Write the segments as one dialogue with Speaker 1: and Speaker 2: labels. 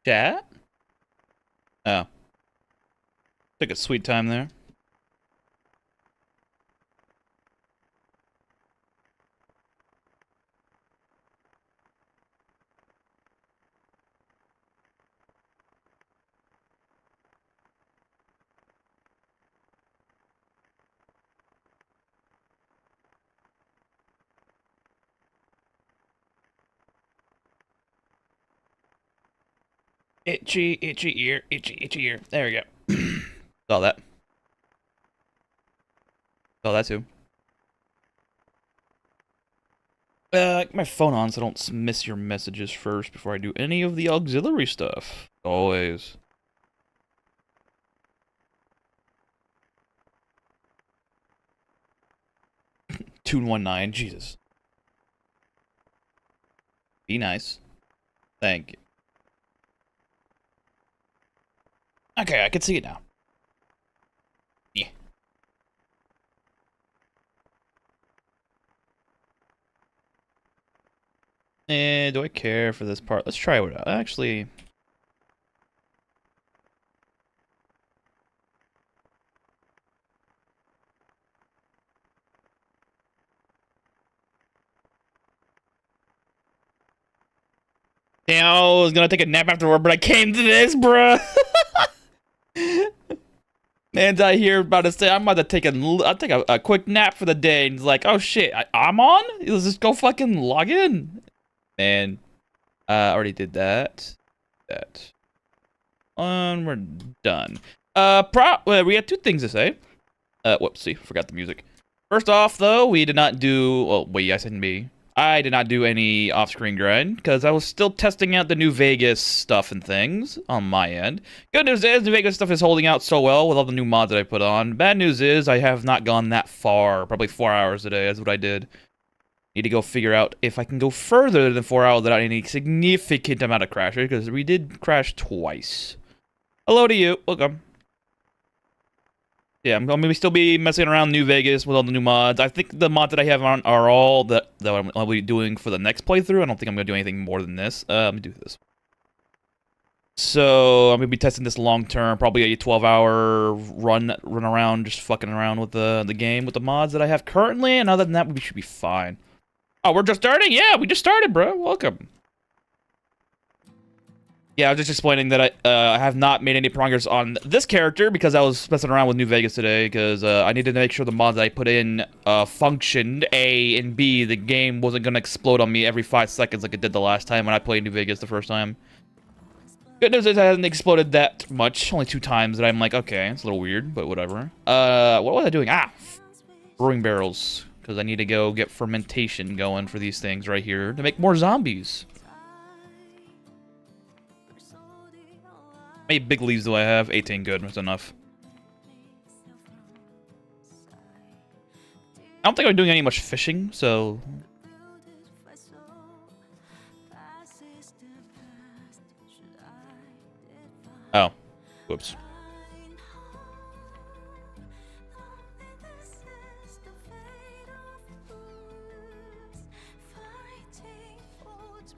Speaker 1: Chat? Oh. Took a sweet time there. Itchy, itchy ear, itchy, itchy ear. There we go. Saw that. Saw that too. Get my phone on so I don't miss your messages first before I do any of the auxiliary stuff. Always. Tune 19, Jesus. Be nice. Thank you. Okay, I can see it now. Yeah. Do I care for this part? Let's try it out. Actually... Damn, I was gonna take a nap afterward, but I came to this, bruh. Man's out here about to say I'm about to take a quick nap for the day, and he's like, "Oh shit, I'm on. Let's just go fucking log in." Man, already did that. We're done. We had two things to say. Whoopsie, forgot the music. First off, though, we did not do. Well, wait, I said me. I did not do any off-screen grind because I was still testing out the New Vegas stuff and things on my end. Good news is New Vegas stuff is holding out so well with all the new mods that I put on. Bad news is I have not gone that far, probably 4 hours a day. That's what I did. Need to go figure out if I can go further than 4 hours without any significant amount of crashes because we did crash twice. Hello to you. Welcome. Yeah, I'm going to still be messing around New Vegas with all the new mods. I think the mods that I have on are all that I'll be doing for the next playthrough. I don't think I'm going to do anything more than this. Let me do this. So, I'm going to be testing this long term. Probably a 12-hour run around, just fucking around with the game with the mods that I have currently. And other than that, we should be fine. Oh, we're just starting? Yeah, we just started, bro. Welcome. Yeah, I was just explaining that I have not made any progress on this character because I was messing around with New Vegas today because I needed to make sure the mods that I put in functioned, A, and B, the game wasn't going to explode on me every 5 seconds like it did the last time when I played New Vegas the first time. Good news is it hasn't exploded that much, only 2 times that I'm like, okay, it's a little weird, but whatever. What was I doing? Brewing barrels, because I need to go get fermentation going for these things right here to make more zombies. How many big leaves do I have? 18, good. That's enough. I don't think I'm doing any much fishing, so... Oh. Whoops.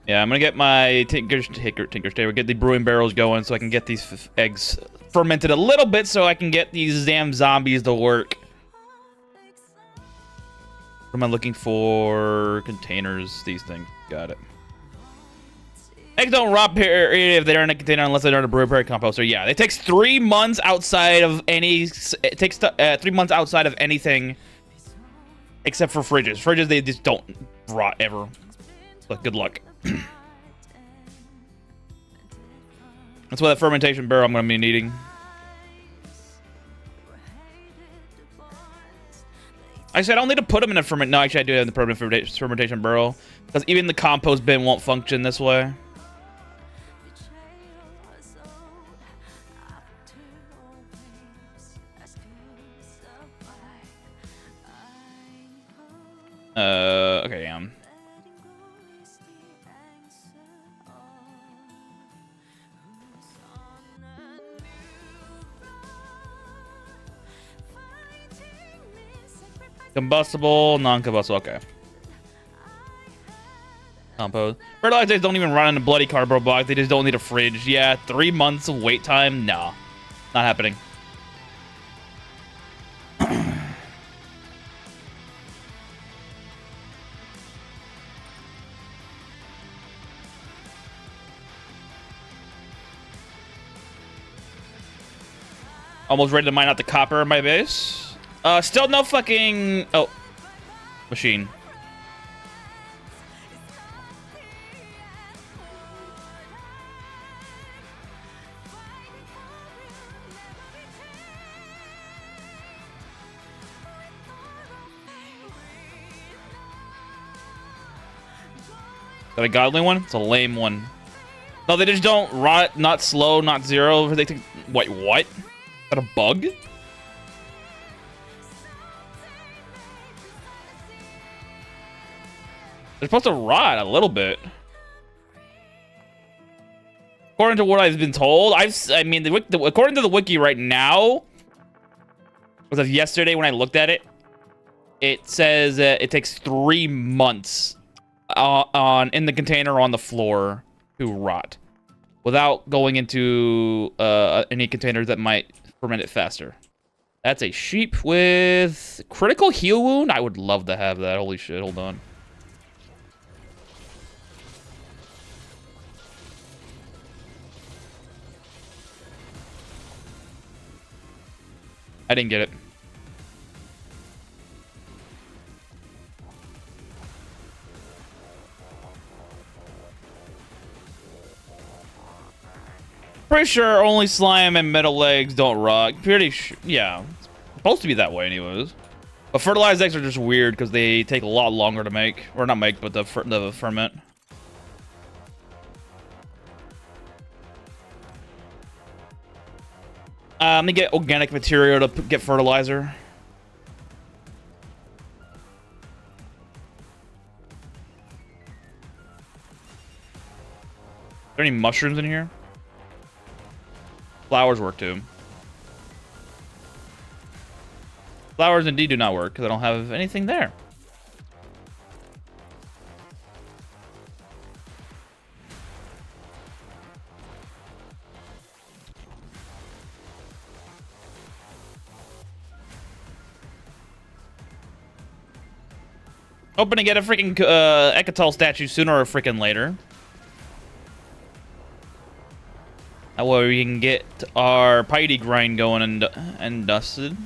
Speaker 1: Yeah, I'm gonna get my Tinker's Day. We'll get the brewing barrels going so I can get these eggs fermented a little bit so I can get these damn zombies to work. What am I looking for? Containers, these things. Got it. Eggs don't rot here if they're in a container unless they're in a brewery composter. Yeah, it takes 3 months outside of any. It takes 3 months outside of anything, except for fridges. Fridges, they just don't rot ever. But good luck. That's why that fermentation barrel I'm going to be needing. I said I don't need to put them in a ferment. No, actually I do have the permanent fermentation barrel because even the compost bin won't function this way. Okay, combustible, non-combustible, okay. Compost. Fertilizer eggs don't even run in a bloody cardboard box. They just don't need a fridge. Yeah, 3 months of wait time? No. Not happening. Almost ready to mine out the copper in my base. Still no fucking... Oh. Machine. Is that a godly one? It's a lame one. No, they just don't rot, not slow, not zero. They think... Wait, what? Is that a bug? They're supposed to rot a little bit. According to what I've been told, according to the wiki right now, as of yesterday when I looked at it, it says it takes 3 months in the container or on the floor to rot, without going into any containers that might ferment it faster. That's a sheep with critical heal wound. I would love to have that. Holy shit! Hold on. I didn't get it. Pretty sure only slime and metal legs don't rot. Pretty sure, yeah. It's supposed to be that way anyways. But fertilized eggs are just weird because they take a lot longer to make. Or not make, but the ferment. Let me get organic material to get fertilizer. Are there any mushrooms in here? Flowers work too. Flowers indeed do not work because I don't have anything there. Hoping to get a freaking Ekatal statue sooner or freaking later. That way we can get our piety grind going and dusted.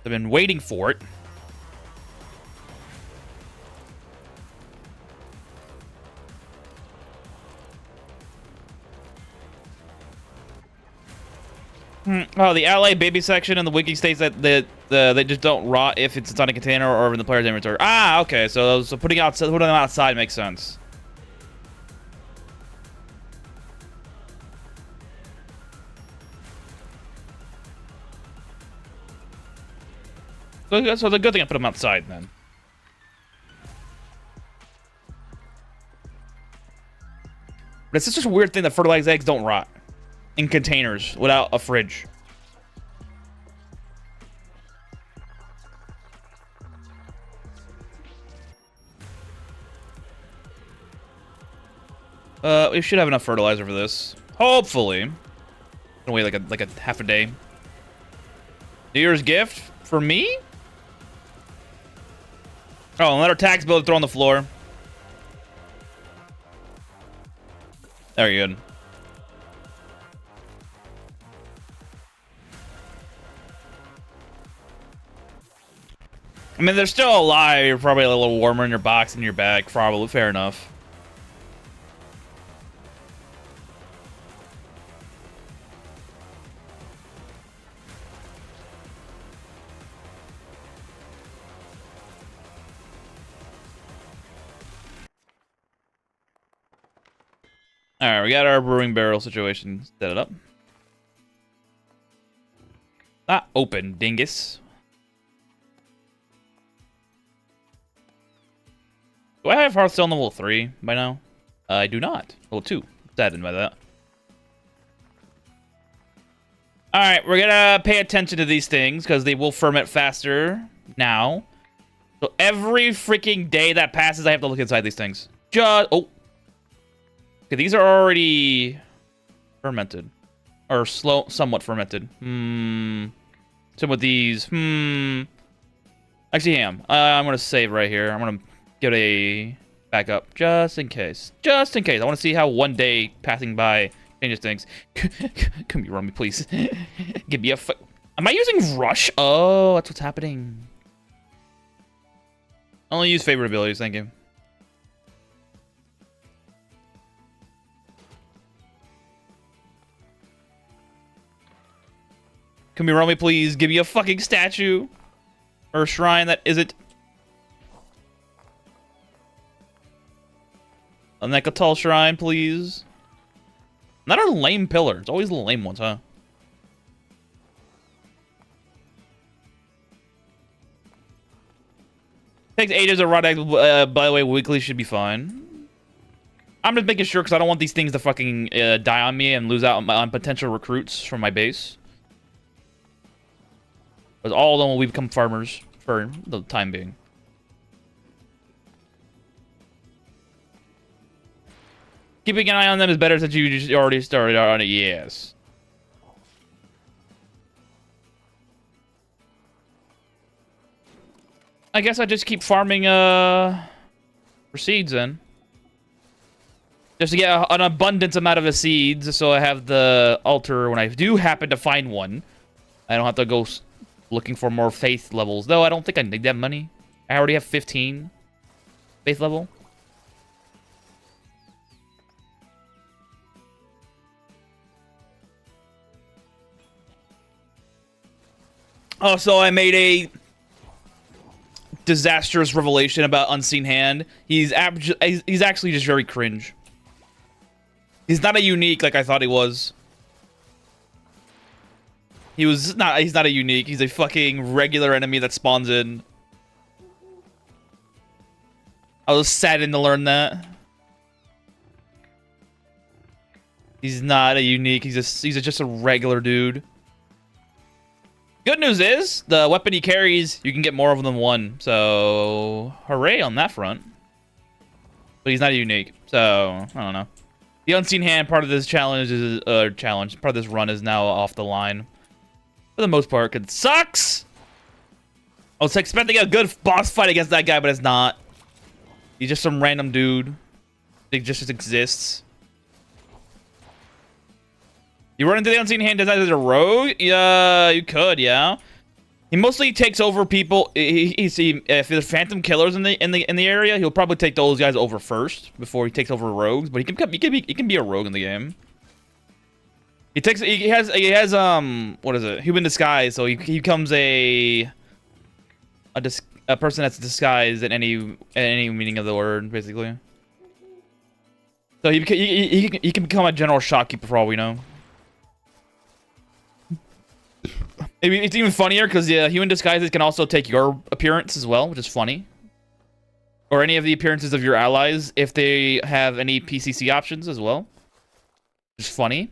Speaker 1: I've been waiting for it. Oh, the ally baby section in the wiki states that they just don't rot if it's on a container or in the player's inventory. Ah, okay. So putting them outside makes sense. So it's a good thing I put them outside then. But it's just a weird thing that fertilized eggs don't rot in containers without a fridge. We should have enough fertilizer for this. Hopefully. Gonna wait like a half a day. New Year's gift for me? Oh, and let our tax bill throw on the floor. Very good. I mean, they're still alive. You're probably a little warmer in your box and your bag. Probably fair enough. Alright, we got our brewing barrel situation set it up. Not open, dingus. Do I have Hearthstone level 3 by now? I do not. Level 2. Saddened by that. Alright, we're gonna pay attention to these things because they will ferment faster now. So every freaking day that passes, I have to look inside these things. Just oh. Okay, these are already fermented. Or somewhat fermented. Some of these. Actually, I'm gonna save right here. I'm gonna get a backup just in case. Just in case. I want to see how one day passing by changes things. Come here, run me, please. Give me a. Am I using rush? Oh, that's what's happening. I only use favorite abilities. Thank you. Come here, run me, please. Give me a fucking statue. Or a shrine that isn't. A Nekatal shrine, please. Not a lame pillar. It's always the lame ones, huh? Takes ages to run. By the way, weekly should be fine. I'm just making sure because I don't want these things to fucking die on me and lose out on potential recruits from my base. Because all of them will become farmers for the time being. Keeping an eye on them is better since you just already started on it. Yes. I guess I just keep farming for seeds then. Just to get an abundance amount of the seeds so I have the altar when I do happen to find one. I don't have to go looking for more faith levels. Though I don't think I need that money. I already have 15 faith level. Oh, so I made a disastrous revelation about Unseen Hand. He's actually just very cringe. He's not a unique like I thought he was. He's not a unique. He's a fucking regular enemy that spawns in. I was saddened to learn that. He's not a unique. He's just a regular dude. Good news is, the weapon he carries, you can get more of them than one. So, hooray on that front. But he's not a unique. So, I don't know. The Unseen Hand part of this challenge is part of this run is now off the line. For the most part, it sucks. I was expecting a good boss fight against that guy, but it's not. He's just some random dude. He just exists. You run into the Unseen Hand as a rogue? Yeah, you could, yeah. He mostly takes over people. If there's phantom killers in the area, he'll probably take those guys over first before he takes over rogues. But he can be a rogue in the game. He has what is it? Human disguise. So he becomes a person that's disguised in any meaning of the word, basically. So he can become a general shopkeeper for all we know. It's even funnier because human disguises can also take your appearance as well, which is funny. Or any of the appearances of your allies if they have any PCC options as well. Which is funny.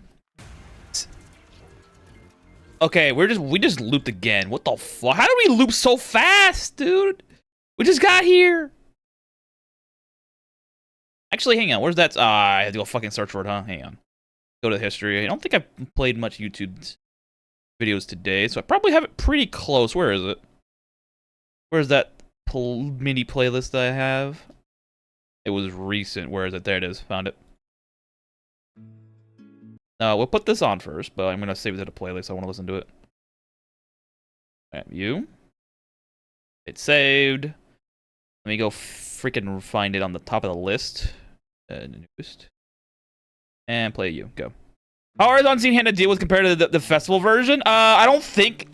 Speaker 1: Okay, we just looped again. What the fuck? How did we loop so fast, dude? We just got here. Actually, hang on. Where's that? I had to go fucking search for it, huh? Hang on. Go to history. I don't think I've played much YouTube videos today, so I probably have it pretty close. Where is it? Where's that mini playlist that I have? It was recent. Where is it? There it is. Found it. We'll put this on first, but I'm going to save it to the playlist. I want to listen to it. Alright, view. It's saved. Let me go freaking find it on the top of the list. Newest. And play you. Go. How is Unseen Hand to deal with compared to the festival version? I don't think...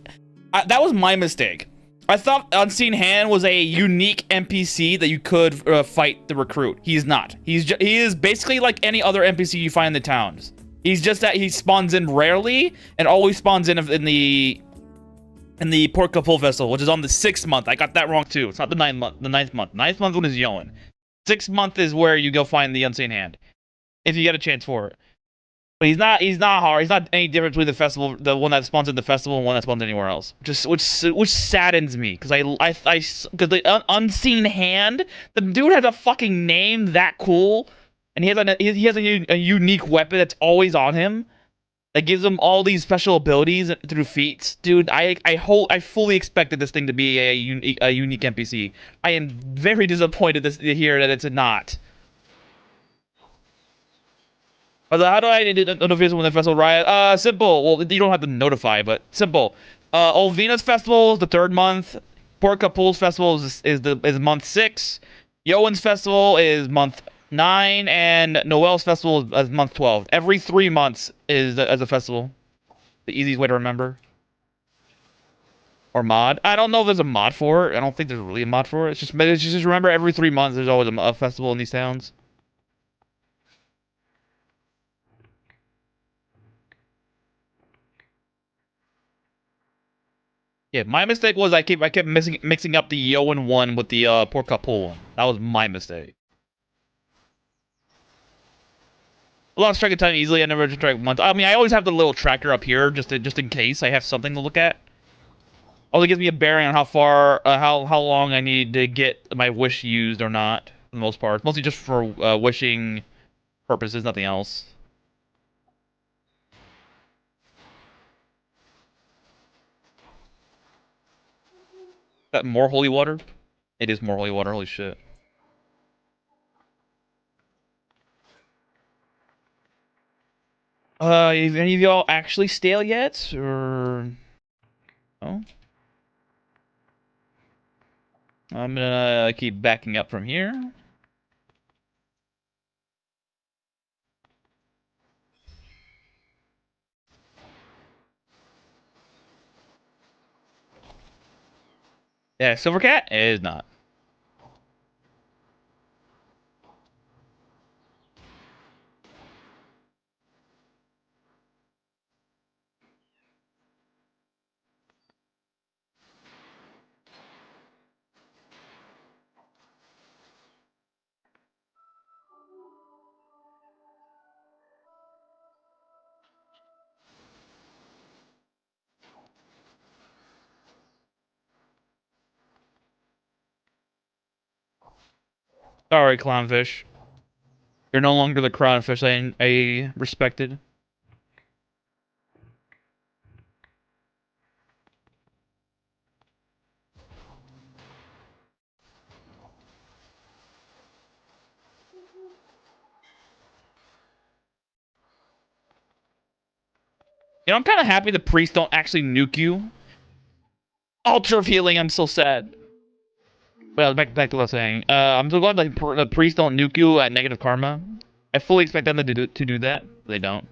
Speaker 1: that was my mistake. I thought Unseen Hand was a unique NPC that you could fight the recruit. He's not. He is basically like any other NPC you find in the towns. He's just that he spawns in rarely and always spawns in the Port Kapul Festival, which is on the 6th month. I got that wrong too. It's not the 9th month. The 9th month. 9th month one is Yoan. 6th month is where you go find the Unseen Hand. If you get a chance for it. But he's not hard. He's not any different between the festival, the one that sponsored the festival and one that sponsored anywhere else. Just which saddens me because because the unseen hand, the dude has a fucking name that cool, and he has a unique weapon that's always on him that gives him all these special abilities through feats. Dude, I fully expected this thing to be a unique NPC. I am very disappointed to hear that it's not. How do I do notification when the festival riot? Simple. Well, you don't have to notify, but simple. Olvina's festival is the 3rd month. Port Kapul's festival is month 6. Yoan's festival is month 9, and Noel's festival is month 12. Every 3 months is as a festival. The easiest way to remember. Or mod. I don't know if there's a mod for it. I don't think there's really a mod for it. It's just remember every 3 months there's always a festival in these towns. Yeah, my mistake was I kept mixing up the Yoan one with the Port Kapul one. That was my mistake. A lot of striking time easily. I never strike once. I mean, I always have the little tracker up here just in case I have something to look at. Also gives me a bearing on how far, how long I need to get my wish used or not. For the most part, mostly just for wishing purposes, nothing else. That more holy water? It is more holy water. Holy shit. Is any of y'all actually stale yet, or? Oh. I'm gonna keep backing up from here. Yeah, Silvercat is not. Sorry, clownfish. You're no longer the clownfish I respected. You know, I'm kind of happy the priests don't actually nuke you. Ultra of healing, I'm so sad. Well, back to what I was saying. I'm so glad the priests don't nuke you at negative karma. I fully expect them to do that. They don't.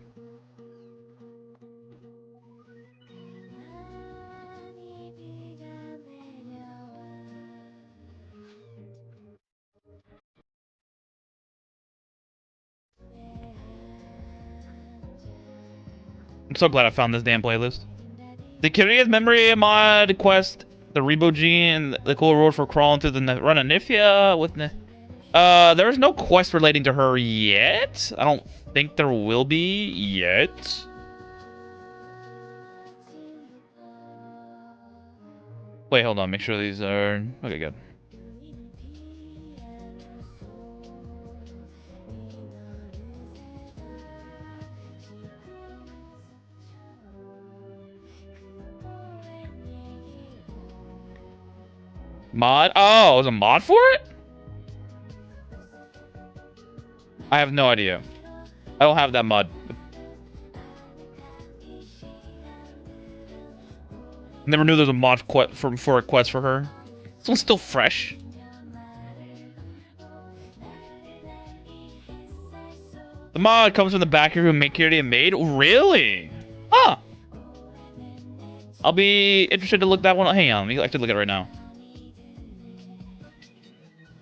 Speaker 1: I'm so glad I found this damn playlist. The Kyria's memory mod quest, the Rebo Gene, the cool reward for crawling through the run of Nifia with there is no quest relating to her yet. I don't think there will be yet. Wait, hold on. Make sure these are... Okay, good. Mod? Oh, there's a mod for it? I have no idea. I don't have that mod. Never knew there was a mod for a quest for her. This one's still fresh. The mod comes from the backer who make Kyria made? Really? Huh. I'll be interested to look that one up. Hang on, let me actually look at it right now.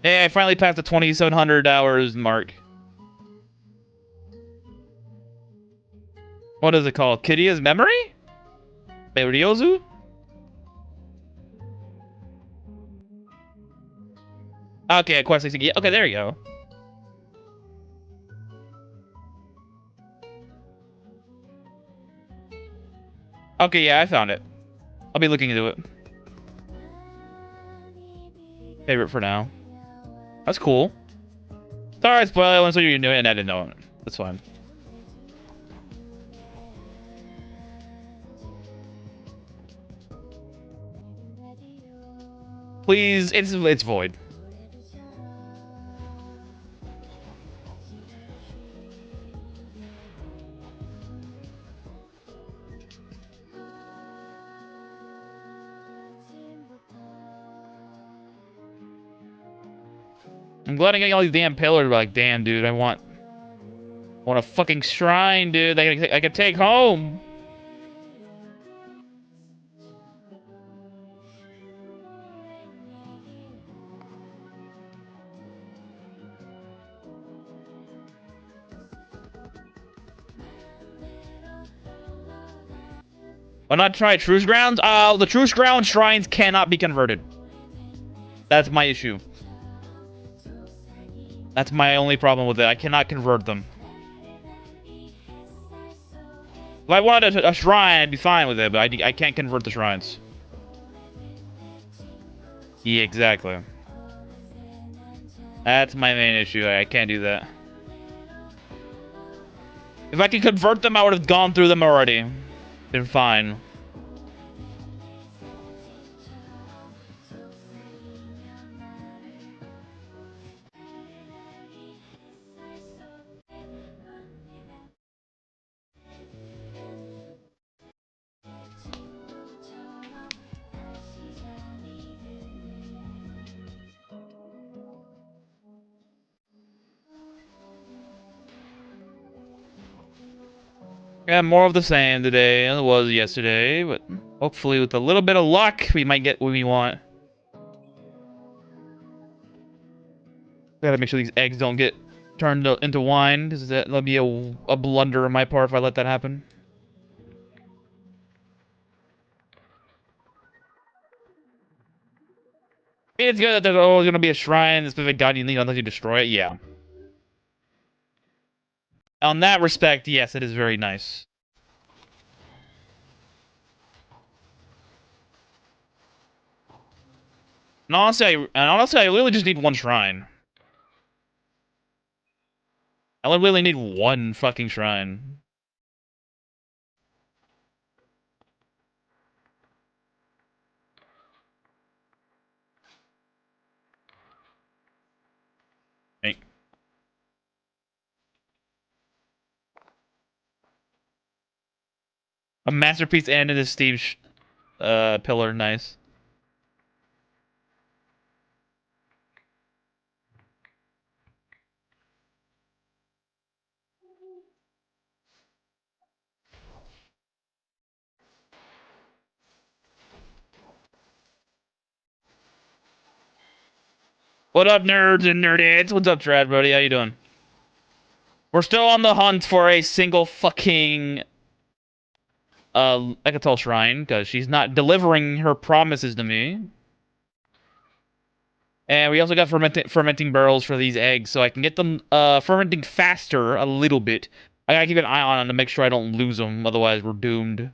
Speaker 1: Hey, I finally passed the 2,700 hours mark. What is it called? Kyria's memory? By Ryozu? Okay, quest 60. Yeah, okay, there you go. Okay, yeah, I found it. I'll be looking into it. Favorite for now. That's cool. Sorry, spoiler. I want to you knew it, and I didn't know it. That's fine. Please, it's void. I'm glad I'm getting all these damn pillars, but like, damn, dude, I want a fucking shrine, dude. That I could take home. Why not try Truce Grounds? The Truce Ground shrines cannot be converted. That's my issue. That's my only problem with it. I cannot convert them. If I wanted a shrine, I'd be fine with it, but I can't convert the shrines. Yeah, exactly. That's my main issue. I can't do that. If I could convert them, I would have gone through them already. Been fine. Yeah, more of the same today than it was yesterday, but hopefully with a little bit of luck, we might get what we want. Gotta make sure these eggs don't get turned into wine, because that'll be a blunder on my part if I let that happen. It's good that there's always gonna be a shrine, a specific god you need unless you destroy it, yeah. On that respect, yes, it is very nice. And honestly, I really just need one shrine. I literally need one fucking shrine. Right. A masterpiece and an esteemed pillar, nice. What up, nerds and nerdettes? What's up, Trad, buddy? How you doing? We're still on the hunt for a single fucking Ekatal shrine, because she's not delivering her promises to me. And we also got fermenting barrels for these eggs, so I can get them fermenting faster a little bit. I gotta keep an eye on them to make sure I don't lose them, otherwise we're doomed.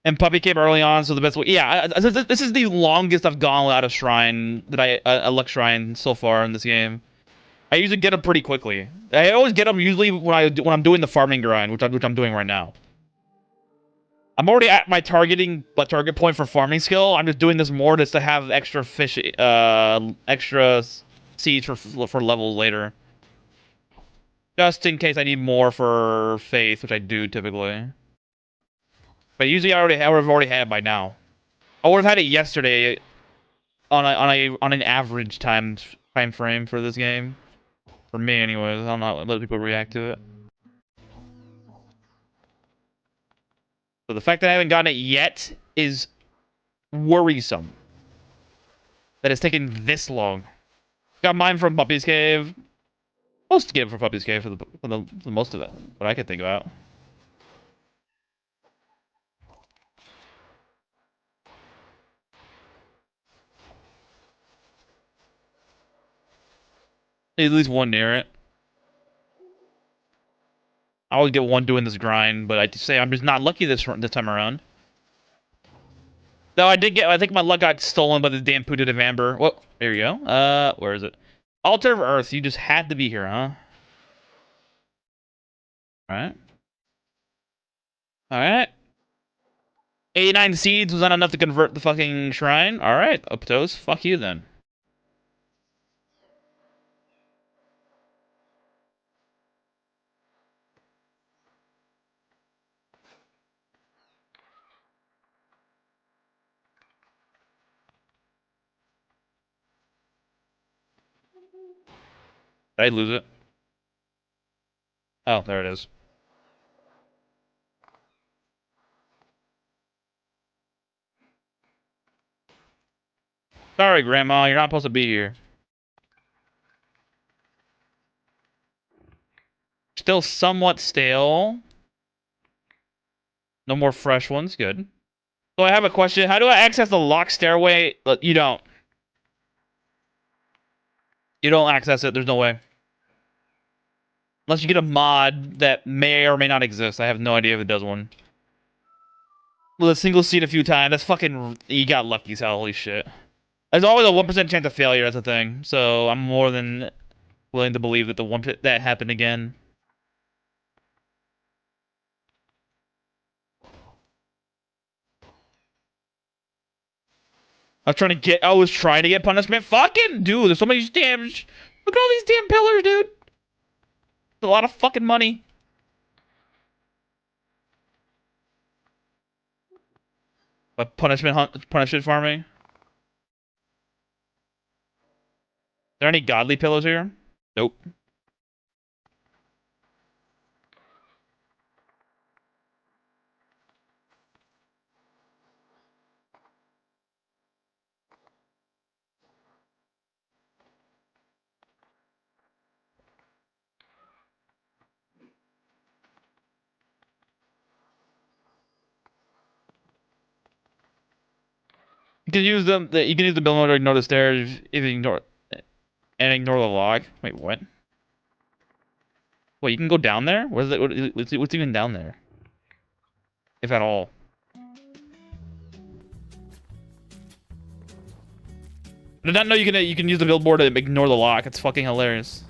Speaker 1: And puppy came early on, so the best way. Yeah, this is the longest I've gone without a shrine that a luck shrine so far in this game. I usually get them pretty quickly. I always get them usually when I'm doing the farming grind, which I'm doing right now. I'm already at my target point for farming skill. I'm just doing this more just to have extra fish, extra seeds for levels later, just in case I need more for faith, which I do typically. But usually I would have already had it by now. I would have had it yesterday on an average time frame for this game. For me, anyways. I don't know how other people react to it. So the fact that I haven't gotten it yet is worrisome. That it's taken this long. Got mine from Puppy's Cave. Most get it from Puppy's Cave for the most of it. What I could think about. At least one near it. I always get one doing this grind, but I say I'm just not lucky this time around. Though I think my luck got stolen by the damn Puta de Vamber. Whoa, there you go. Where is it? Altar of Earth, you just had to be here, huh? Alright. Alright. 89 seeds was not enough to convert the fucking shrine. Alright, Uptos, fuck you then. Did I lose it? Oh, there it is. Sorry, Grandma, you're not supposed to be here. Still somewhat stale. No more fresh ones, good. So I have a question. How do I access the lock stairway? You don't. You don't access it, there's no way. Unless you get a mod that may or may not exist. I have no idea if it does one. With a single seat a few times, that's fucking... You got lucky, so holy shit. There's always a 1% chance of failure, that's the thing. So I'm more than willing to believe that that happened again. I was trying to get punishment. Fucking dude, there's so many damn... Look at all these damn pillars, dude. It's a lot of fucking money. But punishment farming? Are there any godly pillars here? Nope. You can use You can use the build mode to ignore the stairs if you ignore the log. Wait, what? Wait, you can go down there? What's even down there? If at all. I did not know you can use the billboard to ignore the lock. It's fucking hilarious.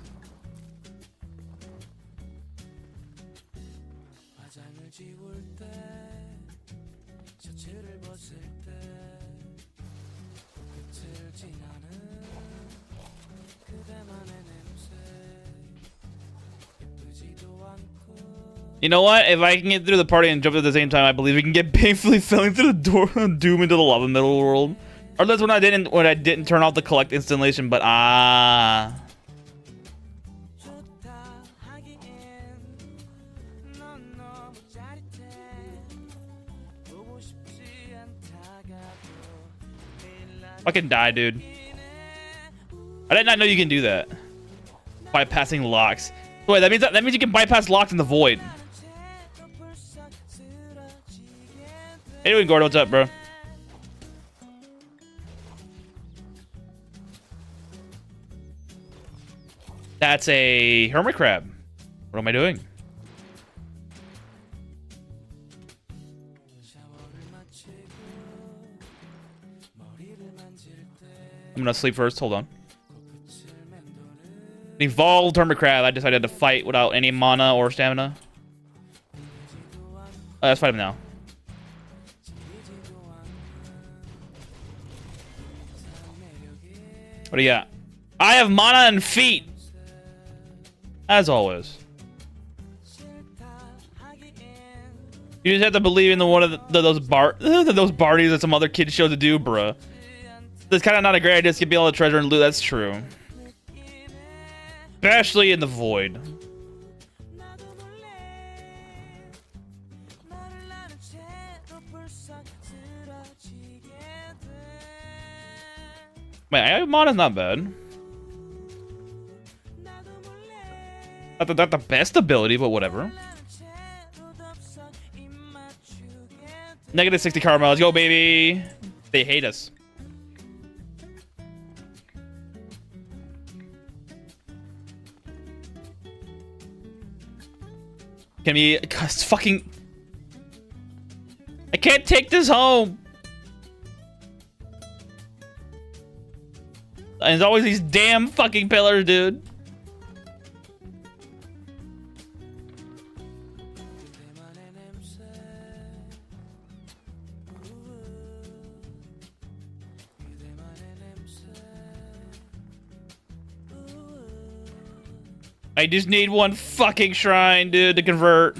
Speaker 1: You know what? If I can get through the party and jump at the same time, I believe we can get painfully falling through the door doom into the lava middle world. Or that's when I didn't turn off the collect installation, but Fucking die, dude. I did not know you can do that. Bypassing locks. Wait, that means you can bypass locks in the void. Hey, doing, Gordo? What's up, bro? That's a hermit crab. What am I doing? I'm gonna sleep first. Hold on. Evolved hermit crab. I decided to fight without any mana or stamina. Let's fight him now. What do you got? I have mana and feet. As always. You just have to believe in one of those bardies that some other kid showed to do, bruh. It's kind of not a great idea to skip all the treasure and loot. That's true. Especially in the void. Wait, I have mana's not bad. Not the best ability, but whatever. Negative 60 karma. Let's go, baby. They hate us. Can we... It's fucking... I can't take this home. And there's always these damn fucking pillars, dude. I just need one fucking shrine, dude, to convert.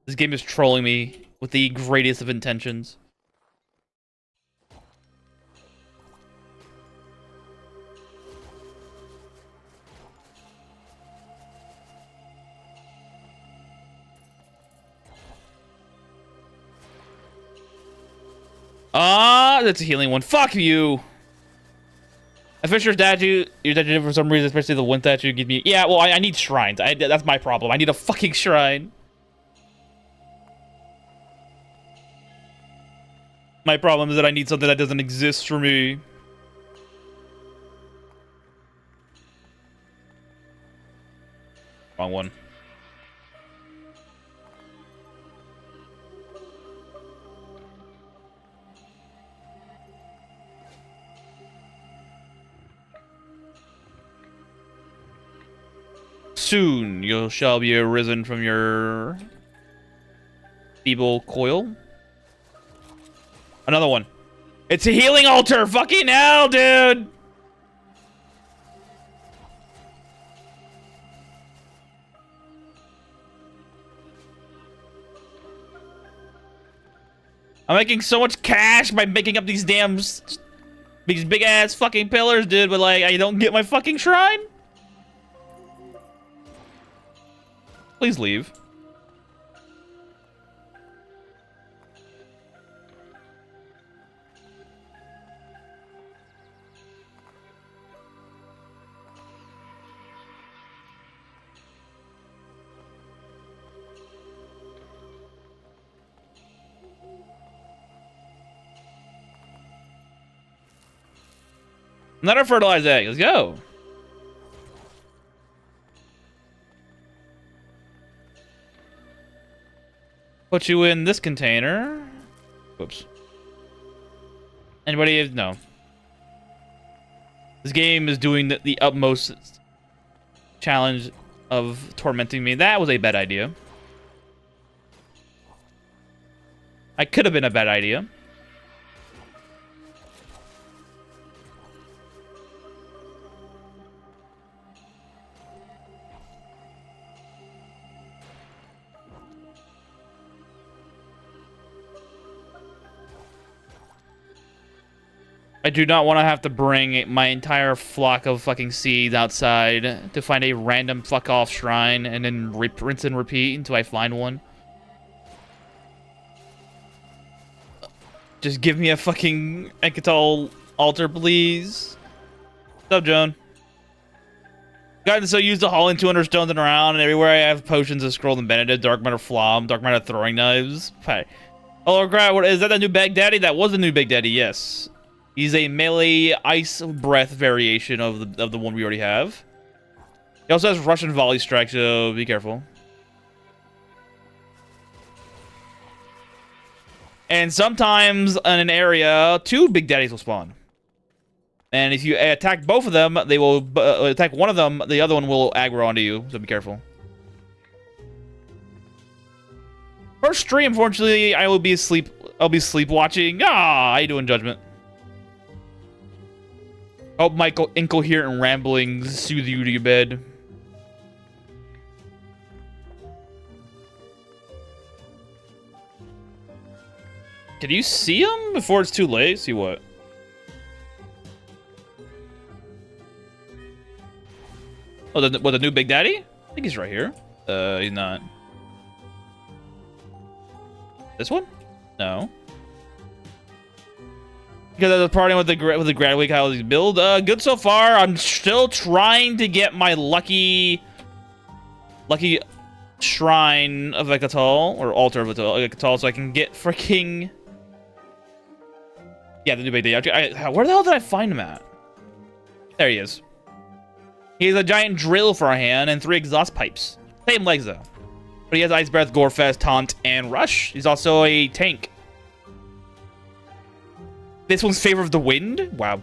Speaker 1: This game is trolling me with the greatest of intentions. Ah, that's a healing one. Fuck you. I fish your statue for some reason, especially the one statue give me. Yeah, well, I need shrines. That's my problem. I need a fucking shrine. My problem is that I need something that doesn't exist for me. Wrong one. Soon you shall be arisen from your feeble coil. Another one. It's a healing altar. Fucking hell, dude. I'm making so much cash by making up these these big ass fucking pillars, dude, but like I don't get my fucking shrine. Please leave. Another fertilized egg. Let's go. Put you in this container. Whoops. Anybody? No. This game is doing the utmost challenge of tormenting me. That was a bad idea. I could have been a bad idea. I do not want to have to bring my entire flock of fucking seeds outside to find a random fuck-off shrine and then rinse and repeat until I find one. Just give me a fucking Ekatol altar, please. What's up, Joan? Gotten so used to hauling 200 stones around, and everywhere I have potions of Scroll and Benedict, Dark Matter Flom, Dark Matter Throwing Knives. Oh, crap, what is that the new Baghdaddy? That was the new Baghdaddy, yes. He's a melee ice breath variation of the one we already have. He also has Russian volley strike, so be careful. And sometimes in an area, 2 Big Daddies will spawn. And if you attack both of them, they will attack one of them, the other one will aggro onto you, so be careful. First stream, unfortunately, I will be asleep. I'll be sleepwatching. Ah, how you doing, Judgment? Hope my incoherent ramblings soothe you to your bed. Can you see him before it's too late? See what? Oh, the new Big Daddy? I think he's right here. He's not. This one? No. Because I was partying with the grad week, how he's build. Good so far. I'm still trying to get my lucky shrine of Ekatal, or altar of Ekatal, so I can get freaking... Yeah, the new big day. Where the hell did I find him at? There he is. He has a giant drill for a hand and 3 exhaust pipes. Same legs, though. But he has Ice Breath, Gorefest, Taunt, and Rush. He's also a tank. This one's Favor of the Wind? Wow.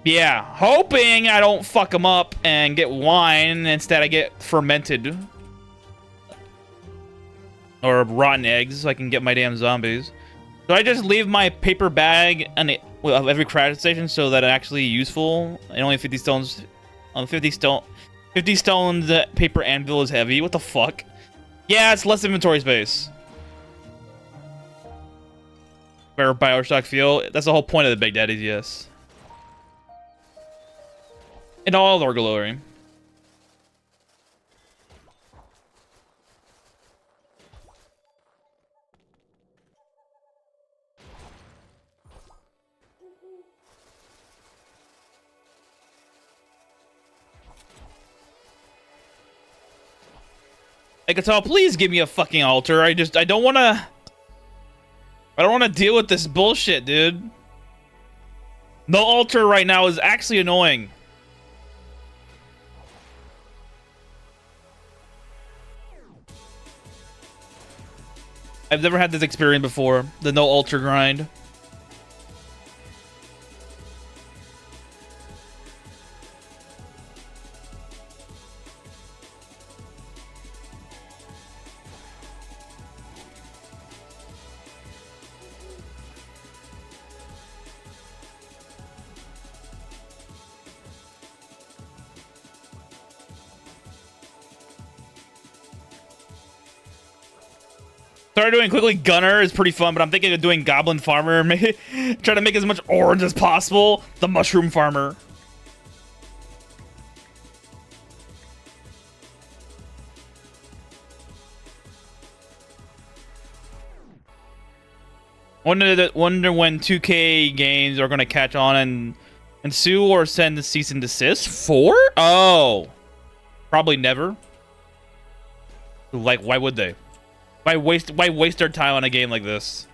Speaker 1: Yeah, hoping I don't fuck him up and get wine. Instead, I get fermented. Or rotten eggs, so I can get my damn zombies. So I just leave my paper bag of every craft station so that it's actually useful. And only 50 stones. 50 stones. Paper anvil is heavy. What the fuck? Yeah, it's less inventory space. Better Bioshock feel. That's the whole point of the Big Daddies, yes. In all their glory. Ekatal, please give me a fucking altar. I don't wanna deal with this bullshit, dude. No altar right now is actually annoying. I've never had this experience before. The no altar grind. Started doing quickly Gunner is pretty fun, but I'm thinking of doing Goblin Farmer. Try to make as much orange as possible. The Mushroom Farmer. Wonder when 2K games are gonna catch on and sue or send the cease and desist for? Oh, probably never. Like, why would they? Why waste their time on a game like this?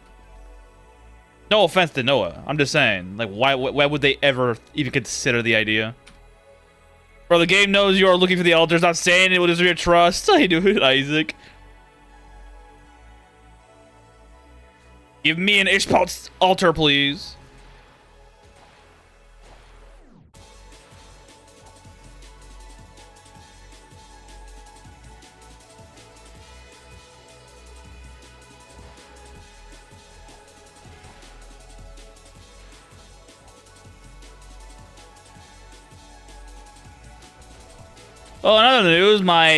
Speaker 1: No offense to Noah. I'm just saying, like, why would they ever even consider the idea? Bro, the game knows you are looking for the altars. Not saying it will deserve your trust. I do it, Isaac. Give me an Ishpal's altar, please. Oh, in other news, my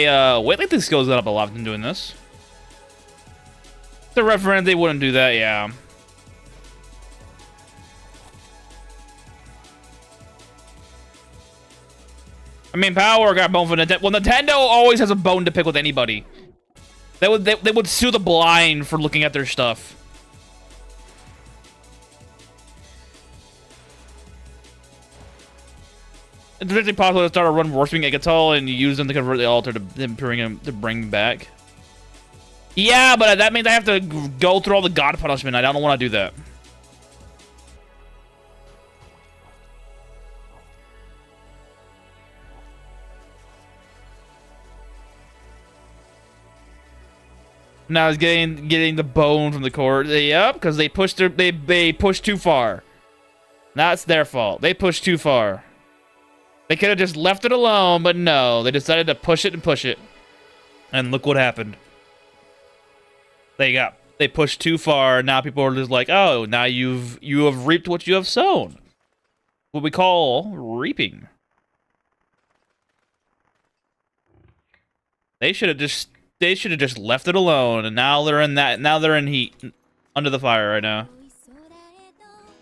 Speaker 1: weightlifting skills got up a lot from doing this. The reference, they wouldn't do that, yeah. I mean, Power got bone for Nintendo. Well, Nintendo always has a bone to pick with anybody. They would sue the blind for looking at their stuff. It's really possible to start a run worshipping Ekatal and use them to convert the altar to bring back. Yeah, but that means I have to go through all the god punishment. I don't want to do that. Now it's getting the bone from the court. Yep, because they pushed they pushed too far. That's their fault. They pushed too far. They could have just left it alone, but no, they decided to push it and push it. And look what happened. They pushed too far. Now people are just like, oh, now you have reaped what you have sown. What we call reaping. They should have just left it alone, and now they're in heat under the fire right now.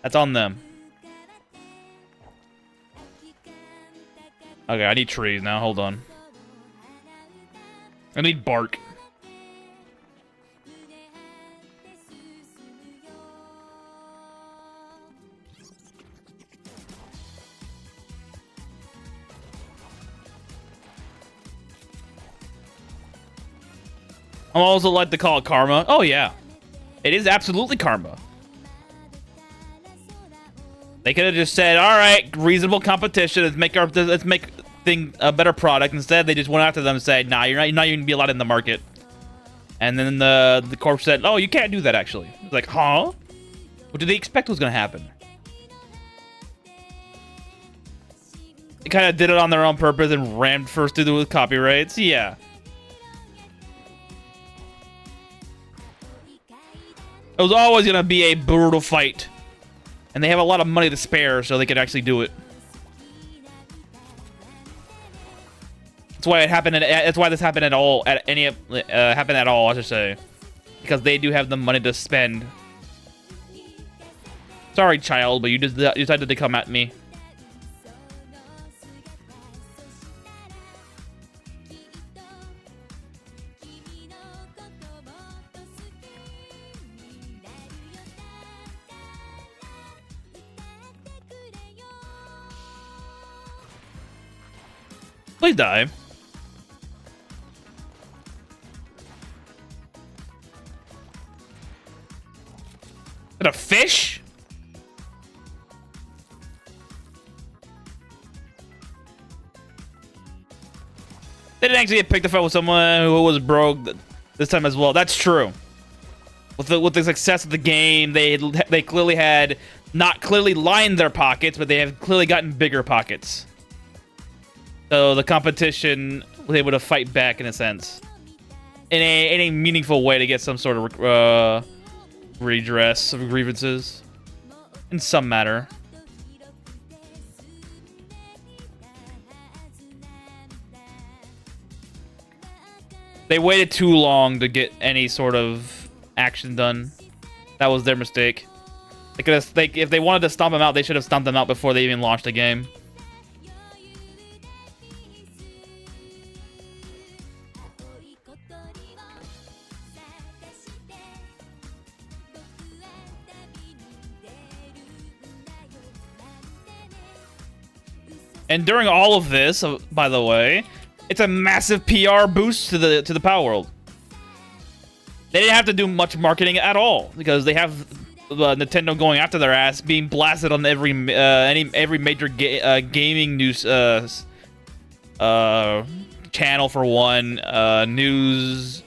Speaker 1: That's on them. Okay, I need trees now. Hold on. I need bark. I also like to call it karma. Oh yeah, it is absolutely karma. They could have just said, "All right, reasonable competition. Let's make a better product." Instead, they just went after them and said, "Nah, you're not even gonna be allowed in the market." And then the corp said, "Oh, you can't do that actually." It's like, huh? What did they expect was gonna happen? They kind of did it on their own purpose and rammed first through with copyrights. Yeah. It was always gonna be a brutal fight. And they have a lot of money to spare, so they could actually do it. That's why it happened. That's why this happened at all. Happened at all, I should say, because they do have the money to spend. Sorry, child, but you just decided to come at me. Please die. Is it a fish? They didn't actually get picked a fight with someone who was broke this time as well. That's true. With the success of the game, they clearly had not clearly lined their pockets, but they have clearly gotten bigger pockets. So the competition was able to fight back in a sense, in a meaningful way to get some sort of redress of grievances, in some matter. They waited too long to get any sort of action done. That was their mistake. They could have, if they wanted to stomp them out, they should have stomped them out before they even launched the game. And during all of this, by the way, it's a massive PR boost to the Power World. They didn't have to do much marketing at all because they have Nintendo going after their ass, being blasted on every major gaming news channel for one, news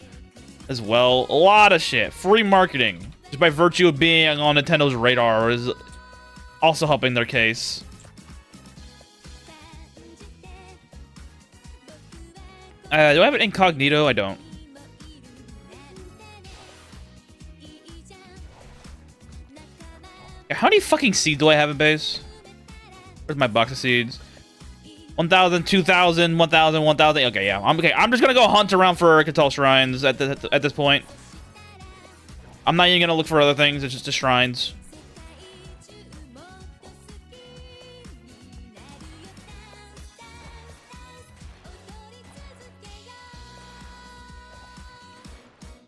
Speaker 1: as well. A lot of shit, free marketing just by virtue of being on Nintendo's radar is also helping their case. Do I have an incognito? I don't. How many fucking seeds do I have in base? Where's my box of seeds? 1,000, 2,000, 1,000, 1,000. Okay, yeah. I'm just gonna go hunt around for Catal shrines at this point. I'm not even gonna look for other things. It's just the shrines.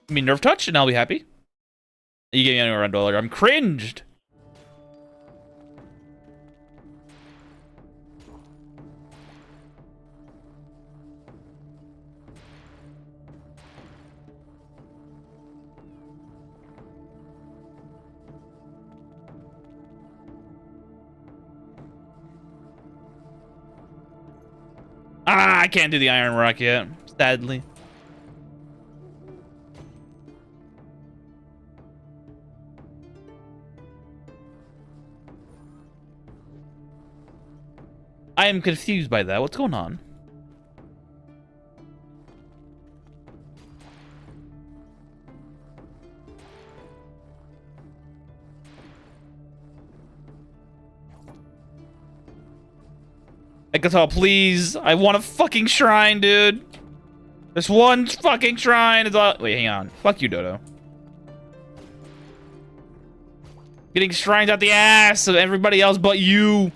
Speaker 1: Give me Nerf Touch and I'll be happy. You gave me around $1. I'm cringed. Ah, I can't do the Iron Rock yet, sadly. I am confused by that. What's going on? Ekatal, please. I want a fucking shrine, dude. There's one fucking shrine. It's all... Wait, hang on. Fuck you, Dodo. Getting shrines out the ass of everybody else but you.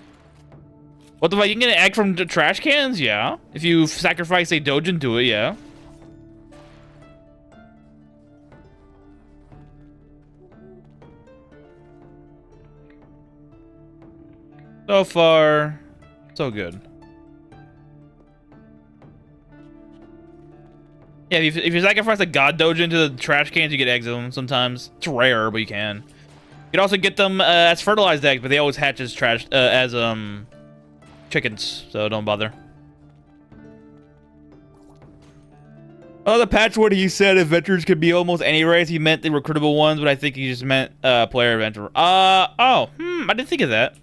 Speaker 1: What the fuck? You can get an egg from the trash cans? Yeah. If you sacrifice a Dojin to it, yeah. So far, so good. Yeah, if you sacrifice a god doge into the trash cans, you get eggs of them sometimes. It's rare, but you can. You can also get them as fertilized eggs, but they always hatch as chickens, so don't bother. Oh, the patch word he said adventurers could be almost any race. He meant the recruitable ones, but I think he just meant player adventurer. I didn't think of that.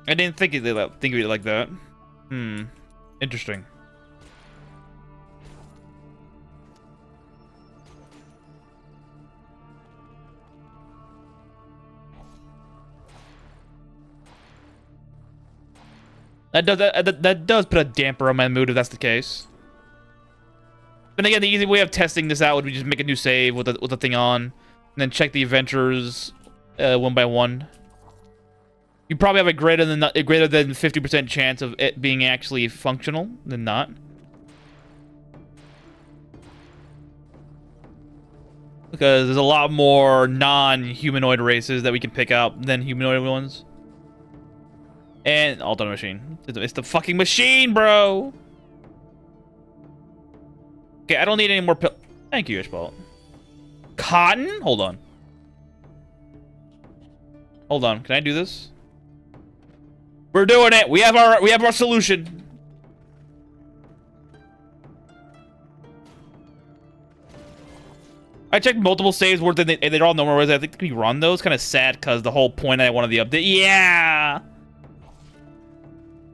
Speaker 1: I didn't think of it like that. Interesting. That does put a damper on my mood if that's the case. But again, the easy way of testing this out would be just make a new save with the thing on, and then check the adventures one by one. You probably have a greater than 50% chance of it being actually functional than not. Because there's a lot more non-humanoid races that we can pick up than humanoid ones. And alternate machine. It's the fucking machine, bro. Okay, I don't need any more pill. Thank you, Ishbal. Cotton? Hold on. Hold on. Can I do this? We're doing it. We have our solution. I checked multiple saves worth and they're all normal ways. I think we run those. Kind of sad because the whole point I wanted the update. Yeah.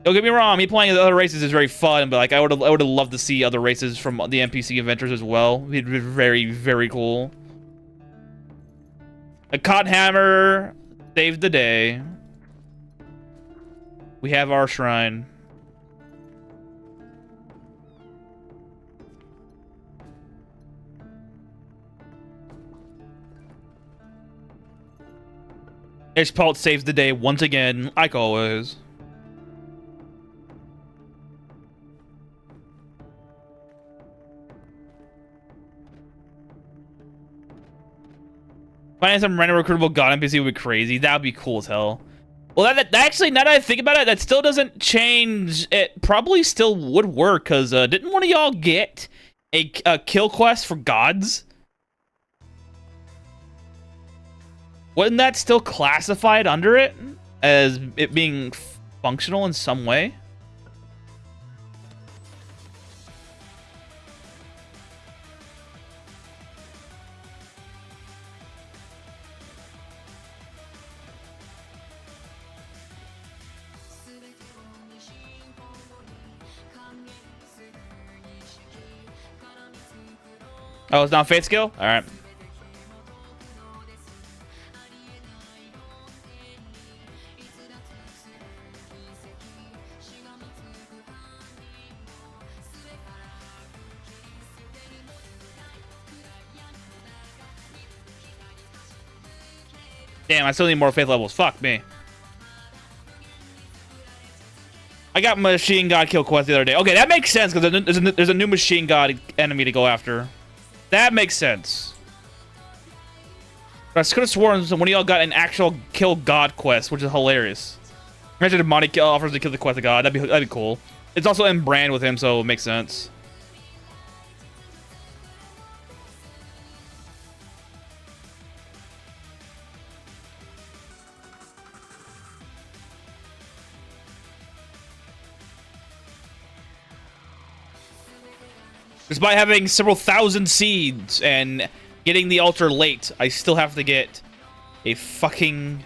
Speaker 1: Don't get me wrong, me playing the other races is very fun, but like I would have loved to see other races from the NPC adventures as well. It'd be very, very cool. A cotton hammer saved the day. We have our shrine. Ishpalt saves the day once again, like always. Finding some random recruitable god NPC would be crazy. That would be cool as hell. Well, that actually, now that I think about it, that still doesn't change. It probably still would work, because didn't one of y'all get a kill quest for gods? Wasn't that still classified under it as it being functional in some way? Oh, it's not faith skill? Alright. Damn, I still need more faith levels. Fuck me. I got machine god kill quest the other day. Okay, that makes sense because there's a new machine god enemy to go after. That makes sense. But I could have sworn one of y'all got an actual kill god quest, which is hilarious. Imagine if Monty offers to kill the quest of god. That'd be cool. It's also in brand with him, so it makes sense. Despite having several thousand seeds and getting the altar late, I still have to get a fucking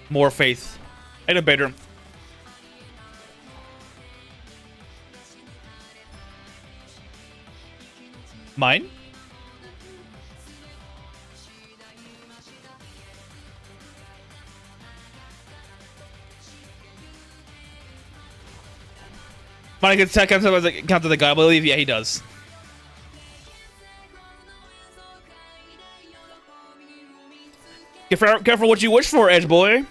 Speaker 1: more faith and a bedroom. Mine? Mine gets counts as the guy, I believe. Yeah, he does. Careful what you wish for, Edge boy.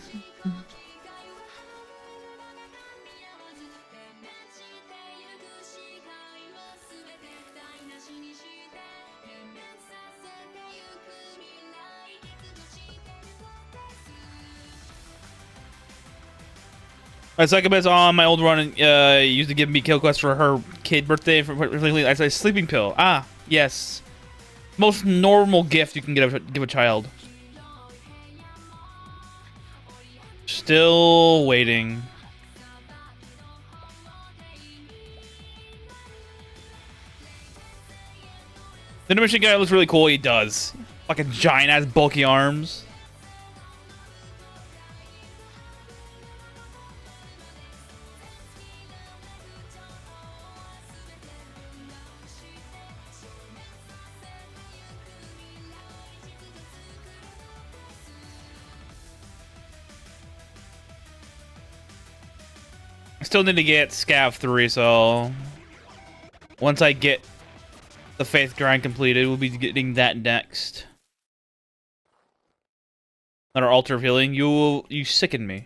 Speaker 1: My succubus on my old run used to give me kill quests for her kid birthday. I said sleeping pill. Ah, yes. Most normal gift you can give a child. Still waiting. The machine guy looks really cool. He does. Fucking giant ass bulky arms. I still need to get Scav 3, so once I get the Faith grind completed, we'll be getting that next. Another altar of healing. You sicken me.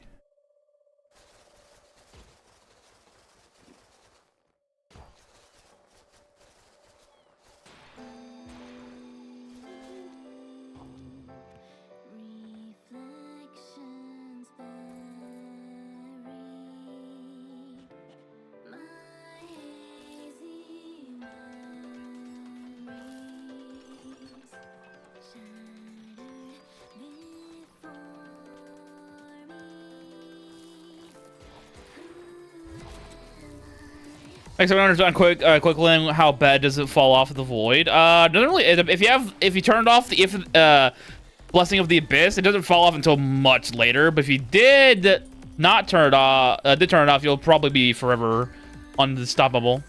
Speaker 1: Like, so I understand quickly how bad does it fall off of the void? Doesn't really. If you turned off the blessing of the abyss, it doesn't fall off until much later. But if you did not turn it off, you'll probably be forever unstoppable.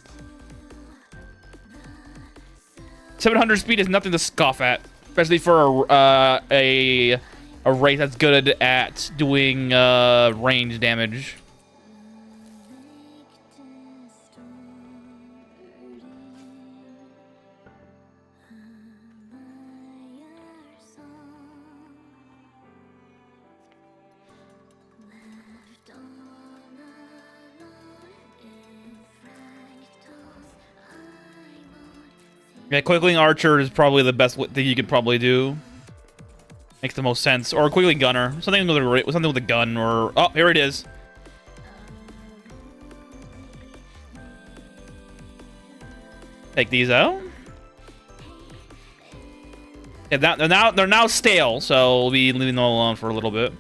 Speaker 1: 700 speed is nothing to scoff at, especially for a race that's good at doing range damage. Yeah, Quickling Archer is probably the best thing you could probably do. Makes the most sense. Or Quickling Gunner. Something with a gun or... Oh, here it is. Take these out. Yeah, they're now stale, so we'll be leaving them alone for a little bit.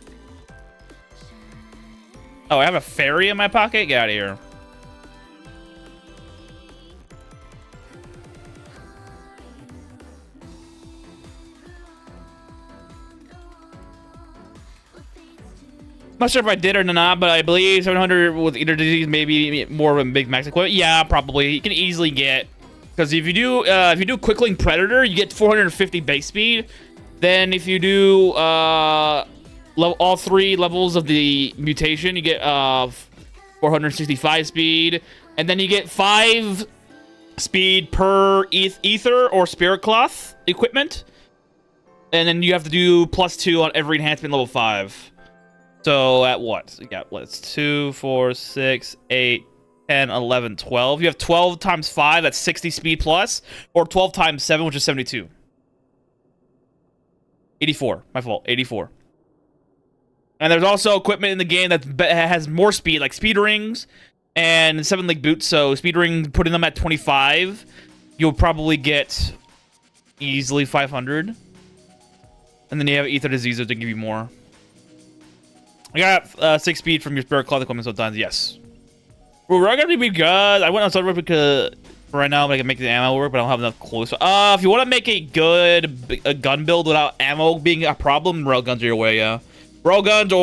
Speaker 1: Oh, I have a fairy in my pocket? Get out of here. Not sure if I did or not, but I believe 700 with Eater Disease may be more of a big max equipment. Yeah, probably. You can easily get, because if you do Quickling Predator, you get 450 base speed. Then if you do all 3 levels of the mutation, you get 465 speed, and then you get 5 speed per ether or spirit cloth equipment, and then you have to do +2 on every enhancement level 5. So at what? Yeah, what's 2, 4, 6, 8, 10, 11, 12. You have 12 times 5, that's 60 speed plus, or 12 times 7, which is 72. 84. My fault. 84. And there's also equipment in the game that has more speed, like speed rings and 7-leg boots. So speed ring, putting them at 25, you'll probably get easily 500. And then you have Ether Diseases to give you more. I got 6 speed from your Spirit Cloth equipment sometimes, yes. We're gonna be good. I went on Silver because right now I can make the ammo work, but I don't have enough close. If you want to make a good gun build without ammo being a problem, railguns are your way, yeah. Railguns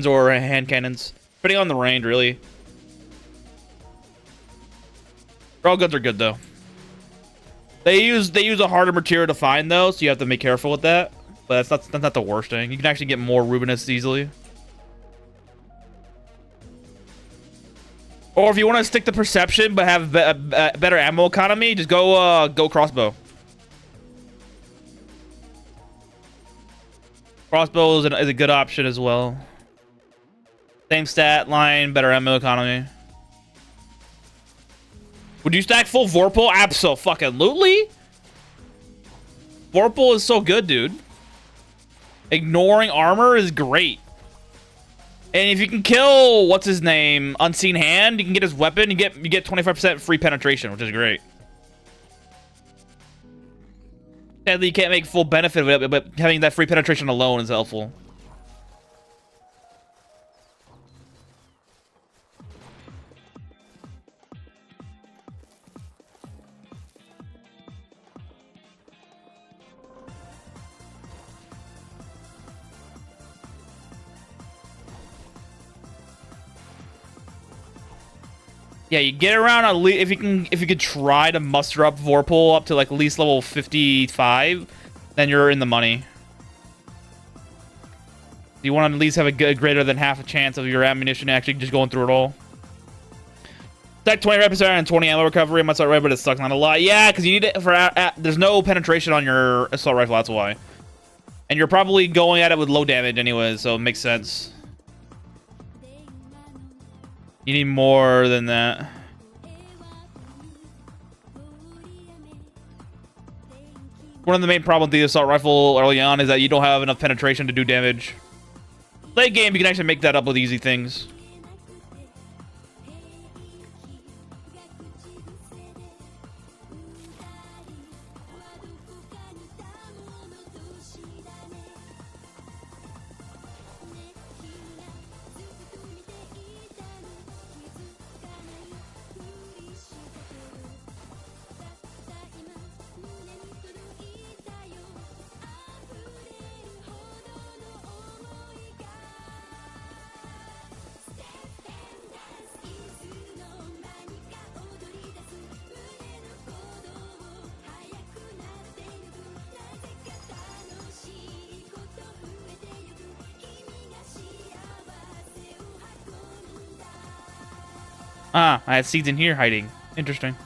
Speaker 1: or hand cannons, depending on the range, really. Railguns are good though. They use a harder material to find though, so you have to be careful with that. But that's not the worst thing. You can actually get more Rubinus easily. Or if you want to stick to perception but have better ammo economy, just go crossbow. Crossbow is a good option as well. Same stat line, better ammo economy. Would you stack full Vorpal? Abso-fucking-lutely. Vorpal is so good, dude. Ignoring armor is great. And if you can kill what's his name, Unseen Hand, you can get his weapon. You get 25% free penetration, which is great. Sadly, you can't make full benefit of it, but having that free penetration alone is helpful. Yeah, you get around at least if you could try to muster up Vorpal up to like at least level 55, then you're in the money. You want to at least have a greater than half a chance of your ammunition actually just going through it all. It's like 20% and 20 ammo recovery. I might start right, but it sucks not a lot. Yeah, because you need it for there's no penetration on your assault rifle. That's why. And you're probably going at it with low damage anyways, so it makes sense. You need more than that. One of the main problems with the assault rifle early on is that you don't have enough penetration to do damage. Late game, you can actually make that up with easy things. Ah, I had seeds in here hiding. Interesting.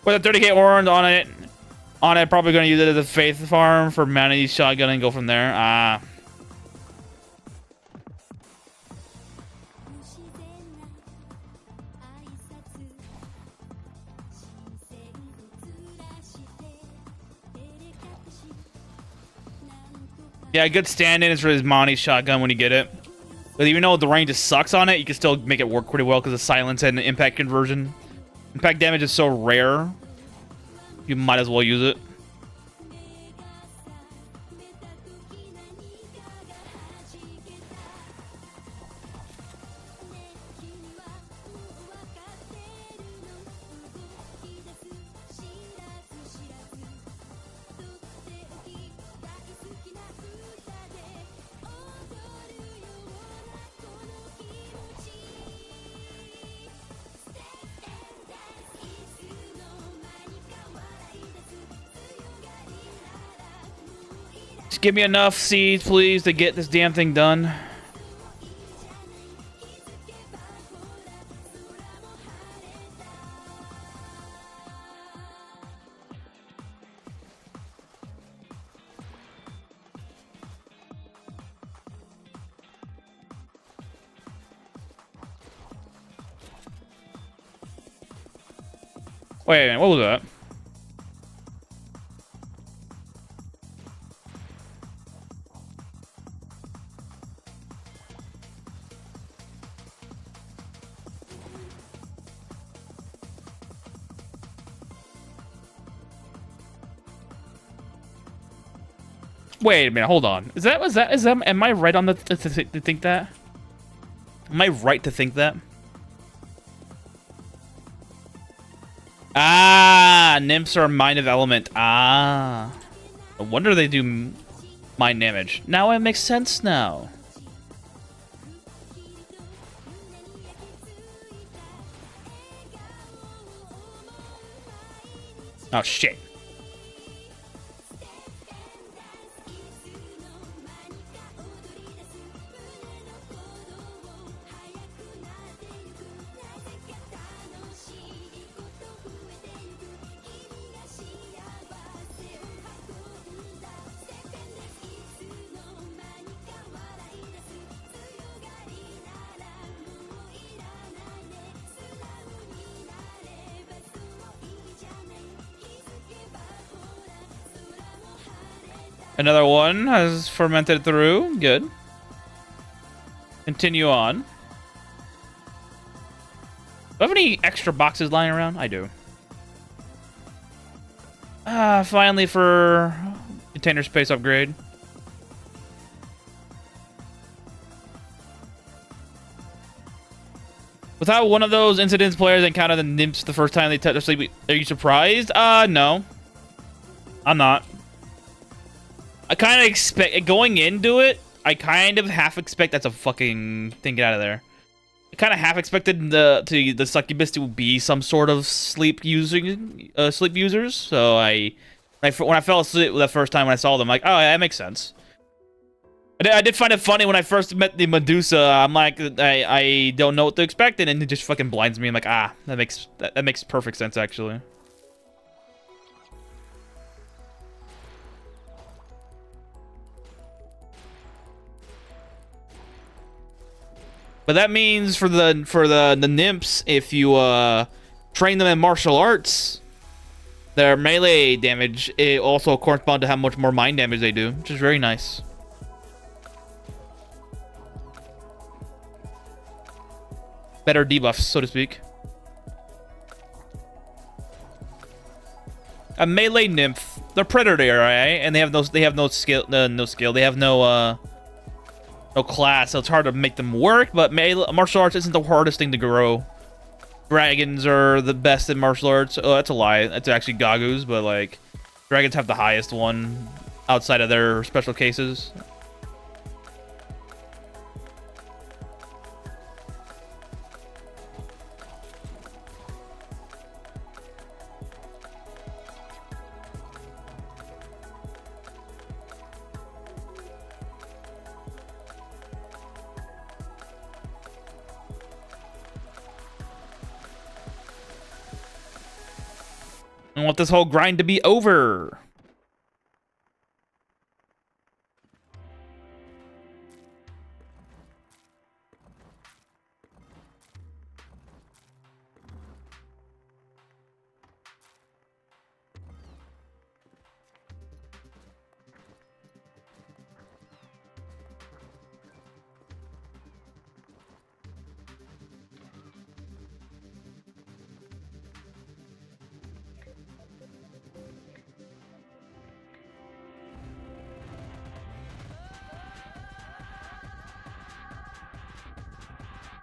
Speaker 1: With a 30k orange on it, probably going to use it as a faith farm for Manny's shotgun and go from there. Ah. Yeah, a good stand-in is for his Monty shotgun when you get it. But even though the range just sucks on it, you can still make it work pretty well because of silence and impact conversion. Impact damage is so rare, you might as well use it. Just give me enough seeds, please, to get this damn thing done. Wait a minute, what was that? Wait a minute, hold on. Is that am I right on the to think that? Am I right to think that? Ah, nymphs are mind of element. Ah. No wonder they do mind damage. Now it makes sense now. Oh shit. Another one has fermented through. Good. Continue on. Do I have any extra boxes lying around? I do. Finally for container space upgrade. Without one of those incidents, players encounter the nymphs the first time they touch their sleep. Are you surprised? No. I'm not. I kind of expect... Going into it, I kind of half expect... That's a fucking thing. Get out of there. I kind of half expected the succubus to be some sort of sleep users. So when I fell asleep the first time when I saw them, like, oh, yeah, that makes sense. I did find it funny when I first met the Medusa. I'm like, I don't know what to expect, and it just fucking blinds me. I'm like, that makes perfect sense, actually. But that means for the nymphs, if you train them in martial arts, their melee damage it also corresponds to how much more mind damage they do, which is very nice. Better debuffs, so to speak. A melee nymph, they're predator, right? And they have no skill, They have no class, so it's hard to make them work. But martial arts isn't the hardest thing to grow. Dragons are the best in martial arts. Oh, that's a lie. That's actually Gagus, but like, dragons have the highest one outside of their special cases. I want this whole grind to be over.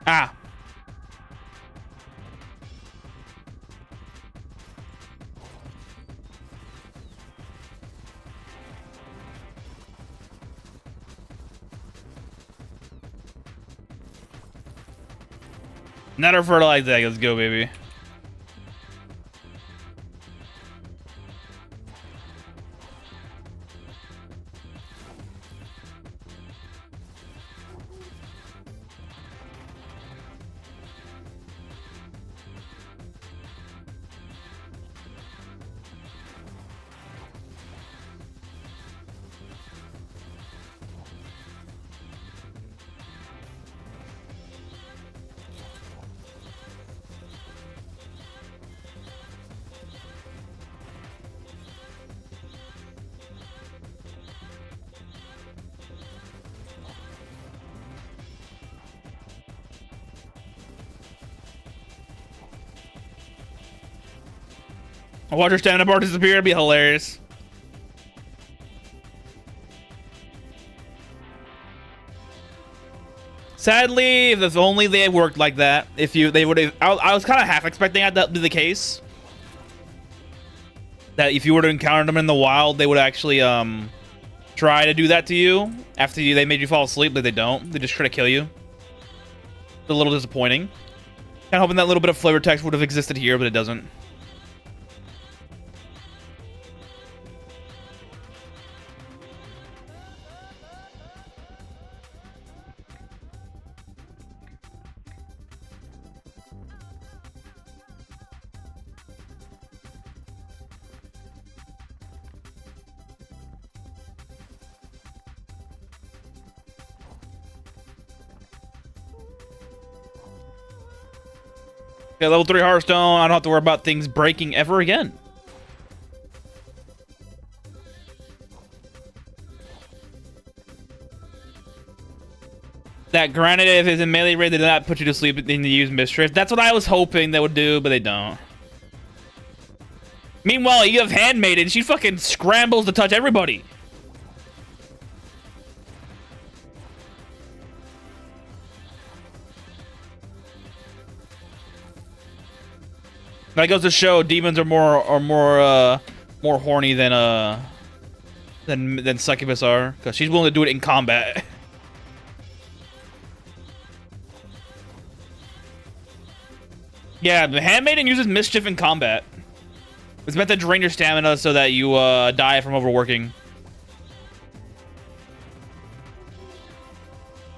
Speaker 1: Ah. Another fertilized egg. Let's go, baby. Watch her stamina bar disappear. It'd be hilarious. Sadly, if only they had worked like that. They would have. I was kind of half expecting that to be the case. That if you were to encounter them in the wild, they would actually try to do that to you after they made you fall asleep, but they don't. They just try to kill you. It's a little disappointing. Kind of hoping that little bit of flavor text would have existed here, but it doesn't. Yeah, level 3 Hearthstone, I don't have to worry about things breaking ever again. that granted, if it's in melee raid, they do not put you to sleep and they use Mischief. That's what I was hoping they would do, but they don't. Meanwhile, you have Handmaiden. She fucking scrambles to touch everybody. That goes to show demons are more horny than succubus are, because she's willing to do it in combat. Yeah, the Handmaiden uses Mischief in combat. It's meant to drain your stamina so that you die from overworking.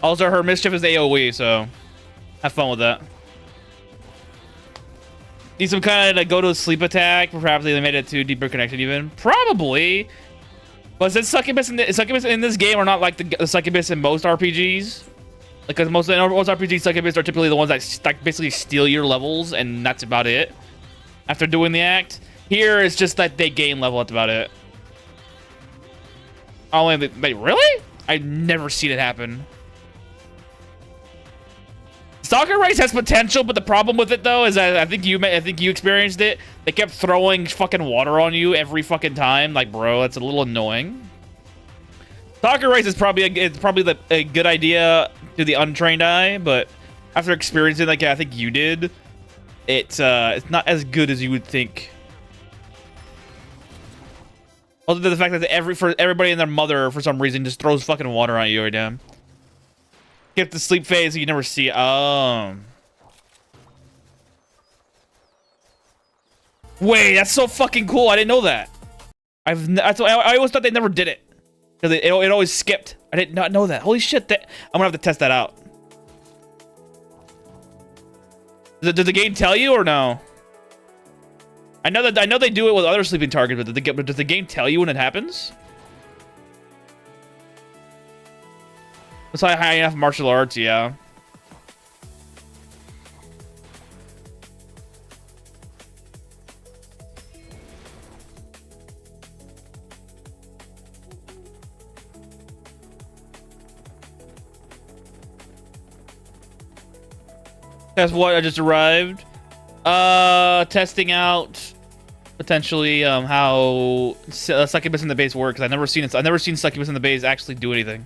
Speaker 1: Also, her Mischief is AoE, so have fun with that. Need some kind of go to sleep attack. Perhaps they made it to deeper connection even. Probably. But since succubus in this game are not like the succubus in most RPGs. Like, because most RPG succubus are typically the ones that like basically steal your levels, and that's about it. After doing the act, here it's just that they gain level. That's about it. Oh, wait, really? I've never seen it happen. Stalker Race has potential, but the problem with it though is that I think you experienced it. They kept throwing fucking water on you every fucking time. Like, bro, that's a little annoying. Stalker Race is probably a good idea to the untrained eye, but after experiencing like I think you did, it's not as good as you would think. Other than the fact that everybody and their mother for some reason just throws fucking water on you right now. Get the sleep phase, you never see it. Wait, that's so fucking cool. I didn't know that. I always thought they never did it. Because it always skipped. I did not know that. Holy shit. I'm gonna have to test that out. Does the game tell you or no? I know they do it with other sleeping targets, but does the game tell you when it happens? It's like high enough martial arts, yeah. That's what I just arrived. Testing out potentially how succubus in the base works. I've never seen succubus in the base actually do anything.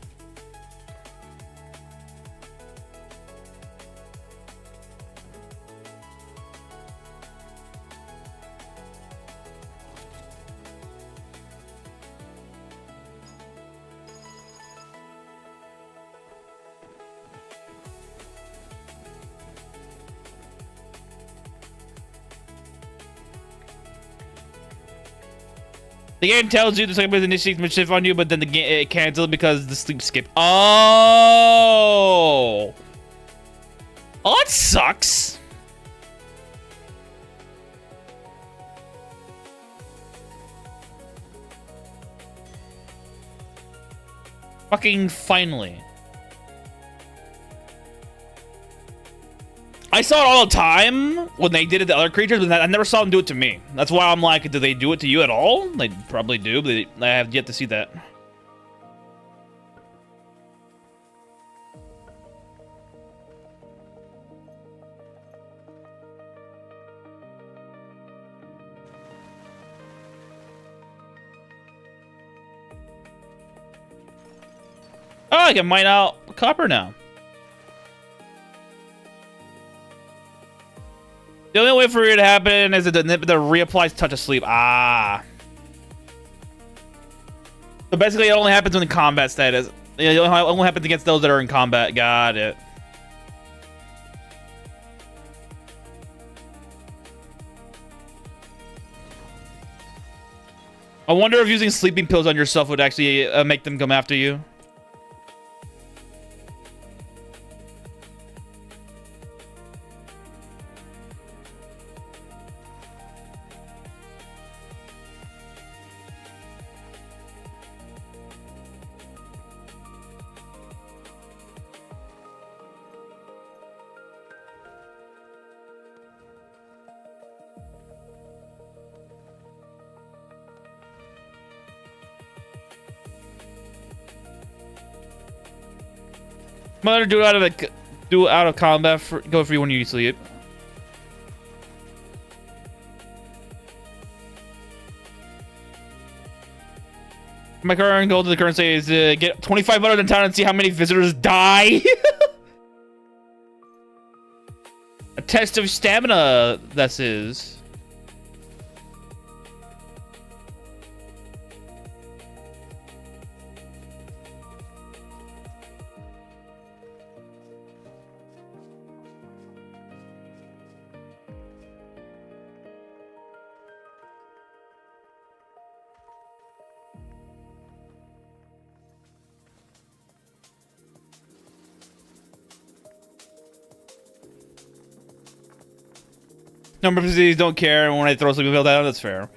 Speaker 1: The game tells you the succubus initiates mischief on you, but then the game it cancels because the sleep skip. Oh, that sucks. Fucking finally. I saw it all the time when they did it to other creatures, but I never saw them do it to me. That's why I'm like, do they do it to you at all? They probably do, but I have yet to see that. Oh, I can mine out copper now. The only way for it to happen is that the reapplies touch of sleep. Ah. So basically, it only happens when the combat status. It only happens against those that are in combat. Got it. I wonder if using sleeping pills on yourself would actually make them come after you. Mother, do out of combat. Go free when you sleep. My current goal to the current state is to get 2,500 in town and see how many visitors die. A test of stamina, this is. Number of cities don't care when I throw sleeping pill down. That's fair.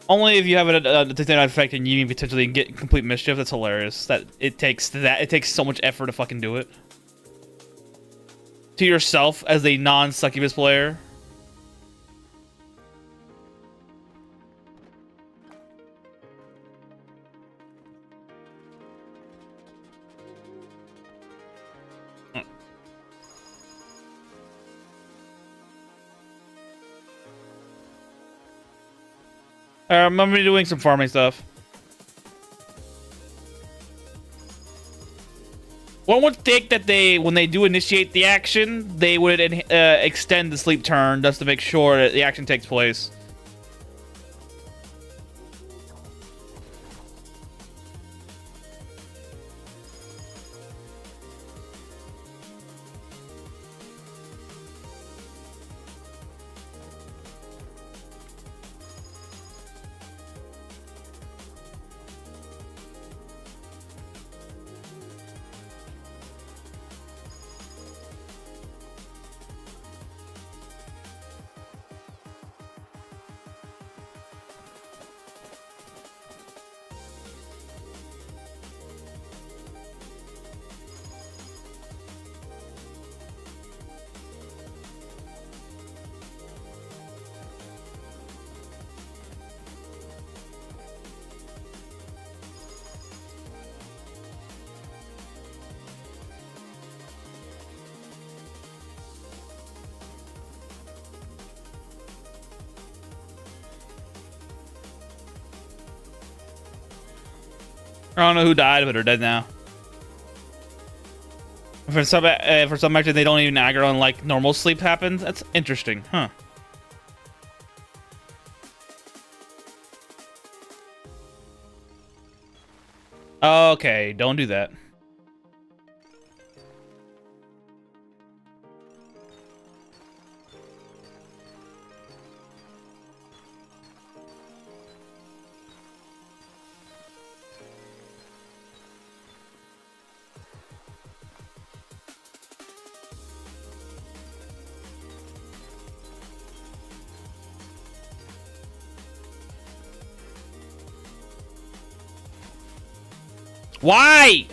Speaker 1: Only if you have a detective effect and you potentially get complete mischief. That's hilarious. It takes so much effort to fucking do it. To yourself as a non-succubus player. I'm gonna be doing some farming stuff. One would think that when they do initiate the action, they would extend the sleep turn just to make sure that the action takes place. I don't know who died, but they're dead now. For some actually, they don't even aggro and like normal sleep happens. That's interesting, huh? Okay, don't do that. Why?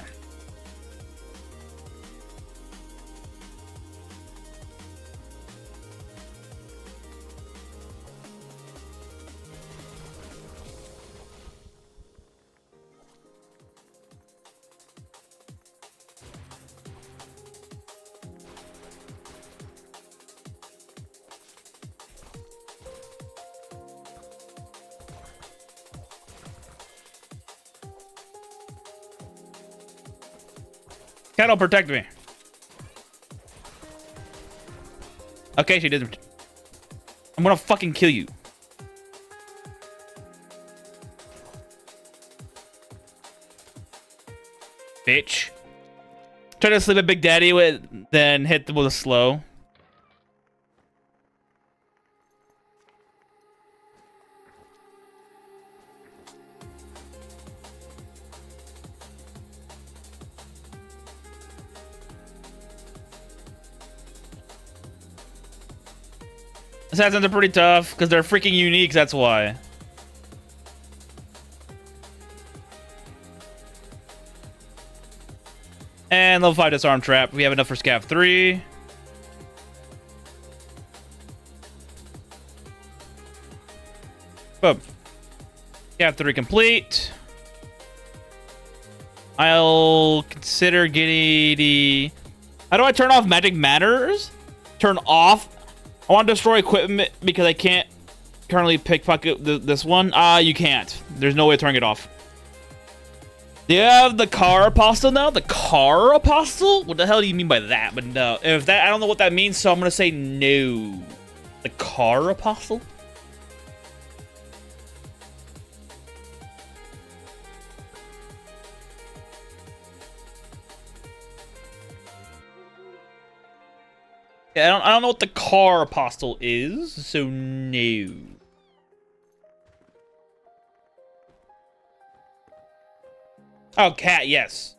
Speaker 1: Cat'll protect me. Okay, she didn't. I'm gonna fucking kill you. Bitch. Try to sleep at Big Daddy with, then hit with a slow. Assassins are pretty tough because they're freaking unique, that's why. And level 5 disarm trap. We have enough for Scav 3. Boom. Scav 3 complete. I'll consider getting the... How do I turn off magic matters? Turn off. I want to destroy equipment because I can't currently pickpocket this one. You can't. There's no way of turning it off. Do you have the car apostle now? The car apostle? What the hell do you mean by that? But no. If that, I don't know what that means, so I'm going to say no. The car apostle? Yeah, I don't know what the car apostle is, so no. Oh, cat, yes.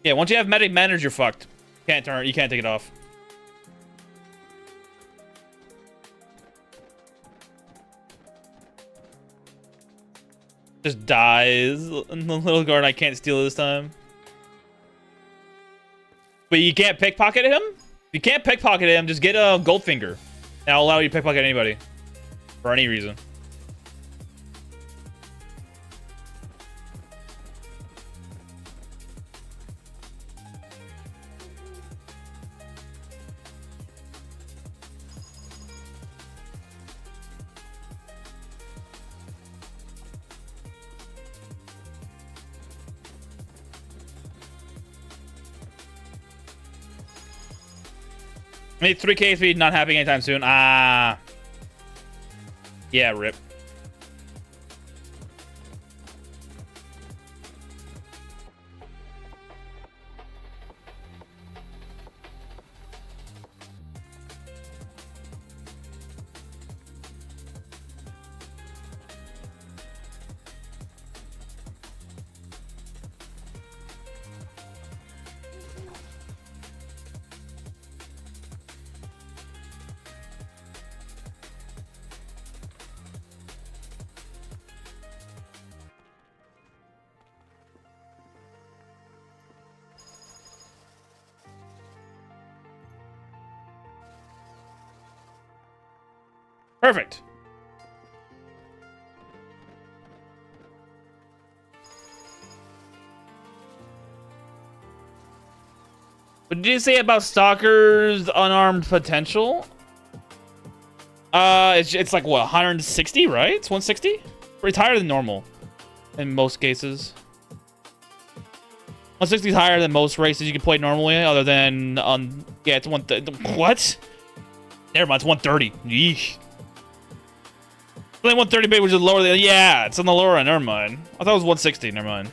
Speaker 1: Yeah, once you have medic manners, you're fucked. You can't take it off. Just dies. And the little guard I can't steal this time. But you can't pickpocket him? If you can't pickpocket him, just get a Goldfinger. That'll allow you to pickpocket anybody. For any reason. I need 3k speed not happening anytime soon. Ah. Yeah, rip. Perfect. What did you say about Stalker's unarmed potential? It's like what, 160, right? It's 160? Pretty higher than normal in most cases. 160 is higher than most races you can play normally, other than on yeah, it's what? Never mind, it's 130. Yeesh. Only 130 bait, which is lower than... Yeah, it's on the lower end. Never mind. I thought it was 160. Never mind.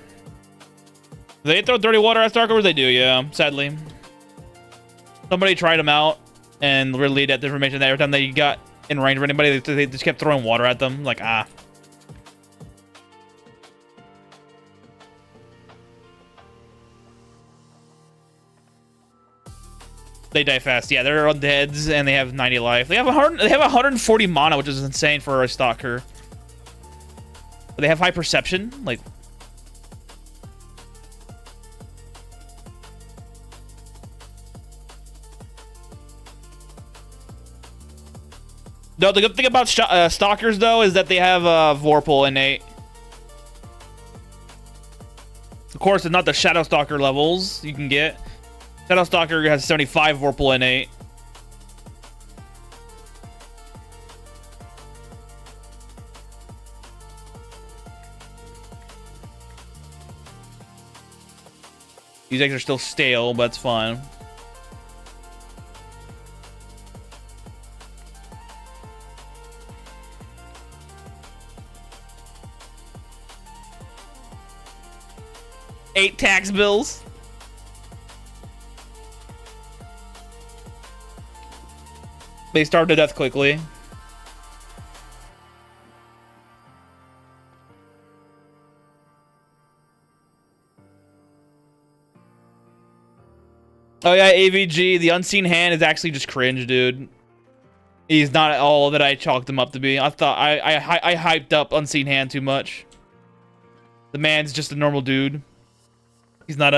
Speaker 1: Do they throw dirty water at Starkers? They do, yeah. Sadly. Somebody tried them out and relayed that information that every time they got in range of anybody, they just kept throwing water at them. Like, ah. They die fast. Yeah, they're undeads and they have 90 life. They have 140 mana, which is insane for a stalker. But they have high perception. Like, no, the good thing about stalkers though is that they have Vorpal innate. Of course, it's not the Shadow Stalker levels you can get. Shadow Stalker has 75 Vorpal innate. These eggs are still stale, but it's fine. Eight tax bills. They starve to death quickly. Oh yeah, AVG, the unseen hand is actually just cringe, dude. He's not at all that I chalked him up to be. I thought I hyped up unseen hand too much. The man's just a normal dude. He's not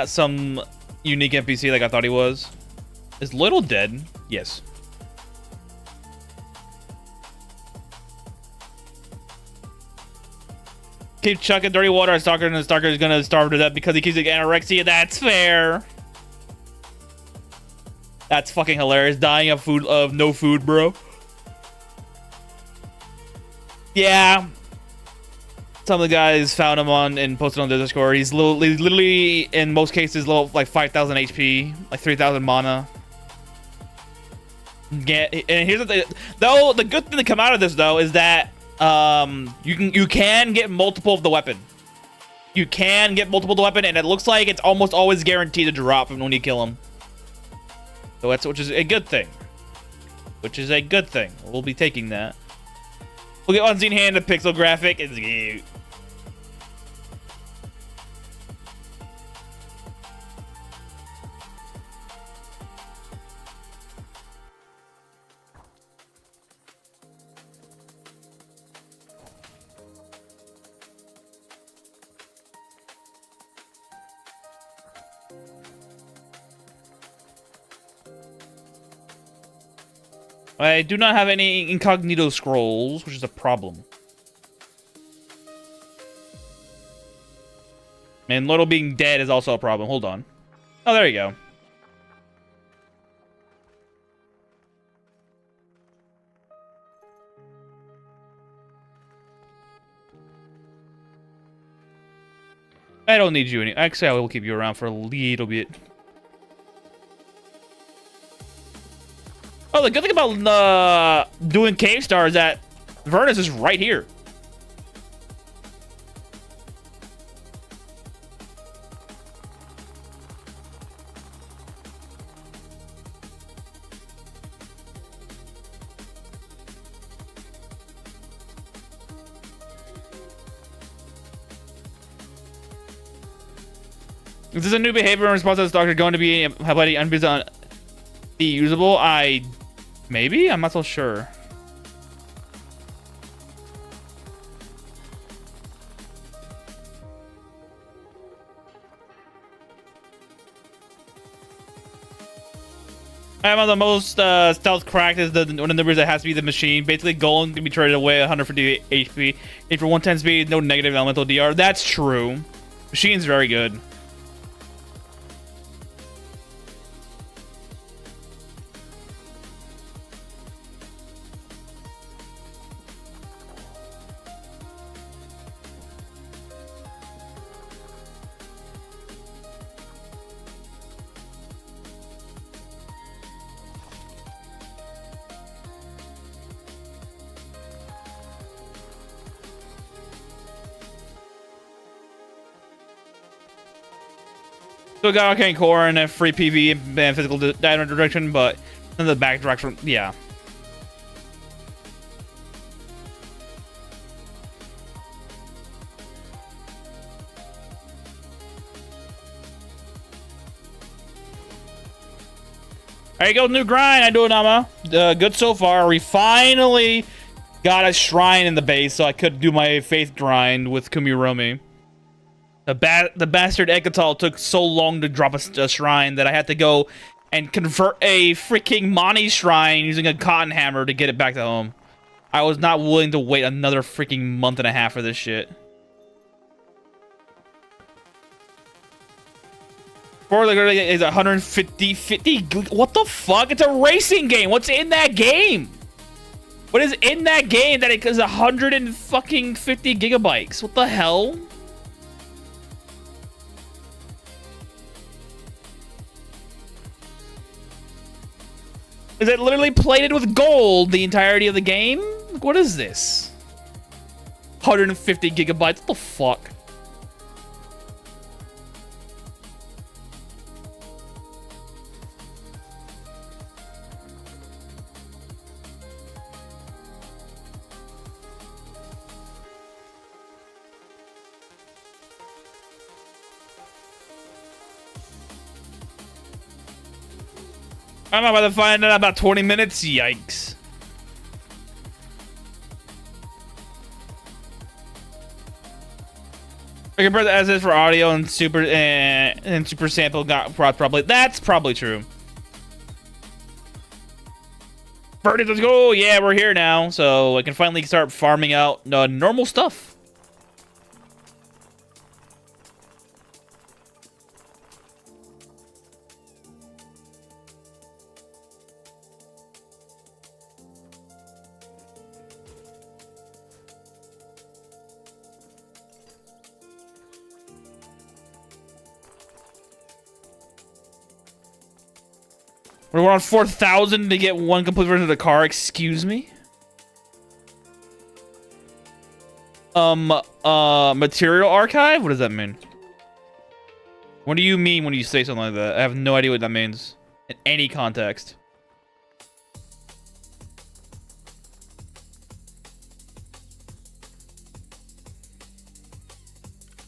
Speaker 1: some unique NPC like I thought he was. Is Little dead? Yes. Keep chucking dirty water at Stalker, and the Stalker is gonna starve to death because he keeps getting anorexia. That's fair. That's fucking hilarious. Dying of no food, bro. Yeah. Some of the guys found him on and posted on the Discord. He's literally in most cases low, like 5,000 HP, like 3,000 mana. And here's the thing, though. The good thing to come out of this though is that you can get multiple of the weapon. You can get multiple of the weapon, and it looks like it's almost always guaranteed to drop when you kill him. So which is a good thing. Which is a good thing. We'll be taking that. We'll get Unseen Hand, a pixel graphic. It's cute. I do not have any incognito scrolls, which is a problem. And Little being dead is also a problem. Hold on. Oh, there you go. I don't need you any. Actually, I will keep you around for a little bit. Oh, the good thing about doing Cave Star is that Vernus is right here. Is this a new behavior in response to this doctor going to be usable? Maybe? I'm not so sure. I'm on the most stealth cracked is one of the numbers that has to be the machine. Basically, Golem can be traded away 150 HP. And for 110 speed, no negative elemental DR. That's true. Machine's very good. So got Arcane Core and a free PV and physical direction, but in the back direction, yeah. There you go, new grind. I do it, Nama. Good so far. We finally got a shrine in the base, so I could do my faith grind with Kumiromi. The bastard Ekatal took so long to drop a shrine that I had to go and convert a freaking Mani shrine using a cotton hammer to get it back to home. I was not willing to wait another freaking month and a half for this shit. For like is 150. What the fuck? It's a racing game. What's in that game? What is in that game that it is 150 gigabytes? What the hell? Is it literally plated with gold the entirety of the game? What is this? 150 gigabytes. What the fuck? I'm about to find out about 20 minutes. Yikes. I compare the as is for audio and super sample got probably. That's probably true. Birdie, let's go! Yeah, we're here now, so I can finally start farming out normal stuff. We're on 4,000 to get one complete version of the car. Excuse me. Material archive? What does that mean? What do you mean when you say something like that? I have no idea what that means in any context.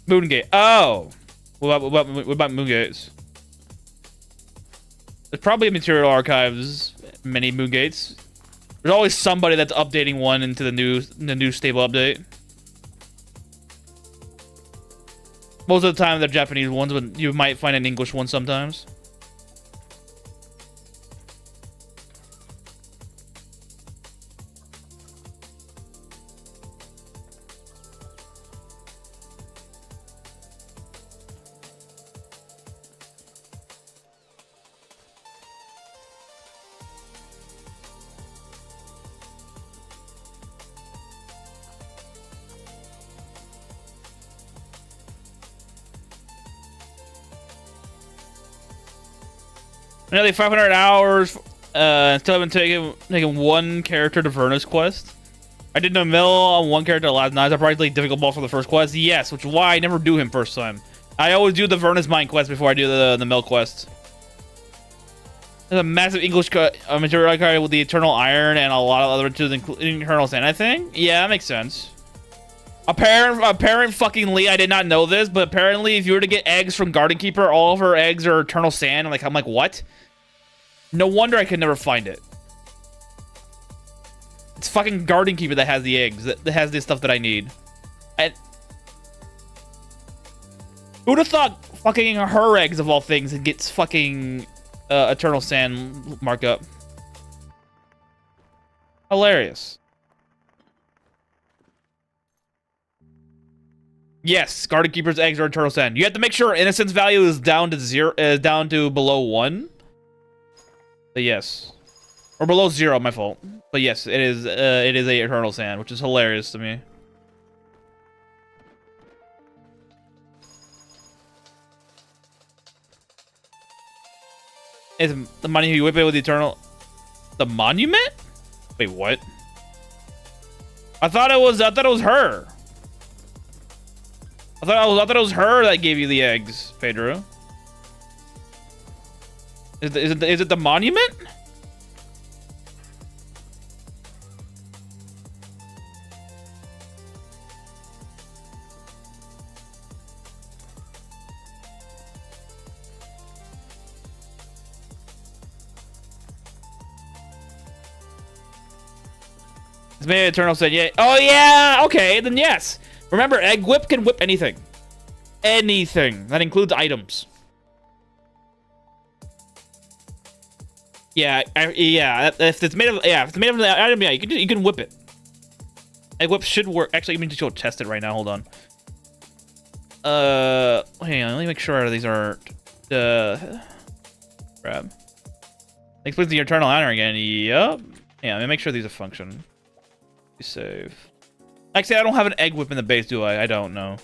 Speaker 1: Moongate. Oh. What about Moongates? There's probably a material archives, many Moongates. There's always somebody that's updating one into the new stable update. Most of the time they're Japanese ones, but you might find an English one sometimes. Nearly 500 hours. Still haven't taken one character to Verna's quest. I did no mill on one character last night. Surprisingly difficult boss for the first quest. Yes, which is why I never do him first time. I always do the Verna's Mine quest before I do the mill quest. There's a massive English material card with the Eternal Iron and a lot of other tools, including Eternal Sand, I think. Yeah, that makes sense. Apparently, I did not know this, but apparently if you were to get eggs from Garden Keeper, all of her eggs are Eternal Sand. I'm like, what? No wonder I could never find it. It's fucking Garden Keeper that has the eggs, that has this stuff that I need. Who'd have thought fucking her eggs, of all things, it gets fucking Eternal Sand markup? Hilarious. Yes, Garden Keeper's eggs are Eternal Sand. You have to make sure Innocence value is down to down to below 1. But yes, or below 0, my fault. But yes, it is a Eternal Sand, which is hilarious to me. Is the money you whip it with the Eternal, the monument? Wait, what? I thought it was her. I thought it was her that gave you the eggs, Pedro. Is it the monument? It's made Eternal said, yeah. Oh yeah, okay, then yes. Remember, Egg Whip can whip anything. Anything. That includes items. Yeah, if it's made of the item, yeah, you can whip it. Egg Whip should work. Actually, let me just go test it right now. Hold on. Hang on. Let me make sure these are grab. Explains the Eternal Honor again. Yup. Yeah, let me make sure these are function. Save. Actually, I don't have an Egg Whip in the base, do I? I don't know.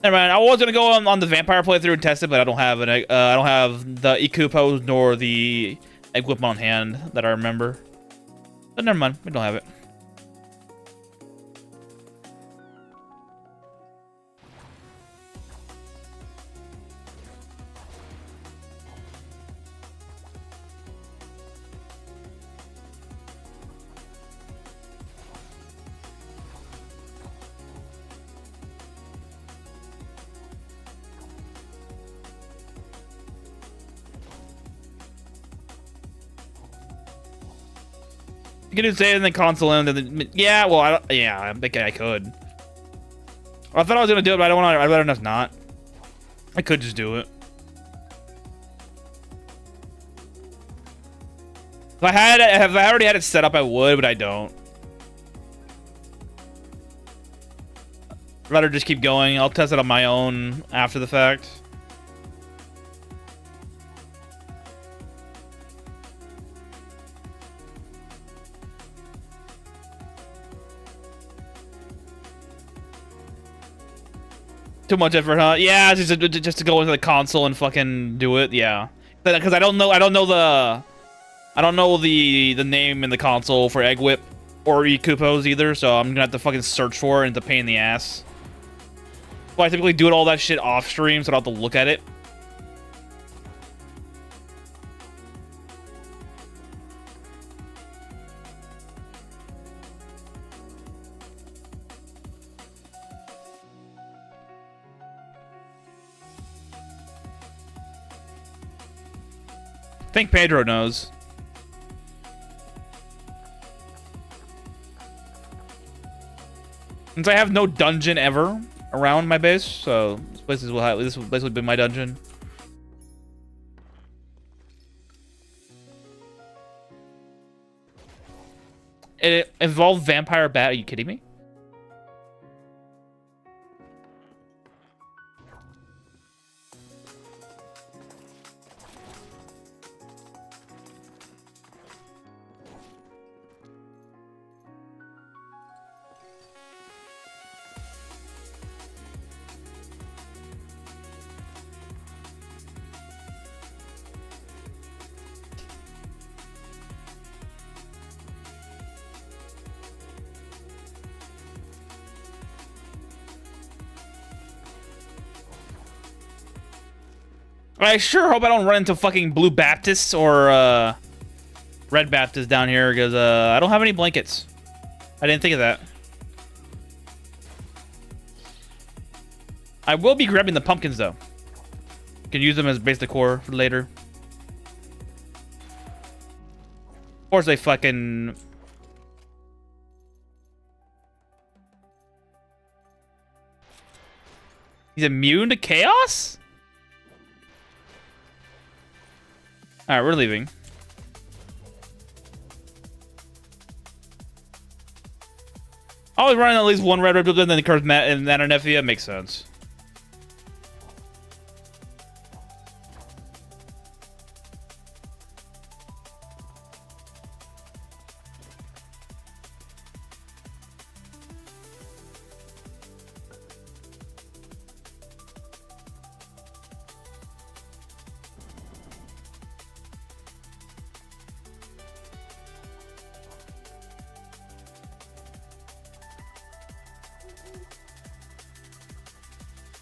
Speaker 1: Never mind. I was gonna go on the vampire playthrough and test it, but I don't have I don't have the Iku pose nor the Egg Whip on hand that I remember. But never mind. We don't have it. You can just say it in the console and then yeah, well, I think I could. I thought I was gonna do it, but I don't want to. I'd rather just not. I could just do it. If I already had it set up, I would, but I don't. I'd rather just keep going. I'll test it on my own after the fact. Too much effort, huh? Yeah, just to go into the console and fucking do it. Yeah, because I don't know the name in the console for Egg Whip or Ekupos either, so I'm gonna have to fucking search for it, and it's a pain in the ass. Well, I typically do all that shit off stream, so I don't have to look at it. I think Pedro knows. Since I have no dungeon ever around my base, so this will basically be my dungeon. It involved vampire bat. Are you kidding me? I sure hope I don't run into fucking Blue Baptists or Red Baptists down here, because I don't have any blankets. I didn't think of that. I will be grabbing the pumpkins, though. Can use them as base decor for later. Of course, they fucking... He's immune to chaos? Alright, we're leaving. Always running at least one red and then the curse and Anarnefia makes sense.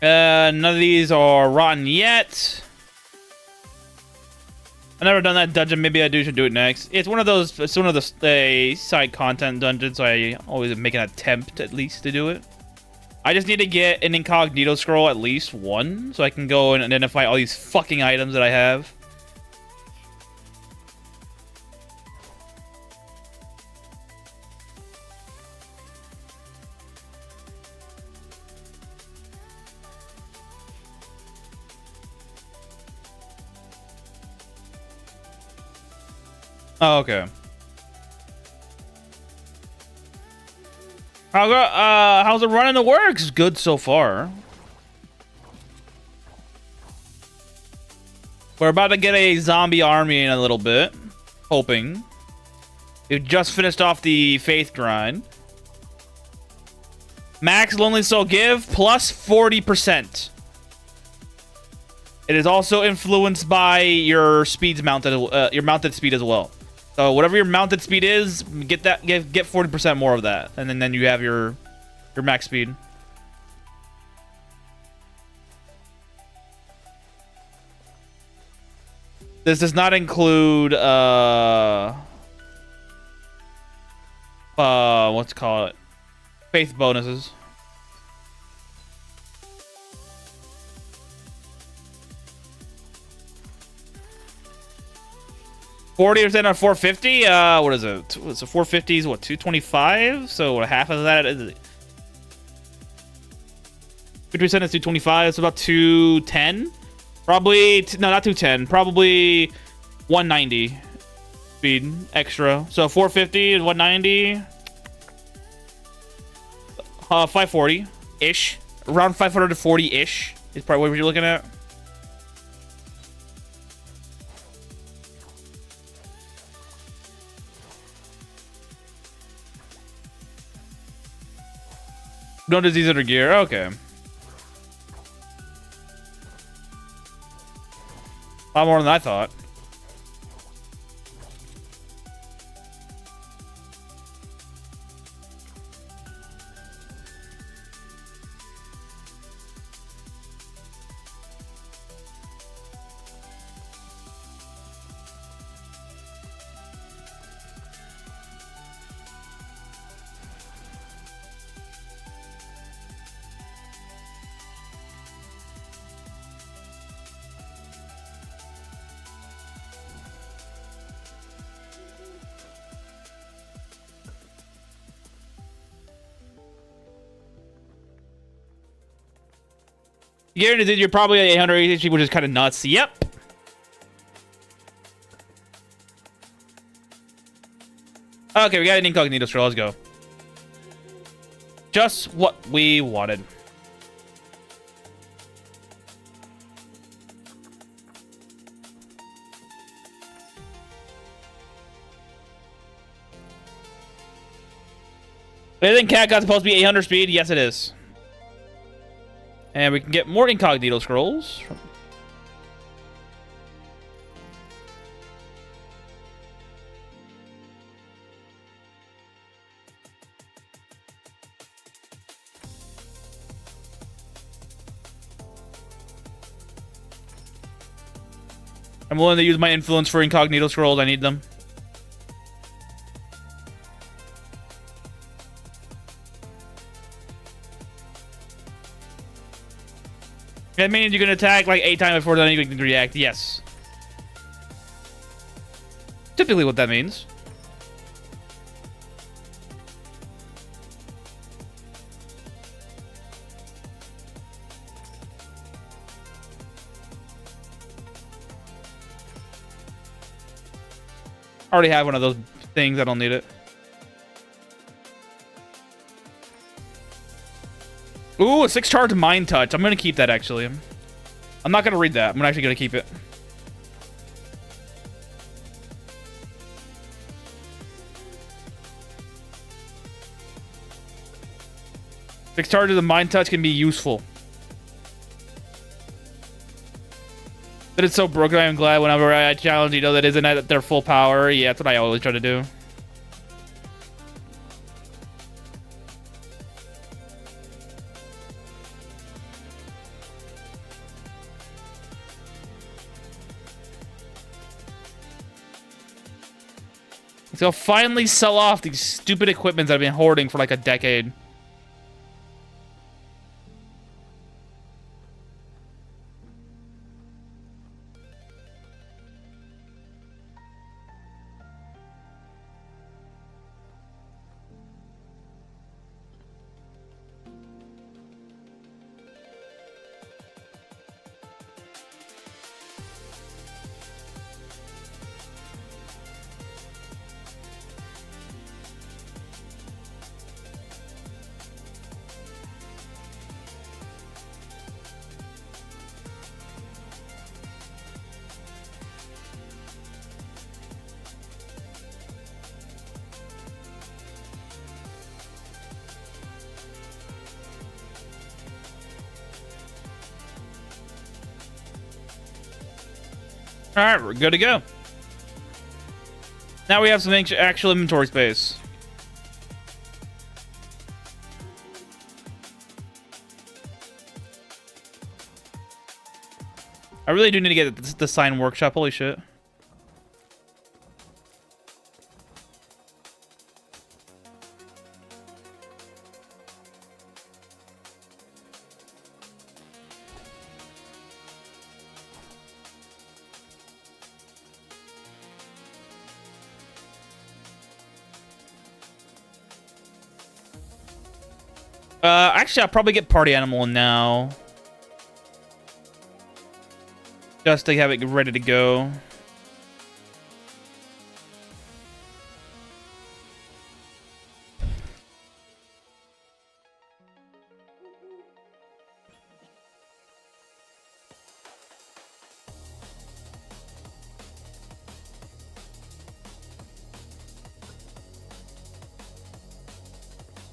Speaker 1: None of these are rotten yet. I've never done that dungeon. Maybe I should do it next. It's one of those. It's one of the side content dungeons, so I always make an attempt at least to do it. I just need to get an incognito scroll at least one, so I can go and identify all these fucking items that I have. Oh, okay. How's it running the works? Good so far. We're about to get a zombie army in a little bit. Hoping. We've just finished off the faith grind. Max Lonely Soul Give plus 40%. It is also influenced by your speeds mounted, your mounted speed as well. So whatever your mounted speed is, get 40% more of that, and then you have your max speed. This does not include what's it called? Faith bonuses. $40% on 450. What is it? So 450 is what, 225? So half of that is. 50% is 225. That's about 210. Probably, no, not 210. Probably 190 speed extra. So 450 and 190. 540-ish. Around 540-ish is probably what you're looking at. No disease under gear. Okay. A lot more than I thought. Guaranteed you're probably at 800 HP, which is kind of nuts. Yep. Okay, we got an incognito scroll. Let's go. Just what we wanted. Isn't Cat got supposed to be 800 speed? Yes, it is. And we can get more incognito scrolls. I'm willing to use my influence for incognito scrolls. I need them. That means you can attack like 8 times before then you can react. Yes. Typically what that means. I already have one of those things. I don't need it. Ooh, a 6 charge mind touch. I'm gonna keep that actually. I'm not gonna read that. I'm actually gonna keep it. Six charges of mind touch can be useful. But it's so broken. I am glad whenever I challenge, you know, that isn't at their full power. Yeah, that's what I always try to do. So I'll finally sell off these stupid equipments that I've been hoarding for like a decade. All right, we're good to go. Now we have some actual inventory space. I really do need to get the sign workshop. Holy shit. Actually, I'll probably get party animal now. Just to have it ready to go.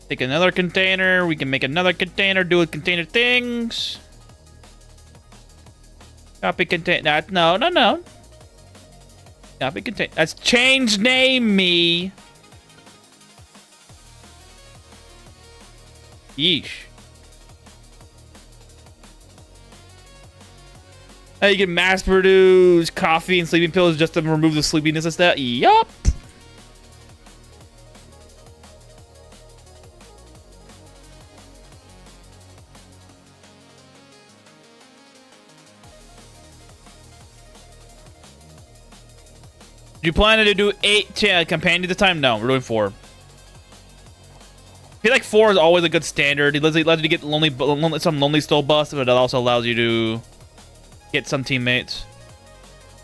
Speaker 1: Take another container. We can make another container. Do container things. Copy container. No. Copy container. That's change name me. Yeesh. You can mass produce coffee and sleeping pills just to remove the sleepiness and stuff. Yup. Do you plan to do 8 companions this time? No, we're doing 4. I feel like 4 is always a good standard. It allows you to get some lonely soul bust, but it also allows you to get some teammates.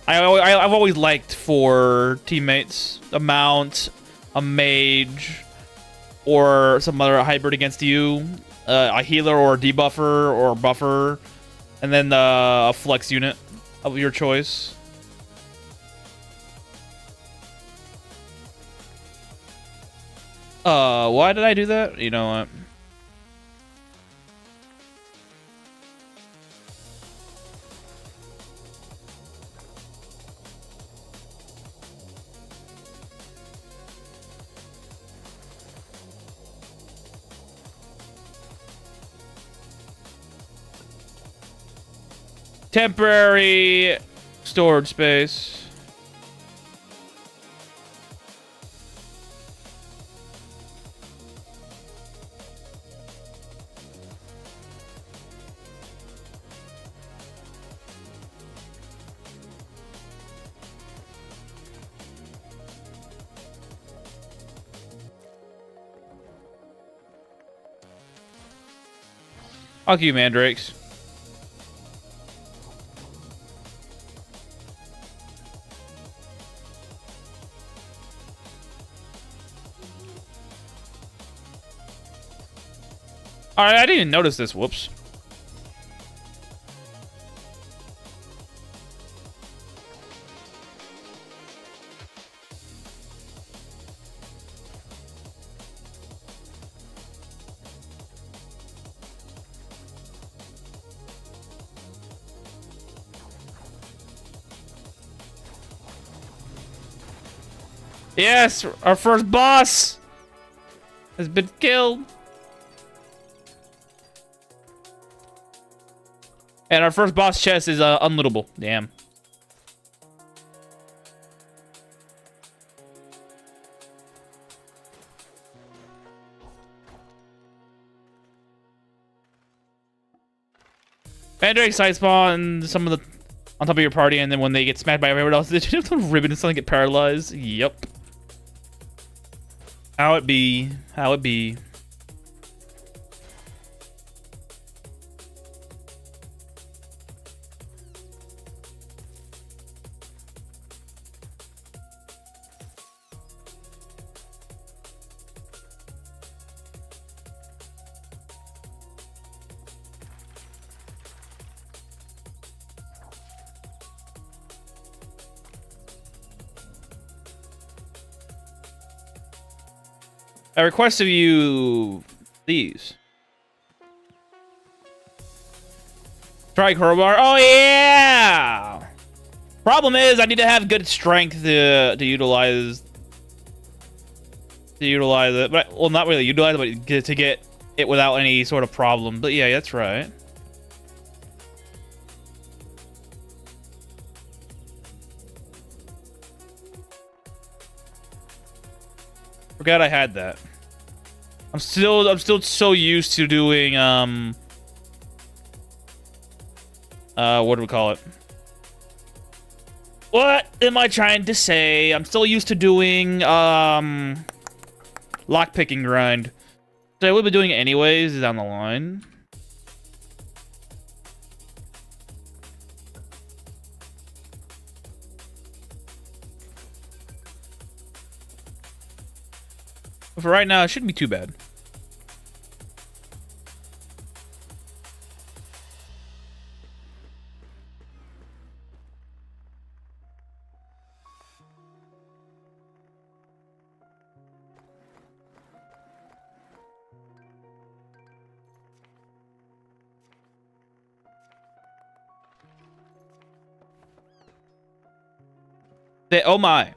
Speaker 1: I've always liked 4 teammates. A mount, a mage, or some other hybrid against you. A healer or a debuffer or a buffer. And then a flex unit of your choice. Why did I do that? You know what? Temporary storage space. Fuck you, mandrakes. Alright, I didn't even notice this. Whoops. Yes, our first boss has been killed. And our first boss chest is unlootable. Damn. Mandrake side spawn some of the on top of your party, and then when they get smacked by everyone else, they do the ribbon and suddenly get paralyzed. Yep. How it be? How it be? I request of you these. Try crowbar. Oh yeah. Problem is, I need to have good strength to utilize it. But well, not really utilize it, but to get it without any sort of problem. But yeah, that's right. Forgot I had that. I'm still so used to doing what do we call it? What am I trying to say? I'm still used to doing lockpicking grind. So I would be doing it anyways down the line. But for right now, it shouldn't be too bad. Oh my.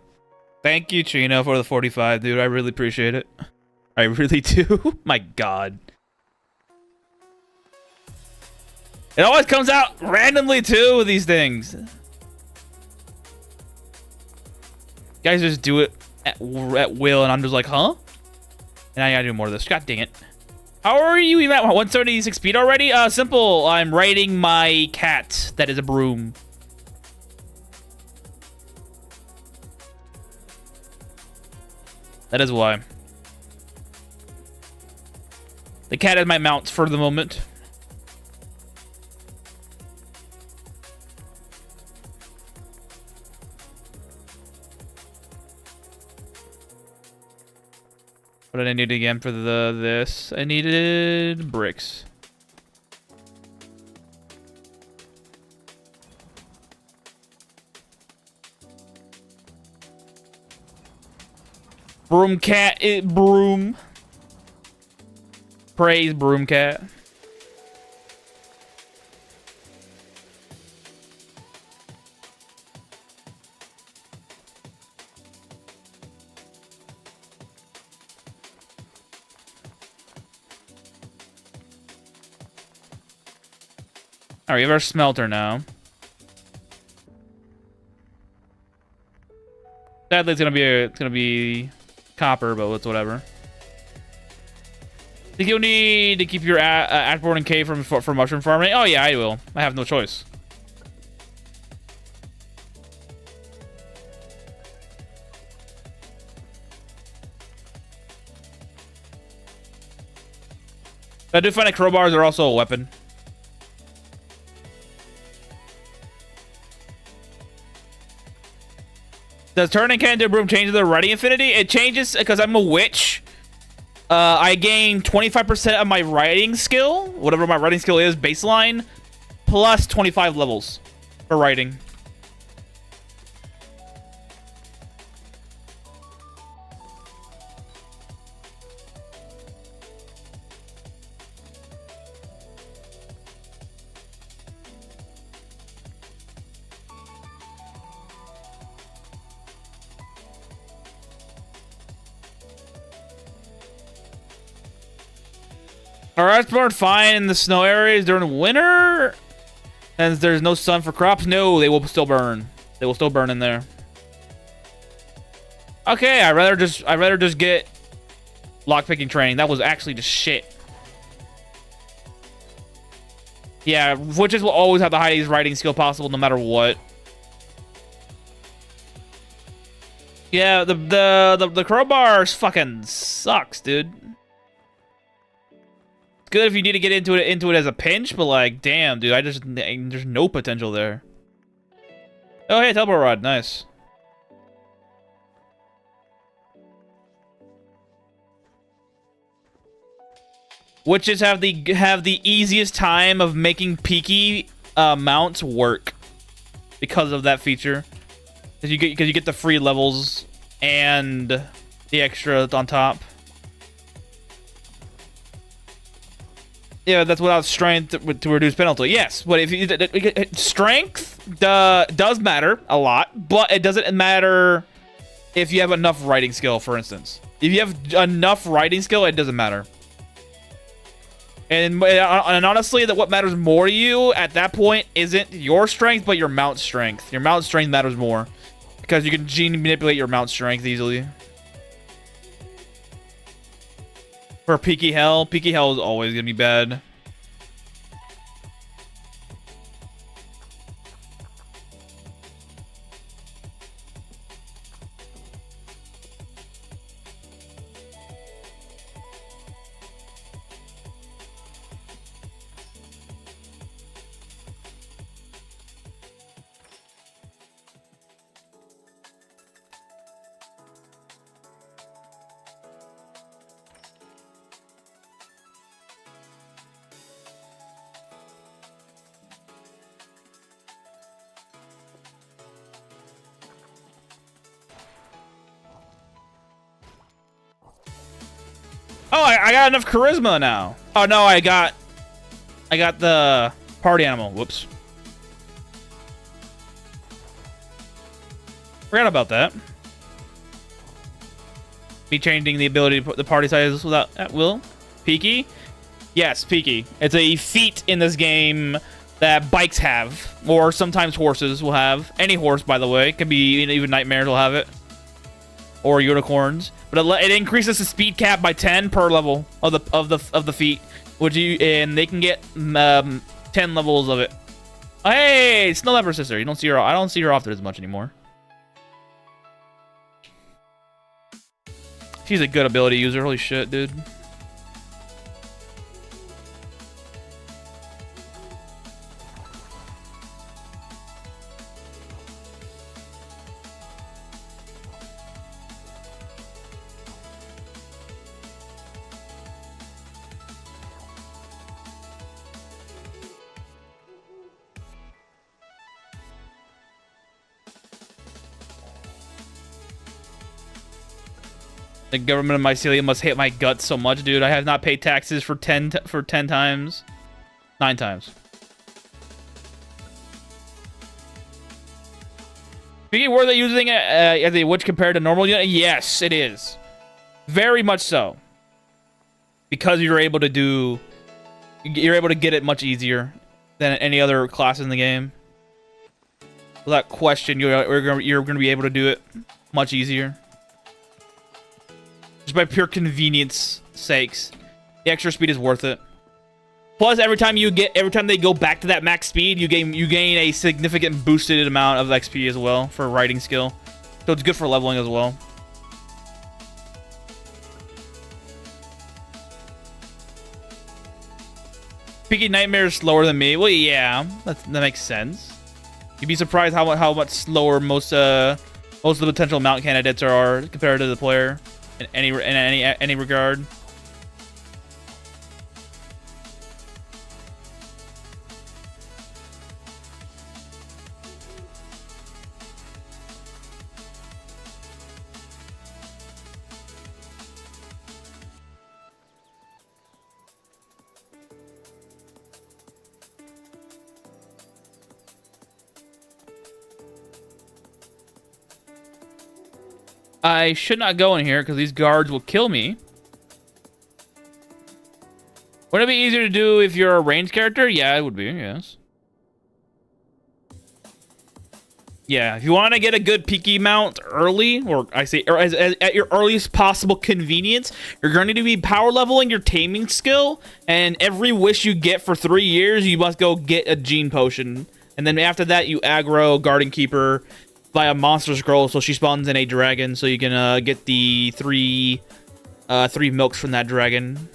Speaker 1: Thank you, Chino, for the 45, dude. I really appreciate it. I really do. My God. It always comes out randomly, too, with these things. Guys just do it at will, and I'm just like, huh? And I gotta do more of this. God dang it. How are you even at 176 speed already? Simple. I'm riding my cat that is a broom. That is why. The cat is my mount for the moment. What did I need again for this? I needed bricks. Broom cat, broom. Praise broom cat. All right, we have our smelter now. Sadly, it's gonna be copper, but it's whatever. Think you'll need to keep your Ashbourne and cave for mushroom farming? Oh yeah, I will. I have no choice. I do find that crowbars are also a weapon. Does turning cat into a broom change the writing affinity? It changes because I'm a witch. I gain 25% of my writing skill, whatever my writing skill is, baseline, plus 25 levels for writing. Are Ashbourne fine in the snow areas during winter? And there's no sun for crops? No, they will still burn. They will still burn in there. Okay, I'd rather just get lockpicking training. That was actually just shit. Yeah, witches will always have the highest writing skill possible no matter what. Yeah, the crowbars fucking sucks, dude. Good if you need to get into it as a pinch, but like, damn, dude, there's no potential there. Oh, hey, teleport rod, nice. Witches have the easiest time of making peaky mounts work because of that feature. Because you get the free levels and the extra on top. Yeah, that's without strength to reduce penalty. Yes, but if you, strength does matter a lot, but it doesn't matter if you have enough writing skill, for instance. If you have enough writing skill, it doesn't matter. And honestly, that what matters more to you at that point isn't your strength, but your mount strength. Your mount strength matters more because you can gene manipulate your mount strength easily. For Peaky Hell is always gonna be bad. Oh, I got enough charisma now. Oh no, I got the party animal. Whoops. Forgot about that. Be changing the ability to put the party size without at will. Peaky? Yes, Peaky. It's a feat in this game that bikes have, or sometimes horses will have. Any horse, by the way. It could be even nightmares will have it, or unicorns. But it increases the speed cap by 10 per level of the feat, and they can get 10 levels of it. Oh, hey, Snow Leopard Sister. You don't see her. I don't see her often as much anymore. She's a good ability user. Holy shit, dude. The government of Mycelia must hate my guts so much, dude. I have not paid taxes for 10 times. 9 times. Speaking were they using it as a witch compared to normal unit? Yes, it is. Very much so. Because you're able to get it much easier than any other class in the game. Without question, you're going to be able to do it much easier. Just by pure convenience sakes, the extra speed is worth it. Plus, every time they go back to that max speed, you gain a significant boosted amount of XP as well for riding skill. So it's good for leveling as well. Peaky Nightmare is slower than me. Well, yeah, that makes sense. You'd be surprised how much slower most of the potential mount candidates are compared to the player. In any regard. I should not go in here because these guards will kill me. Would it be easier to do if you're a ranged character? Yeah, it would be, yes. Yeah, if you want to get a good peaky mount early, or at your earliest possible convenience, you're going to be power leveling your taming skill, and every wish you get for 3 years, you must go get a gene potion. And then after that, you aggro Guardian Keeper by a monster scroll, so she spawns in a dragon, so you can get the three milks from that dragon.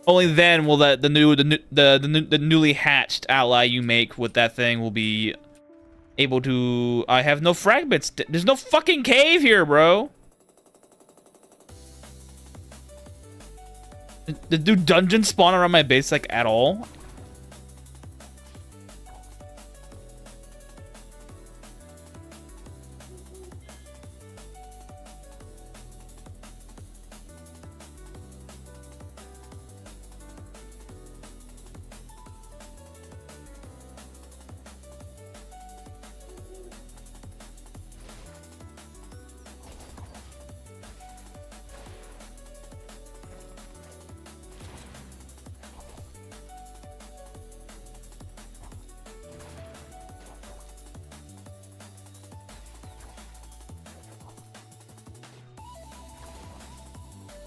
Speaker 1: Only then will the newly hatched ally you make with that thing will be able to. I have no fragments. There's no fucking cave here, bro. Do dungeons spawn around my base, like, at all?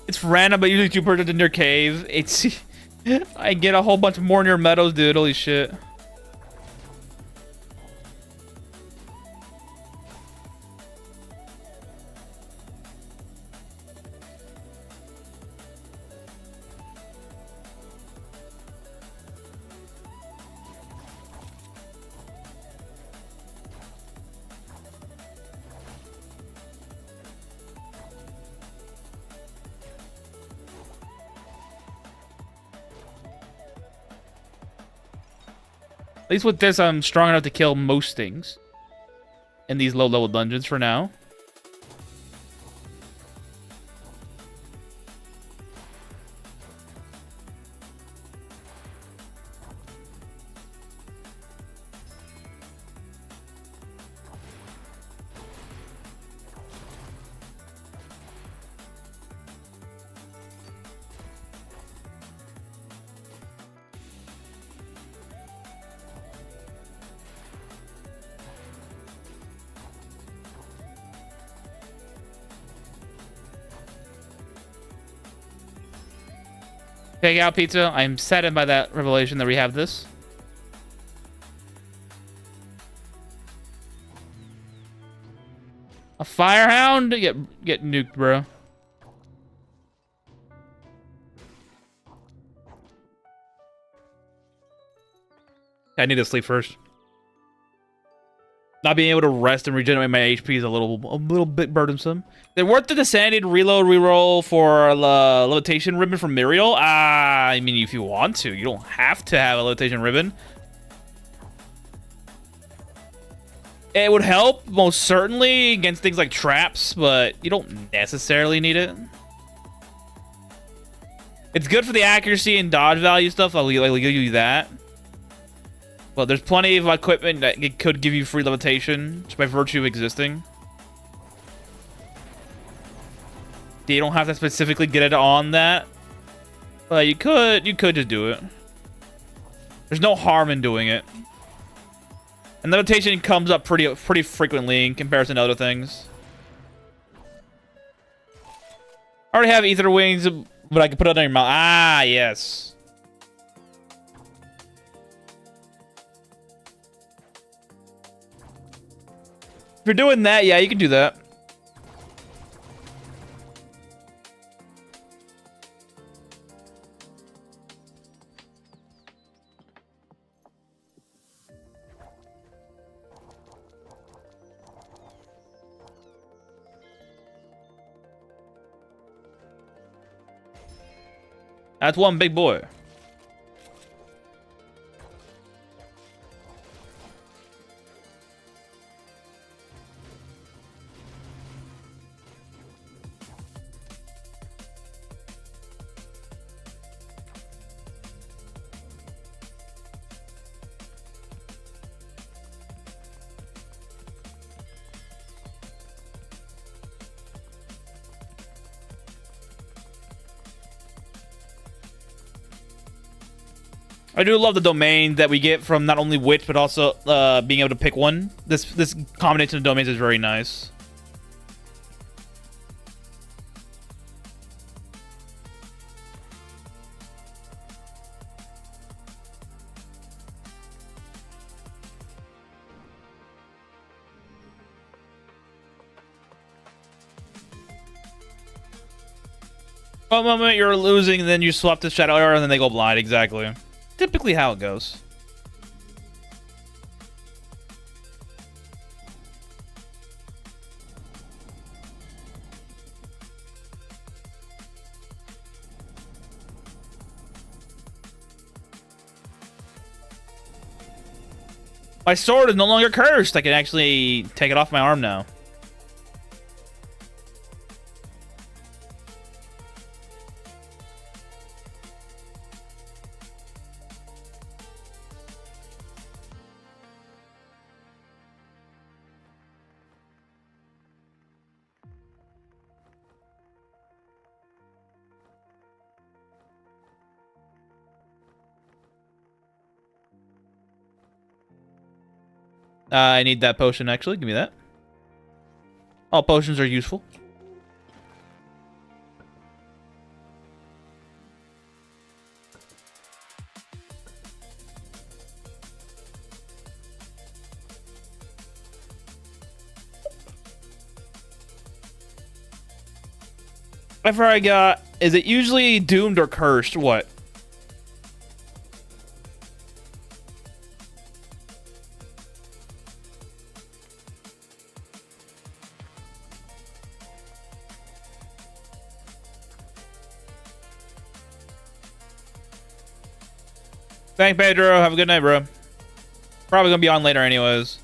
Speaker 1: It's random, but usually 2 persons in your cave. It's I get a whole bunch more in your meadows, dude. Holy shit. At least with this, I'm strong enough to kill most things. in these low-level dungeons for now. Take out pizza. I'm saddened by that revelation that we have this. A firehound? Get nuked, bro. I need to sleep first. Not being able to rest and regenerate my HP is a little bit burdensome. They're worth the sanity to reload reroll for levitation ribbon from Muriel. I mean, if you want to, you don't have to have a levitation ribbon. It would help most certainly against things like traps, but you don't necessarily need it. It's good for the accuracy and dodge value stuff. I'll give you that. Well, there's plenty of equipment that it could give you free levitation just by virtue of existing. You don't have to specifically get it on that, but you could just do it. There's no harm in doing it. And levitation comes up pretty frequently in comparison to other things. I already have ether wings, but I can put it on your mouth. Ah, yes. If you're doing that, yeah, you can do that. That's one big boy. I do love the domain that we get from not only Witch, but also being able to pick one. This combination of domains is very nice. One moment you're losing, and then you swap to Shadow Arrow, and then they go blind. Exactly. Typically how it goes. My sword is no longer cursed. I can actually take it off my arm now. I need that potion, actually. Give me that. All potions are useful. Whatever I got, is it usually doomed or cursed? What? Thanks, Pedro. Have a good night, bro. Probably gonna be on later anyways.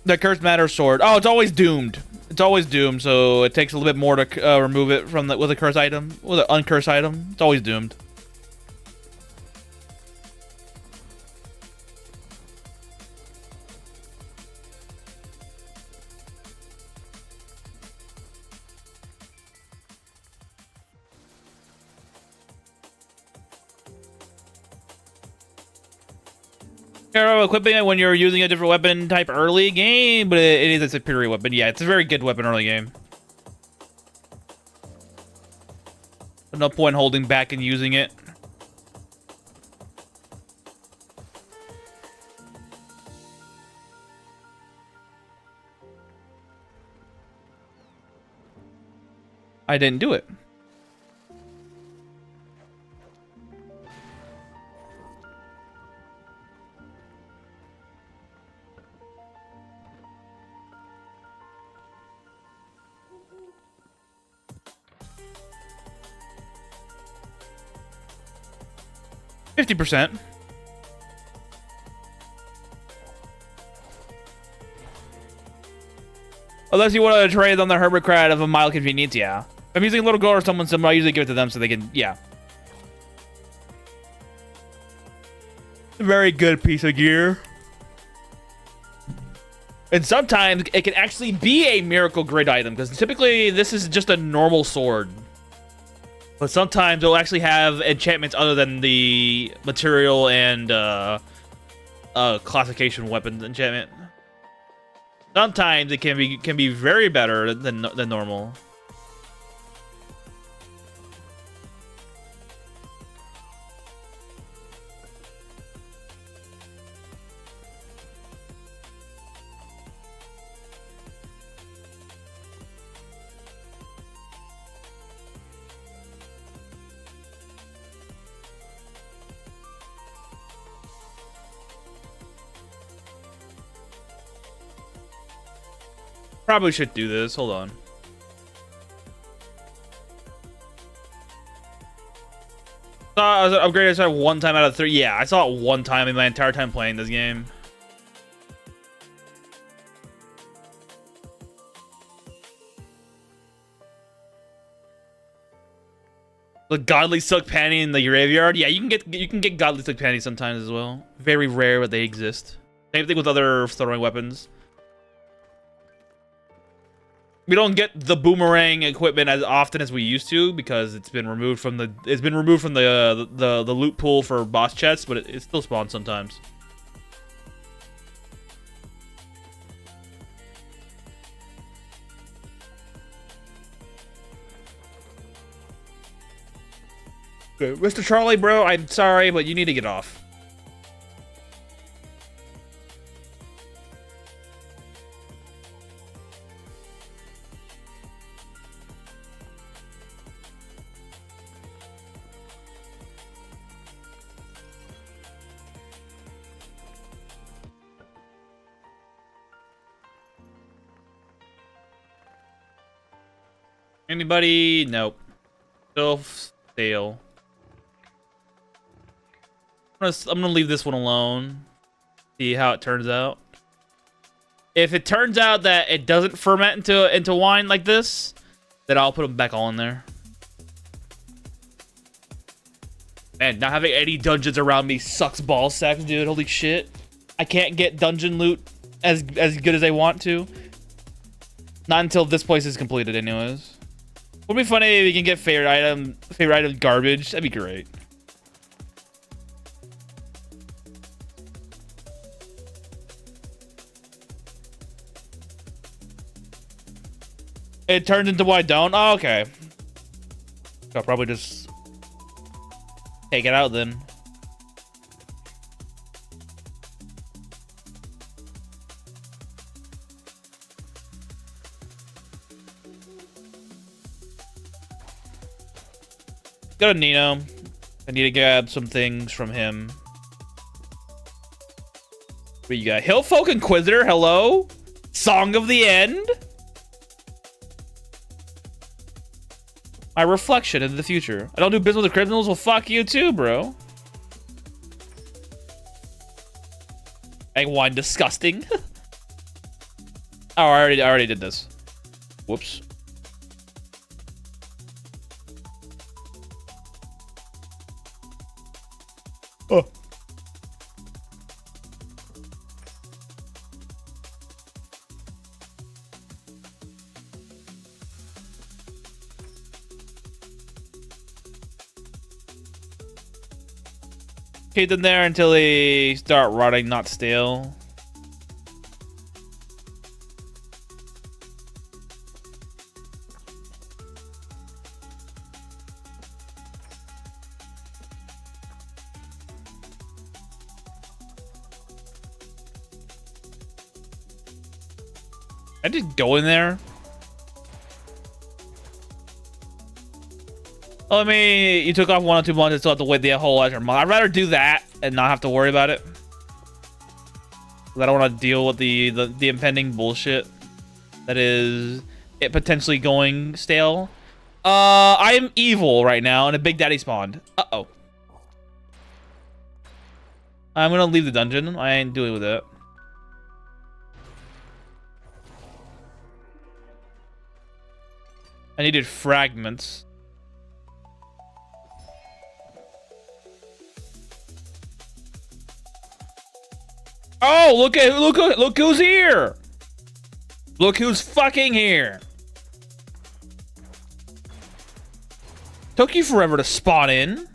Speaker 1: The Cursed Matter sword. Oh, it's always doomed. It's always doomed, so it takes a little bit more to remove it from with a curse item. With an uncursed item, it's always doomed. Care of equipping it when you're using a different weapon type early game, but it is a superior weapon. Yeah, it's a very good weapon early game. No point holding back and using it. I didn't do it. %. Unless you want to trade on the Hermit Crat of a mild convenience, yeah. If I'm using a little girl or someone similar, I usually give it to them so they can, yeah. A very good piece of gear. And sometimes it can actually be a miracle grid item, because typically this is just a normal sword. But sometimes it'll actually have enchantments other than the material and classification weapons enchantment. Sometimes it can be very better than normal. Probably should do this. Hold on. I was upgraded. I saw it one time out of 3. Yeah, I saw it one time in my entire time playing this game. The Godly Silk Panty in the graveyard. Yeah, you can get Godly Silk Panty sometimes as well. Very rare, but they exist. Same thing with other throwing weapons. We don't get the boomerang equipment as often as we used to because it's been removed from the loot pool for boss chests, but it still spawns sometimes. Okay, Mr. Charlie, bro, I'm sorry, but you need to get off. Anybody? Nope. Still stale. I'm gonna leave this one alone. See how it turns out. If it turns out that it doesn't ferment into wine like this, then I'll put them back all in there. Man, not having any dungeons around me sucks ball sacks, dude. Holy shit. I can't get dungeon loot as good as I want to. Not until this place is completed anyways. Would be funny if we can get favorite item garbage. That'd be great. It turns into what I don't? Oh, okay. I'll probably just take it out then. Go to Nino. I need to grab some things from him. What you got? Hillfolk Inquisitor, hello? Song of the End? My reflection into the future. I don't do business with criminals? Well, fuck you too, bro. Egg wine, disgusting. Oh, I already did this. Whoops. Oh. Keep them there until they start rotting, not stale. I just go in there. Oh, I mean, you took off 1 or 2 months and still have to wait the whole extra month. I'd rather do that and not have to worry about it. I don't want to deal with the impending bullshit that is it potentially going stale. I am evil right now, and a Big Daddy spawned. Uh-oh. I'm gonna leave the dungeon. I ain't dealing with it. I needed fragments. Oh, look who's here! Look who's fucking here! Took you forever to spawn in.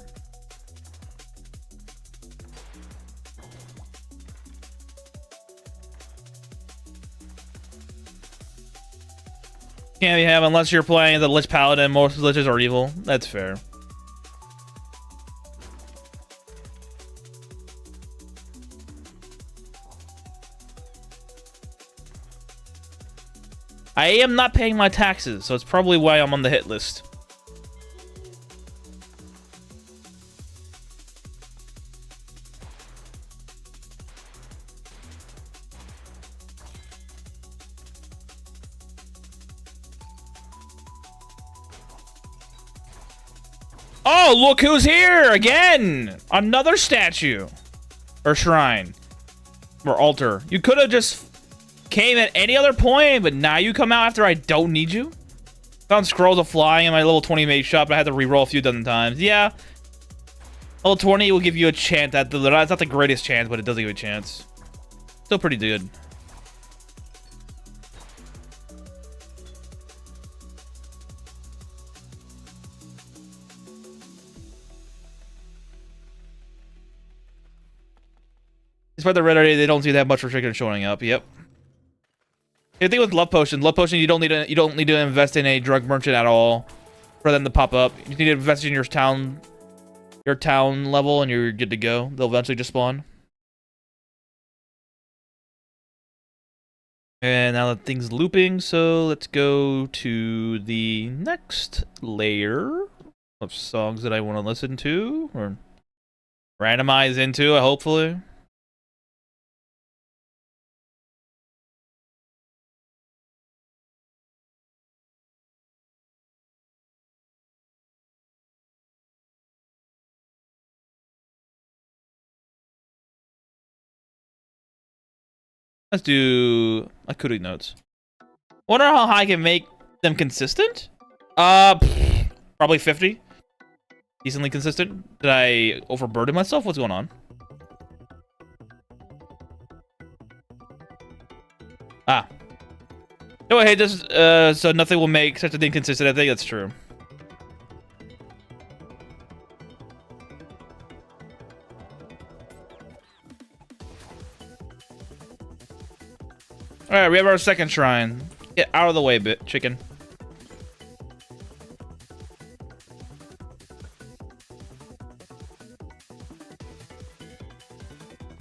Speaker 1: Can't be have unless you're playing the Lich Paladin. Most Liches are evil. That's fair. I am not paying my taxes, so it's probably why I'm on the hit list. Oh, look who's here again! Another statue. Or shrine. Or altar. You could have just came at any other point, but now you come out after I don't need you? Found scrolls of flying in my level 20 mage shop, but I had to reroll a few dozen times. Yeah. Level 20 will give you a chance. It's not the greatest chance, but it does give you a chance. Still pretty good. Despite the red area, they don't see that much restriction showing up. Yep. The thing with love potion, you don't need to invest in a drug merchant at all for them to pop up. You need to invest in your town level, and you're good to go. They'll eventually just spawn. And now the thing's looping, so let's go to the next layer of songs that I want to listen to or randomize into, hopefully. Let's do acoustic notes. Wonder how high I can make them consistent? Probably 50. Decently consistent. Did I overburden myself? What's going on? Ah. No, hey, this, so nothing will make such a thing consistent. I think that's true. Alright, we have our second shrine. Get out of the way, chicken.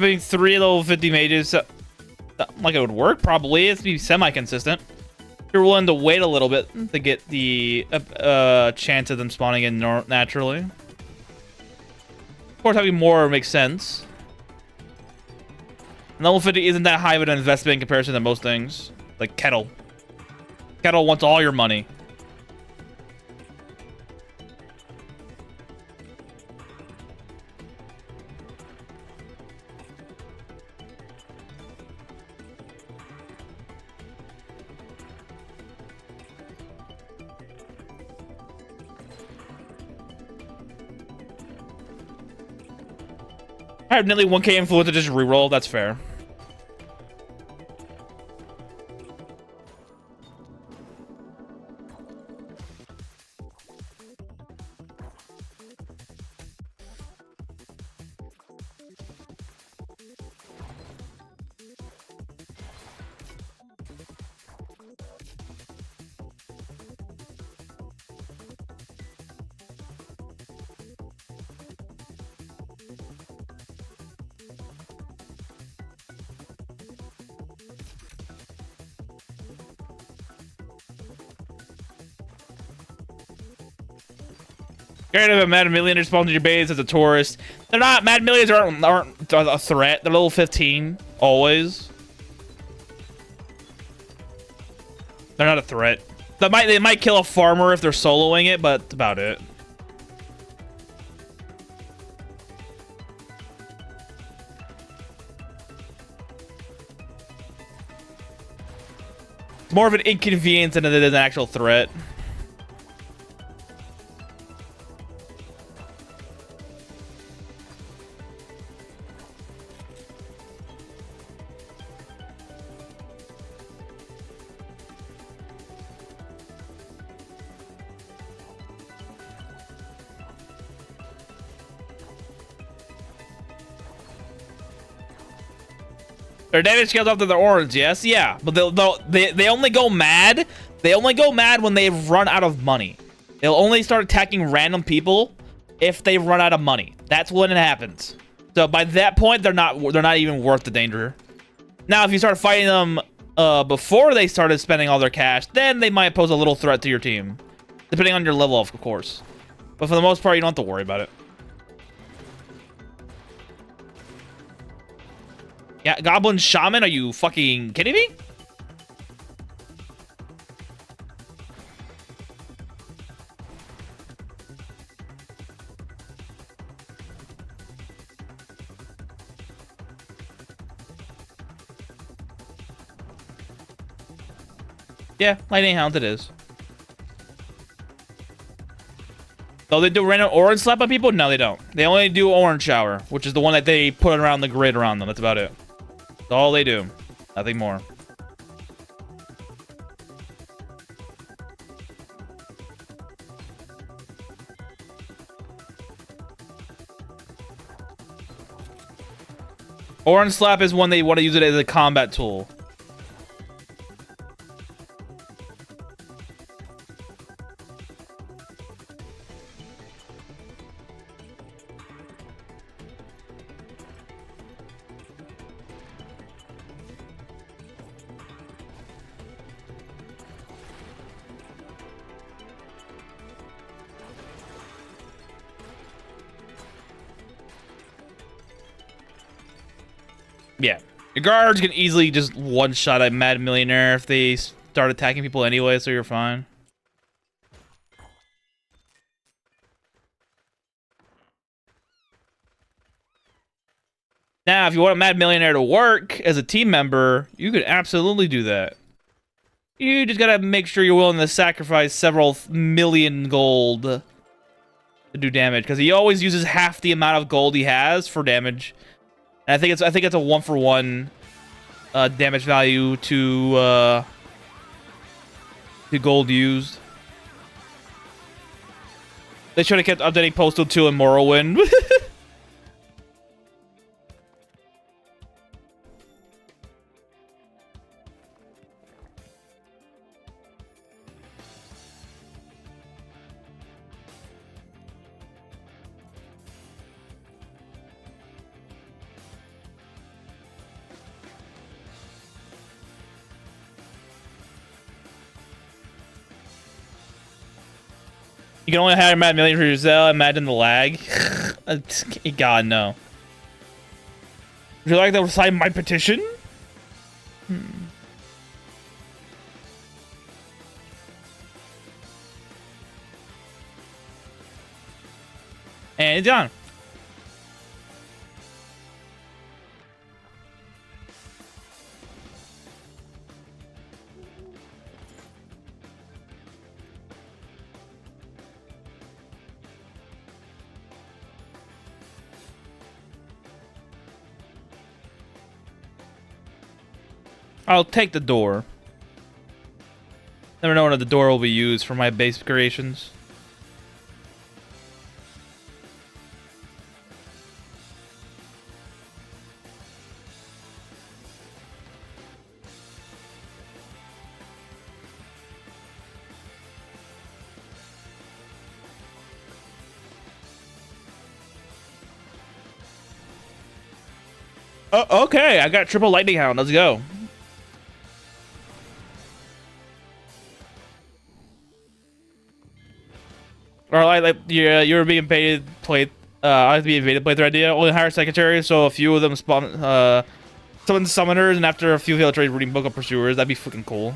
Speaker 1: Having 3 level 50 mages, like it would work, probably. It's be semi-consistent. If you're willing to wait a little bit to get the chance of them spawning in naturally. Of course, having more makes sense. Level 50 isn't that high of an investment in comparison to most things. Like Kettle. Kettle wants all your money. I have nearly 1k influence to just reroll. That's fair. Scared of a mad millionaire spawned in your base as a tourist. They're not. Mad millionaires aren't a threat. They're level 15 always. They're not a threat. They might kill a farmer if they're soloing it, but that's about it. It's more of an inconvenience than it is an actual threat. Their damage scales up to their orange, yes, yeah, but they only go mad. They only go mad when they've run out of money. They'll only start attacking random people if they run out of money. That's when it happens. So by that point, they're not even worth the danger. Now, if you start fighting them before they started spending all their cash, then they might pose a little threat to your team, depending on your level, of course. But for the most part, you don't have to worry about it. Yeah, Goblin Shaman, are you fucking kidding me? Yeah, Lightning Hound it is. Though they do random orange slap on people? No, they don't. They only do orange shower, which is the one that they put around the grid around them. That's about it. That's all they do. Nothing more. Orange slap is when they want to use it as a combat tool. Yeah. Your guards can easily just one-shot a Mad Millionaire if they start attacking people anyway, so you're fine. Now, if you want a Mad Millionaire to work as a team member, you could absolutely do that. You just gotta make sure you're willing to sacrifice several million gold to do damage, because he always uses half the amount of gold he has for damage. And I think it's a 1-for-1 damage value to gold used. They should have kept updating Postal 2 and Morrowind. You can only hire Mad Million for yourself. Imagine the lag. God, no. Would you like to sign my petition? And it's done. I'll take the door. Never know when the door will be used for my base creations. Oh, okay, I got triple lightning hound. Let's go. Or like you're being paid play. I have to be invaded playthrough idea. Only hire secretaries, so a few of them spawn. Summon summoners, and after a few failed trades, reading book of pursuers. That'd be fucking cool.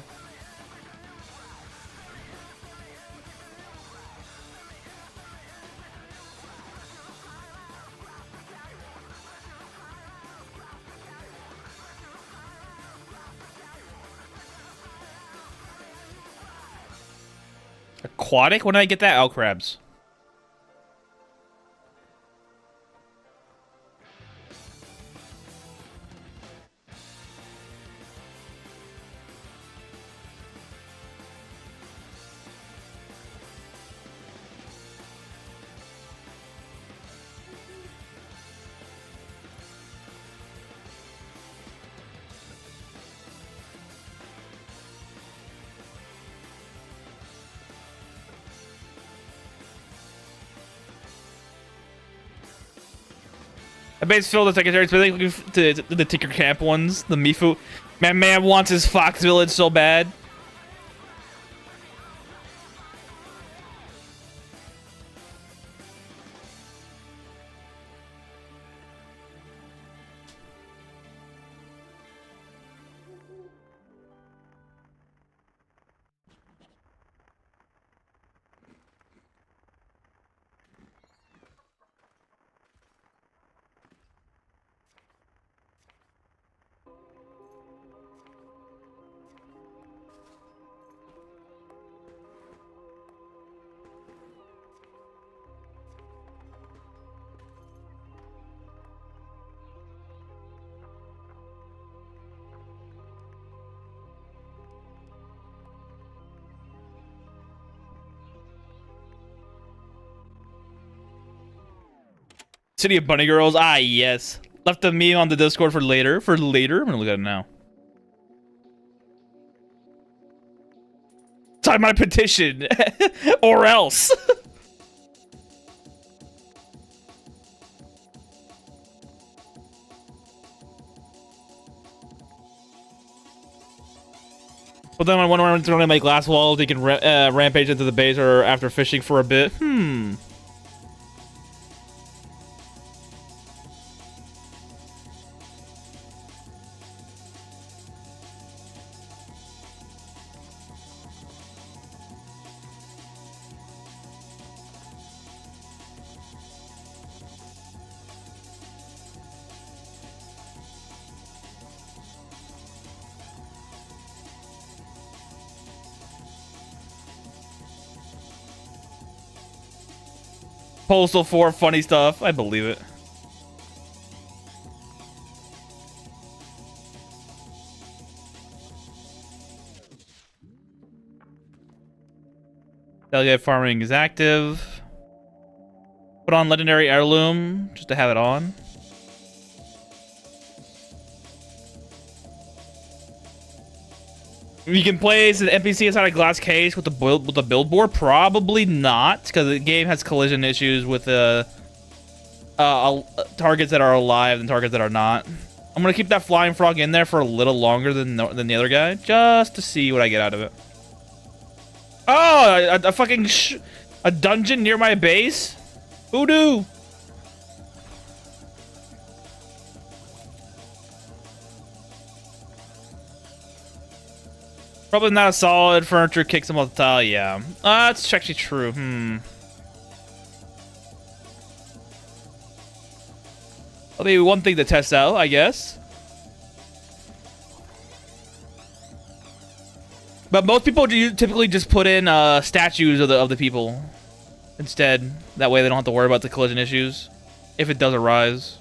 Speaker 1: Aquatic? When did I get that? Oh, crabs. I base filled the secretaries, but looking to the Tinker Camp ones, the Mifu. Man wants his Fox Village so bad. City of Bunny Girls. Ah, yes. Left a meme on the Discord for later. I'm gonna look at it now. Sign my petition. Or else. But then I wonder when it's going to make glass walls. They can rampage into the base or after fishing for a bit. Postal 4 funny stuff. I believe it. Delegate farming is active. Put on legendary heirloom just to have it on. You can place an NPC inside a glass case with the build board. Probably not, because the game has collision issues with targets that are alive and targets that are not. I'm gonna keep that flying frog in there for a little longer than the other guy, just to see what I get out of it. Oh, a fucking a dungeon near my base? Voodoo! Probably not a solid furniture, kicks him off the tile, yeah. That's actually true, That'll be one thing to test out, I guess. But most people typically just put in statues of the people instead. That way they don't have to worry about the collision issues, if it does arise.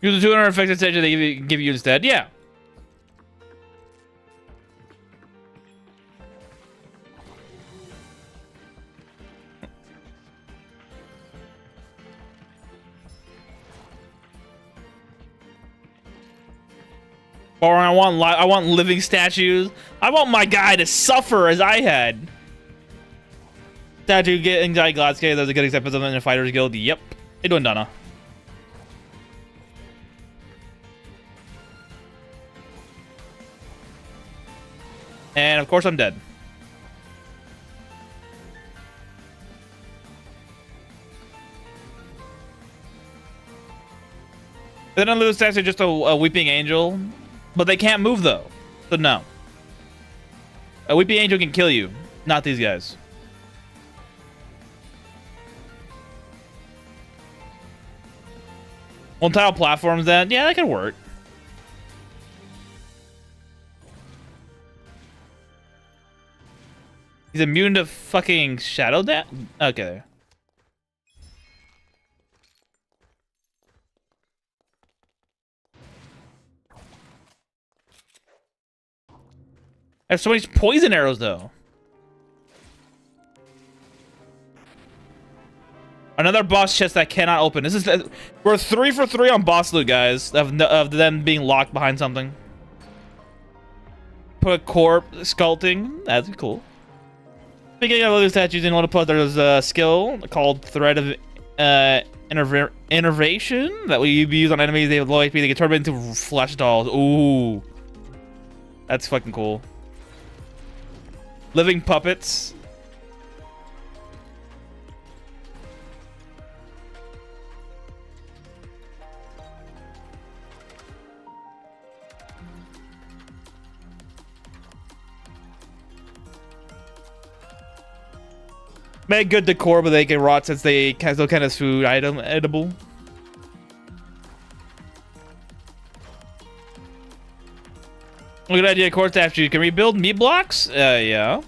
Speaker 1: Use the 200 affected statue they give you instead. Yeah. Or I want living statues. I want my guy to suffer as I had. Statue get anxiety Gladscape. There's a good example of something in a Fighters Guild. Yep. How you doing, Donna? And of course I'm dead. Then I lose statue just a weeping angel. But they can't move though. So no. A weeping angel can kill you. Not these guys. One-tile platforms then? Yeah, that could work. He's immune to fucking shadow that? Okay. I have so many poison arrows though. Another boss chest that cannot open. This is we're 3 for 3 on boss loot, guys. Of them being locked behind something. Put a corpse sculpting. That's cool. Speaking of other statues, in order to put there's a skill called Thread of Innervation that will be used on enemies. They have low HP. They can turn them into flesh dolls. Ooh, that's fucking cool. Living puppets. Make good decor, but they can rot since they still kind of food item edible. Good idea, core statue. You can rebuild meat blocks? Yeah.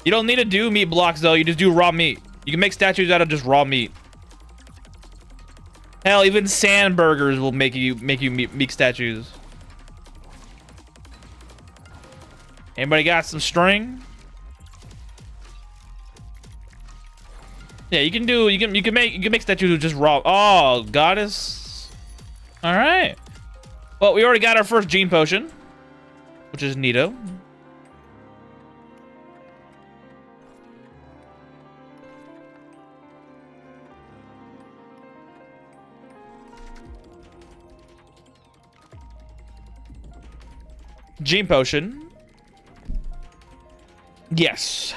Speaker 1: You don't need to do meat blocks though. You just do raw meat. You can make statues out of just raw meat. Hell, even sand burgers will make you meat statues. Anybody got some string? Yeah, you can make statues with just raw. Oh, goddess. All right. Well, we already got our first gene potion, which is neato. Gene potion. Yes.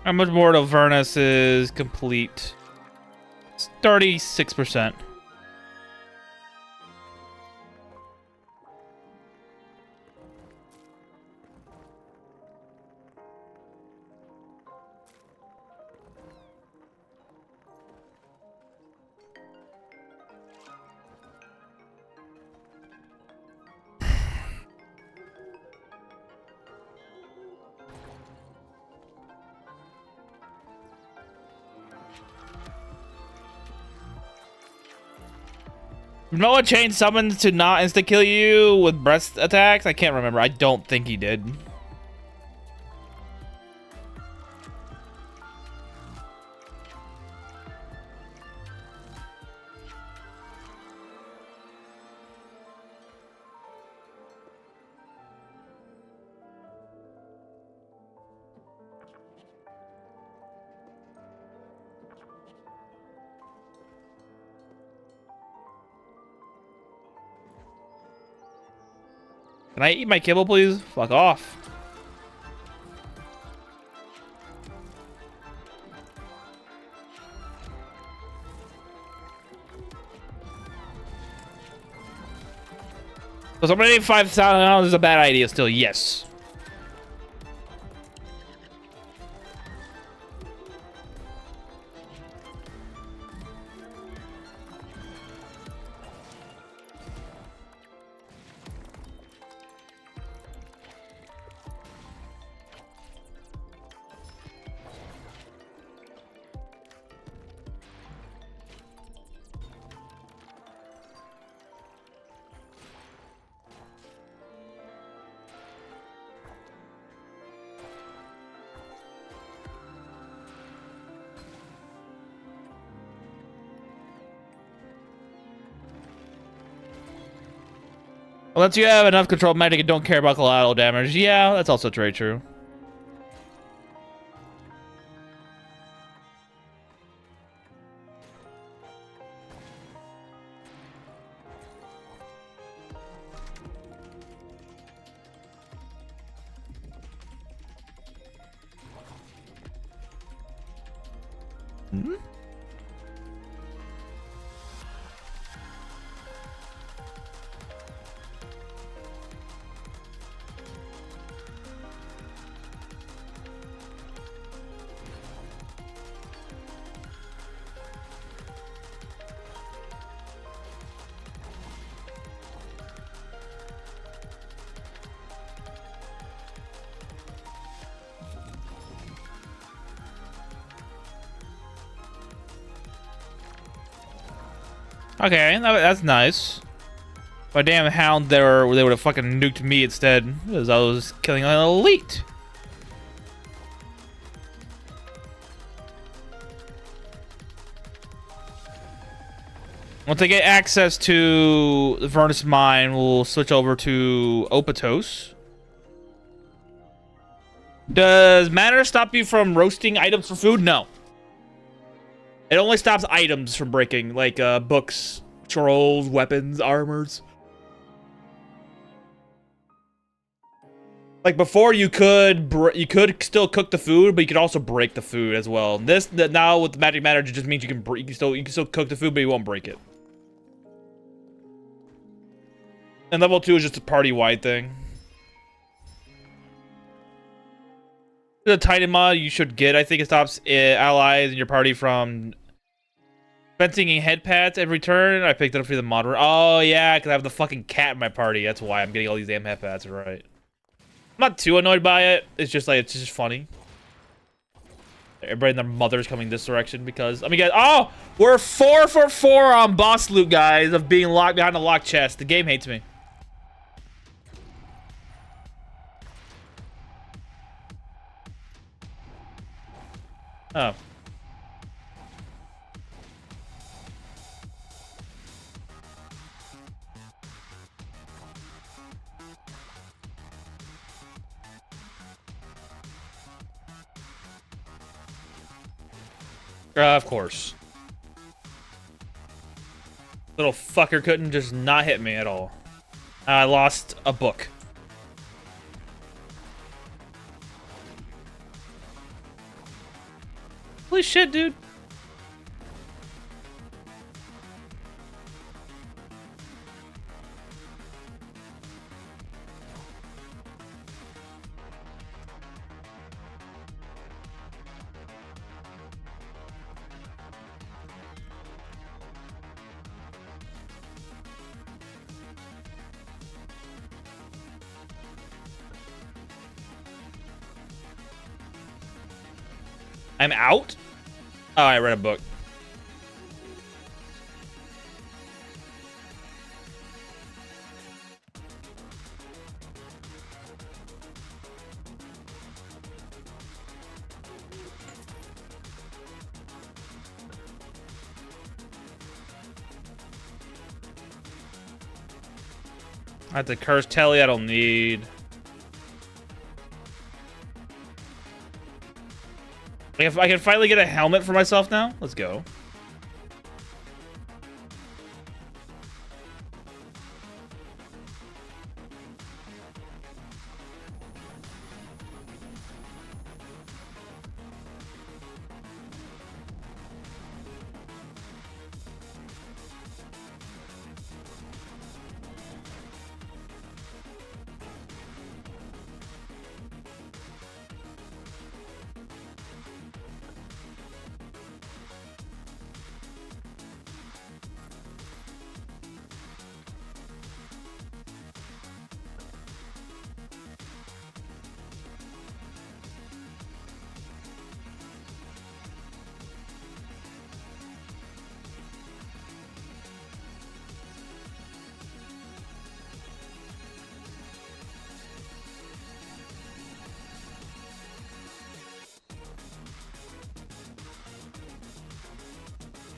Speaker 1: How much more to Avernus is complete? It's 36%. Noah changed summons to not insta kill you with breast attacks. I can't remember. I don't think he did. Can I eat my kibble, please? Fuck off. So somebody need 5,000 dollars is a bad idea still, yes. Unless you have enough control magic and don't care about collateral damage. Yeah, that's also very true. Hmm? Okay, that's nice. My damn hound there, they would have fucking nuked me instead, as I was killing an elite. Once I get access to the Furnace Mine, we'll switch over to Opatos. Does matter stop you from roasting items for food? No. It only stops items from breaking, like books, scrolls, weapons, armors. Like before, you could still cook the food, but you could also break the food as well. Now with the magic matter, it just means you can still cook the food, but you won't break it. And level 2 is just a party-wide thing. The Titan mod you should get, I think it stops allies in your party from fencing head pads every turn. I picked it up for the mod. Oh yeah, because I have the fucking cat in my party. That's why I'm getting all these damn head pads. Right. I'm not too annoyed by it. It's just like, it's just funny. Everybody and their mother's coming this direction because, I mean, guys, oh, we're 4 for 4 on boss loot, guys, of being locked behind a locked chest. The game hates me. Oh. Of course. Little fucker couldn't just not hit me at all. I lost a book. Holy shit, dude. I'm out? Oh, I read a book. I have to curse Telly I don't need. If I can finally get a helmet for myself now, let's go.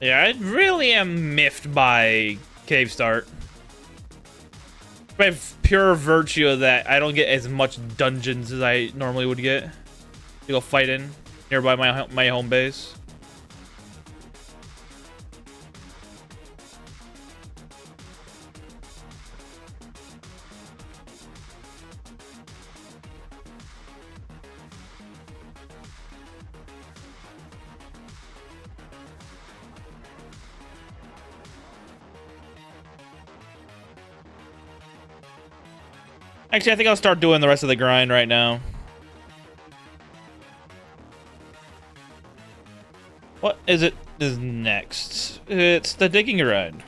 Speaker 1: Yeah, I really am miffed by Cave Start. By pure virtue of that, I don't get as much dungeons as I normally would get to go fight in nearby my home base. Actually, I think I'll start doing the rest of the grind right now. What is next? It's the digging grind.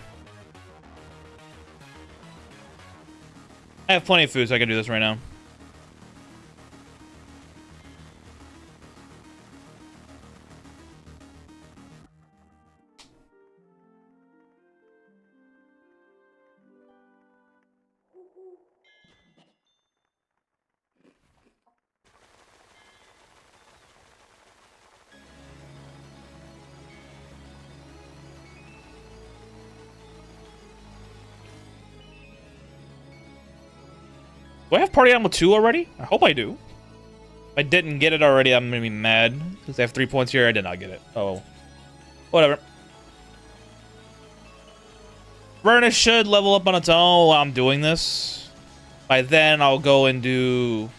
Speaker 1: I have plenty of food, so I can do this right now. Do I have party animal 2 already? I hope I do. If I didn't get it already, I'm gonna be mad. Because I have 3 points here, I did not get it. Oh. Whatever. Vernus should level up on its own while I'm doing this. By then, I'll go and do...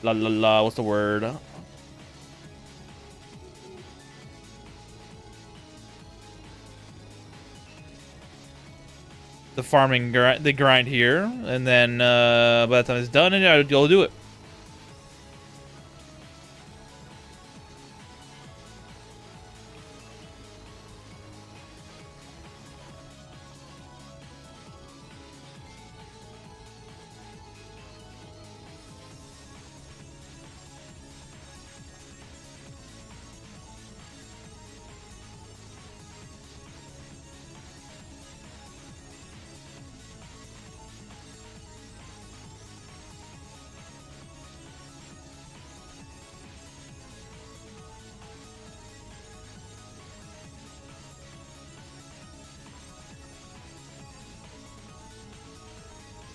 Speaker 1: what's the word? The farming the grind here, and then by the time it's done, I'll go do it.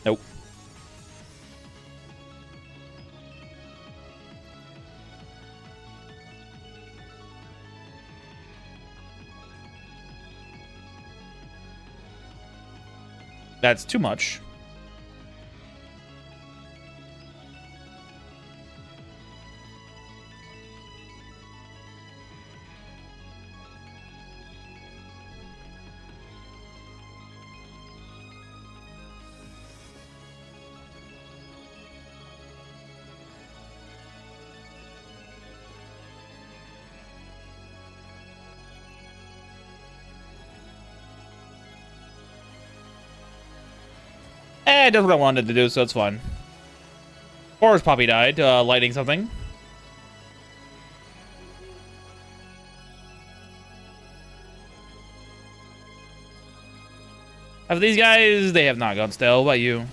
Speaker 1: Nope. That's too much. It does what I wanted to do, so it's fine. Forest Poppy died, lighting something. Of these guys, they have not gone stale. What about you?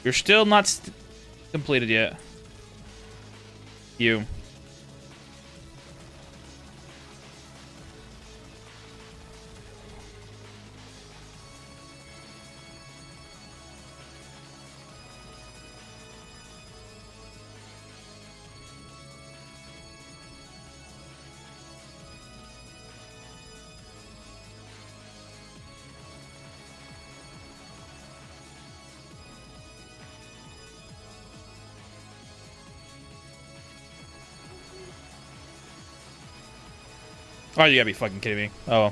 Speaker 1: You're still not completed yet. You. Oh, you gotta be fucking kidding me. Oh.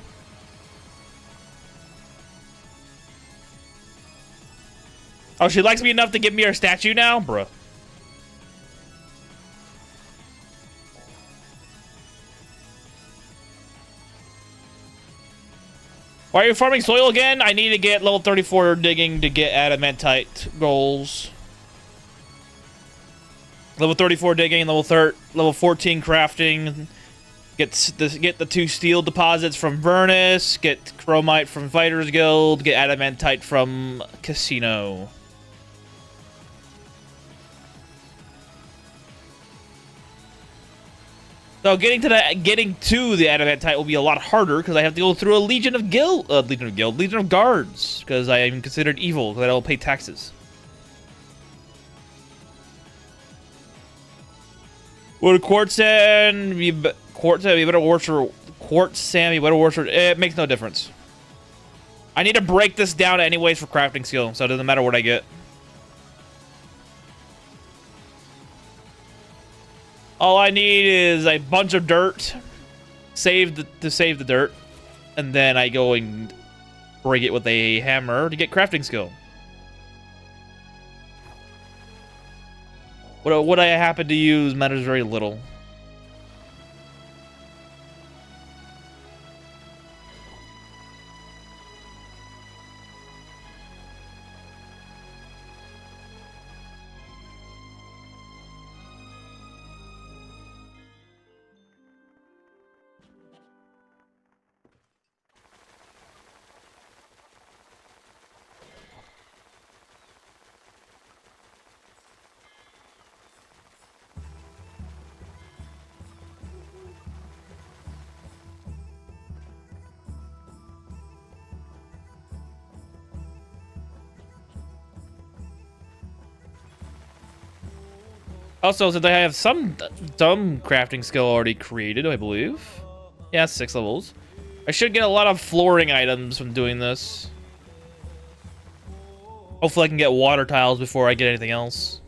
Speaker 1: Oh, she likes me enough to give me her statue now? Bruh. Why are you farming soil again? I need to get level 34 digging to get adamantite goals. Level 34 digging, level 14 crafting. Get the 2 steel deposits from Vernus. Get chromite from Fighters Guild. Get adamantite from Casino. So getting to the adamantite will be a lot harder because I have to go through a legion of guards because I am considered evil because I don't pay taxes. Would quartz sand be better orchard? Quartz sand be better orchard? It makes no difference. I need to break this down anyways for crafting skill, so it doesn't matter what I get. All I need is a bunch of dirt, to save the dirt, and then I go and break it with a hammer to get crafting skill. What I happen to use matters very little. Also, since I have some crafting skill already created, I believe. Yeah, 6 levels. I should get a lot of flooring items from doing this. Hopefully I can get water tiles before I get anything else.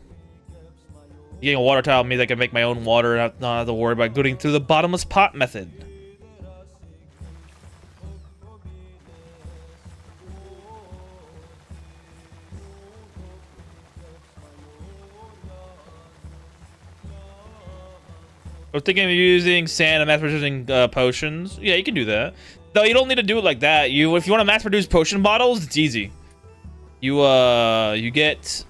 Speaker 1: Getting a water tile means I can make my own water and not have to worry about going through the bottomless pot method. I was thinking of using sand and mass producing potions. Yeah, you can do that. Though you don't need to do it like that. If you want to mass produce potion bottles, it's easy. You get,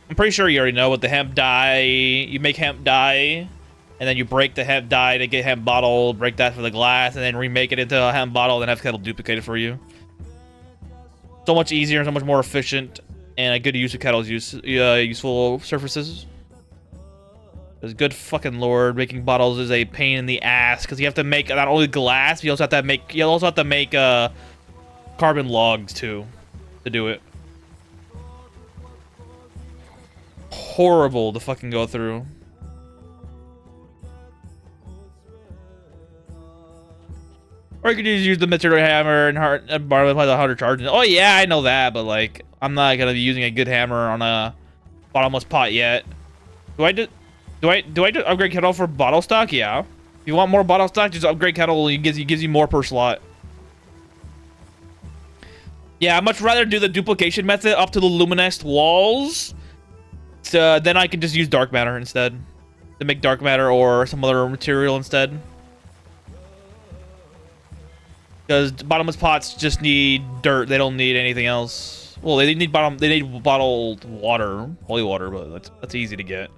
Speaker 1: I'm pretty sure you already know, what the hemp dye. You make hemp dye, and then you break the hemp dye to get hemp bottle. Break that for the glass, and then remake it into a hemp bottle. Then have kettle duplicate it for you. So much easier, so much more efficient, and a good use of kettle's useful surfaces. Because good fucking lord, making bottles is a pain in the ass because you have to make not only glass, you also have to make carbon logs too to do it. Horrible to fucking go through. Or you could just use the material hammer and borrow the 100 charges. Oh yeah, I know that, but like I'm not gonna be using a good hammer on a bottomless pot yet. Do I upgrade kettle for bottle stock? Yeah. If you want more bottle stock, just upgrade kettle. It gives you more per slot. Yeah, I'd much rather do the duplication method up to the luminesced walls. So then I can just use dark matter instead. To make dark matter or some other material instead. Because bottomless pots just need dirt. They don't need anything else. Well, they need bottled water, holy water, but that's easy to get.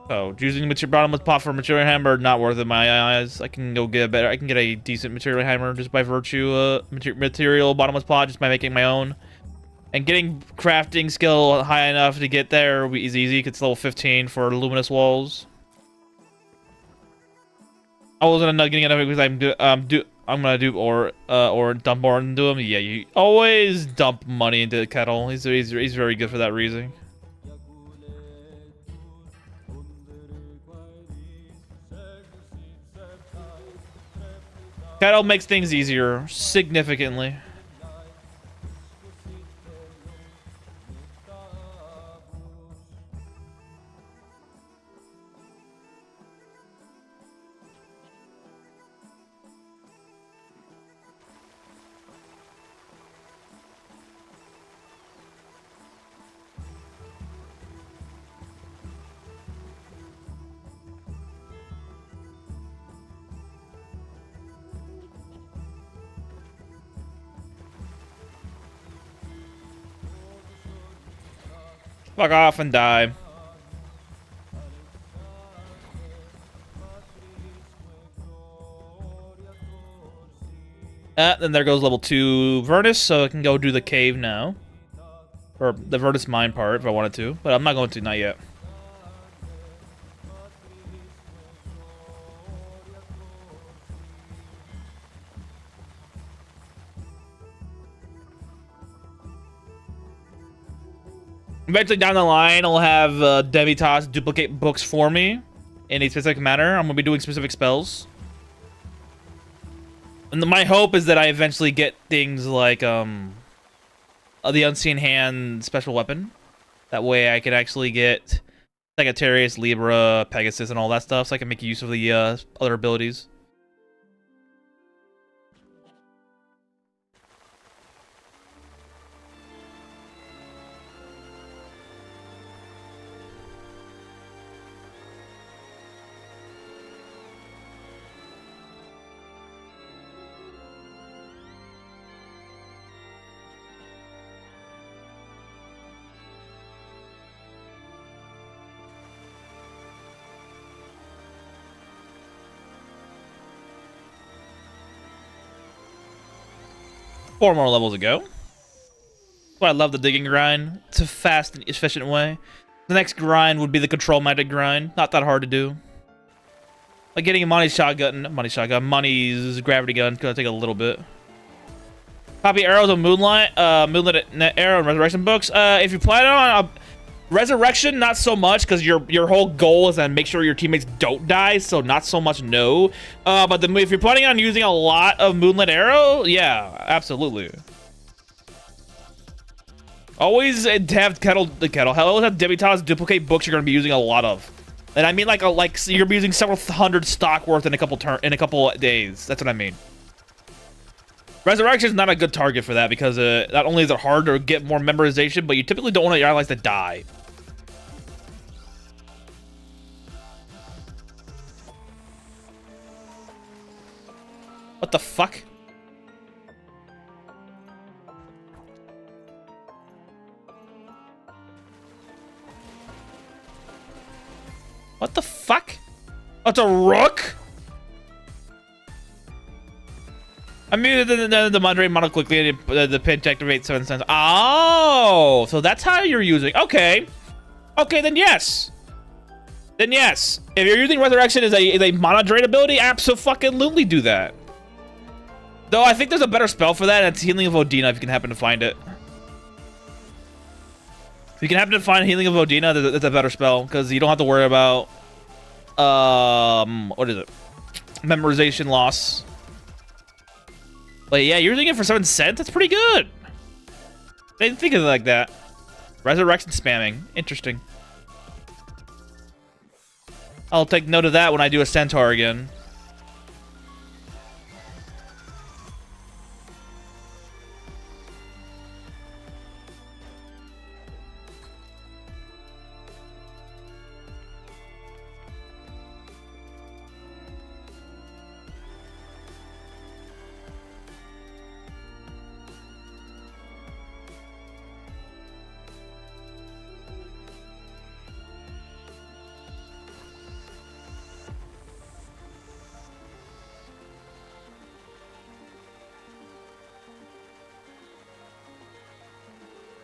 Speaker 1: So using bottomless pot for material hammer, not worth it in my eyes. I can go get I can get a decent material hammer just by virtue of material bottomless pot, just by making my own. And getting crafting skill high enough to get there is easy. It's level 15 for luminous walls. I wasn't getting enough because I'm gonna do or dump more into him. Yeah, you always dump money into the kettle. He's very good for that reason. Kettle makes things easier, significantly. Fuck off and die. Then there goes level 2 Vertus, so I can go do the cave now. Or the Vertus mine part if I wanted to, but I'm not going to, not yet. Eventually down the line, I'll have Devitas duplicate books for me in a specific manner. I'm gonna be doing specific spells. And my hope is that I eventually get things like the Unseen Hand special weapon. That way I can actually get Sagittarius, Libra, Pegasus, and all that stuff, so I can make use of the other abilities. Four more levels to go. But I love the digging grind. It's a fast and efficient way. The next grind would be the control magic grind. Not that hard to do. Like getting a Money's gravity gun. Gonna take a little bit. Copy arrows of Moonlight. Moonlight arrow and resurrection books. If you plan on resurrection, not so much, because your whole goal is to make sure your teammates don't die, so not so much no. But if you're planning on using a lot of Moonlit Arrow, yeah, absolutely. Always have always have Devitas duplicate books you're gonna be using a lot of. And I mean like you're gonna be using several hundred stock worth in a couple days. That's what I mean. Resurrection is not a good target for that because not only is it hard to get more memorization, but you typically don't want your allies to die. What the fuck? What the fuck? Oh, it's a rook? I muted the moderate model quickly and the pinch activates 7 cents. Oh, so that's how you're using. Okay. Okay, then yes. Then yes. If you're using Resurrection as a mono drain ability, absolutely do that. Though I think there's a better spell for that, and it's Healing of Odina if you can happen to find it. If you can happen to find Healing of Odina, that's a better spell, because you don't have to worry about what is it? Memorization loss. But yeah, you're using it for 7 cents? That's pretty good. I didn't think of it like that. Resurrection spamming. Interesting. I'll take note of that when I do a Centaur again.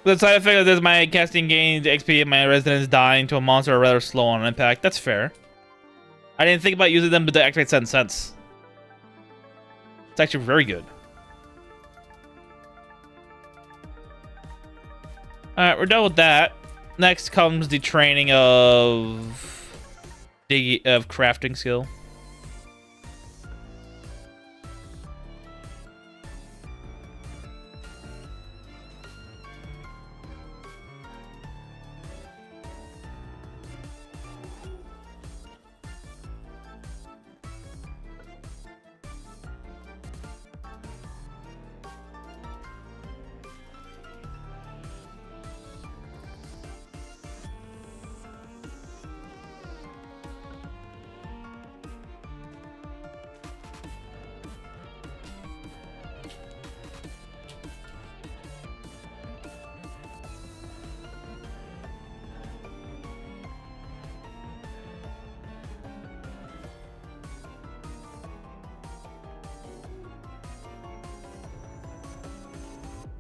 Speaker 1: The side effect of this, my casting gains XP and my residents dying to a monster are rather slow on impact. That's fair. I didn't think about using them to activate 7 cents. It's actually very good. Alright, we're done with that. Next comes the training of crafting skill.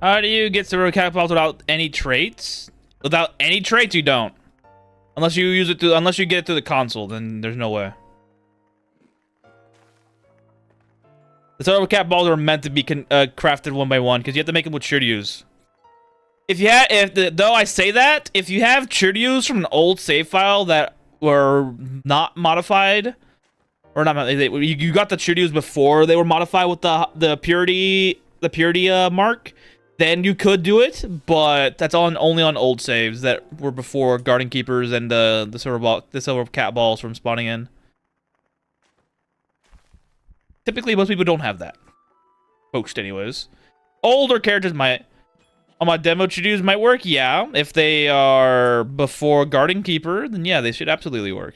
Speaker 1: How do you get zero catapults without any traits? Without any traits, you don't. Unless you use it to, unless you get it to the console, then there's no way. The turbo cat balls are meant to be crafted one by one because you have to make them with Shiryus. Though I say that, if you have tributes from an old save file that were not modified, or not, you got the tributes before they were modified with the purity mark, then you could do it, but that's only on old saves that were before Guardian Keepers and the silver cat balls from spawning in. Typically, most people don't have that. Most, anyways. Older characters might. On my demo tributes might work, yeah. If they are before Guardian Keeper, then yeah, they should absolutely work.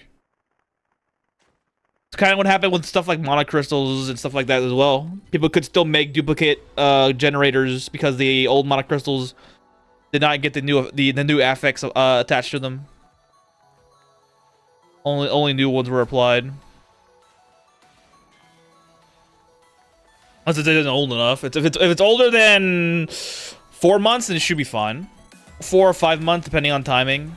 Speaker 1: It's kind of what happened with stuff like mana crystals and stuff like that as well. People could still make duplicate generators because the old mana crystals did not get the new affix attached to them. Only new ones were applied. Unless it isn't old enough. If it's older than 4 months, then it should be fine. 4 or 5 months, depending on timing.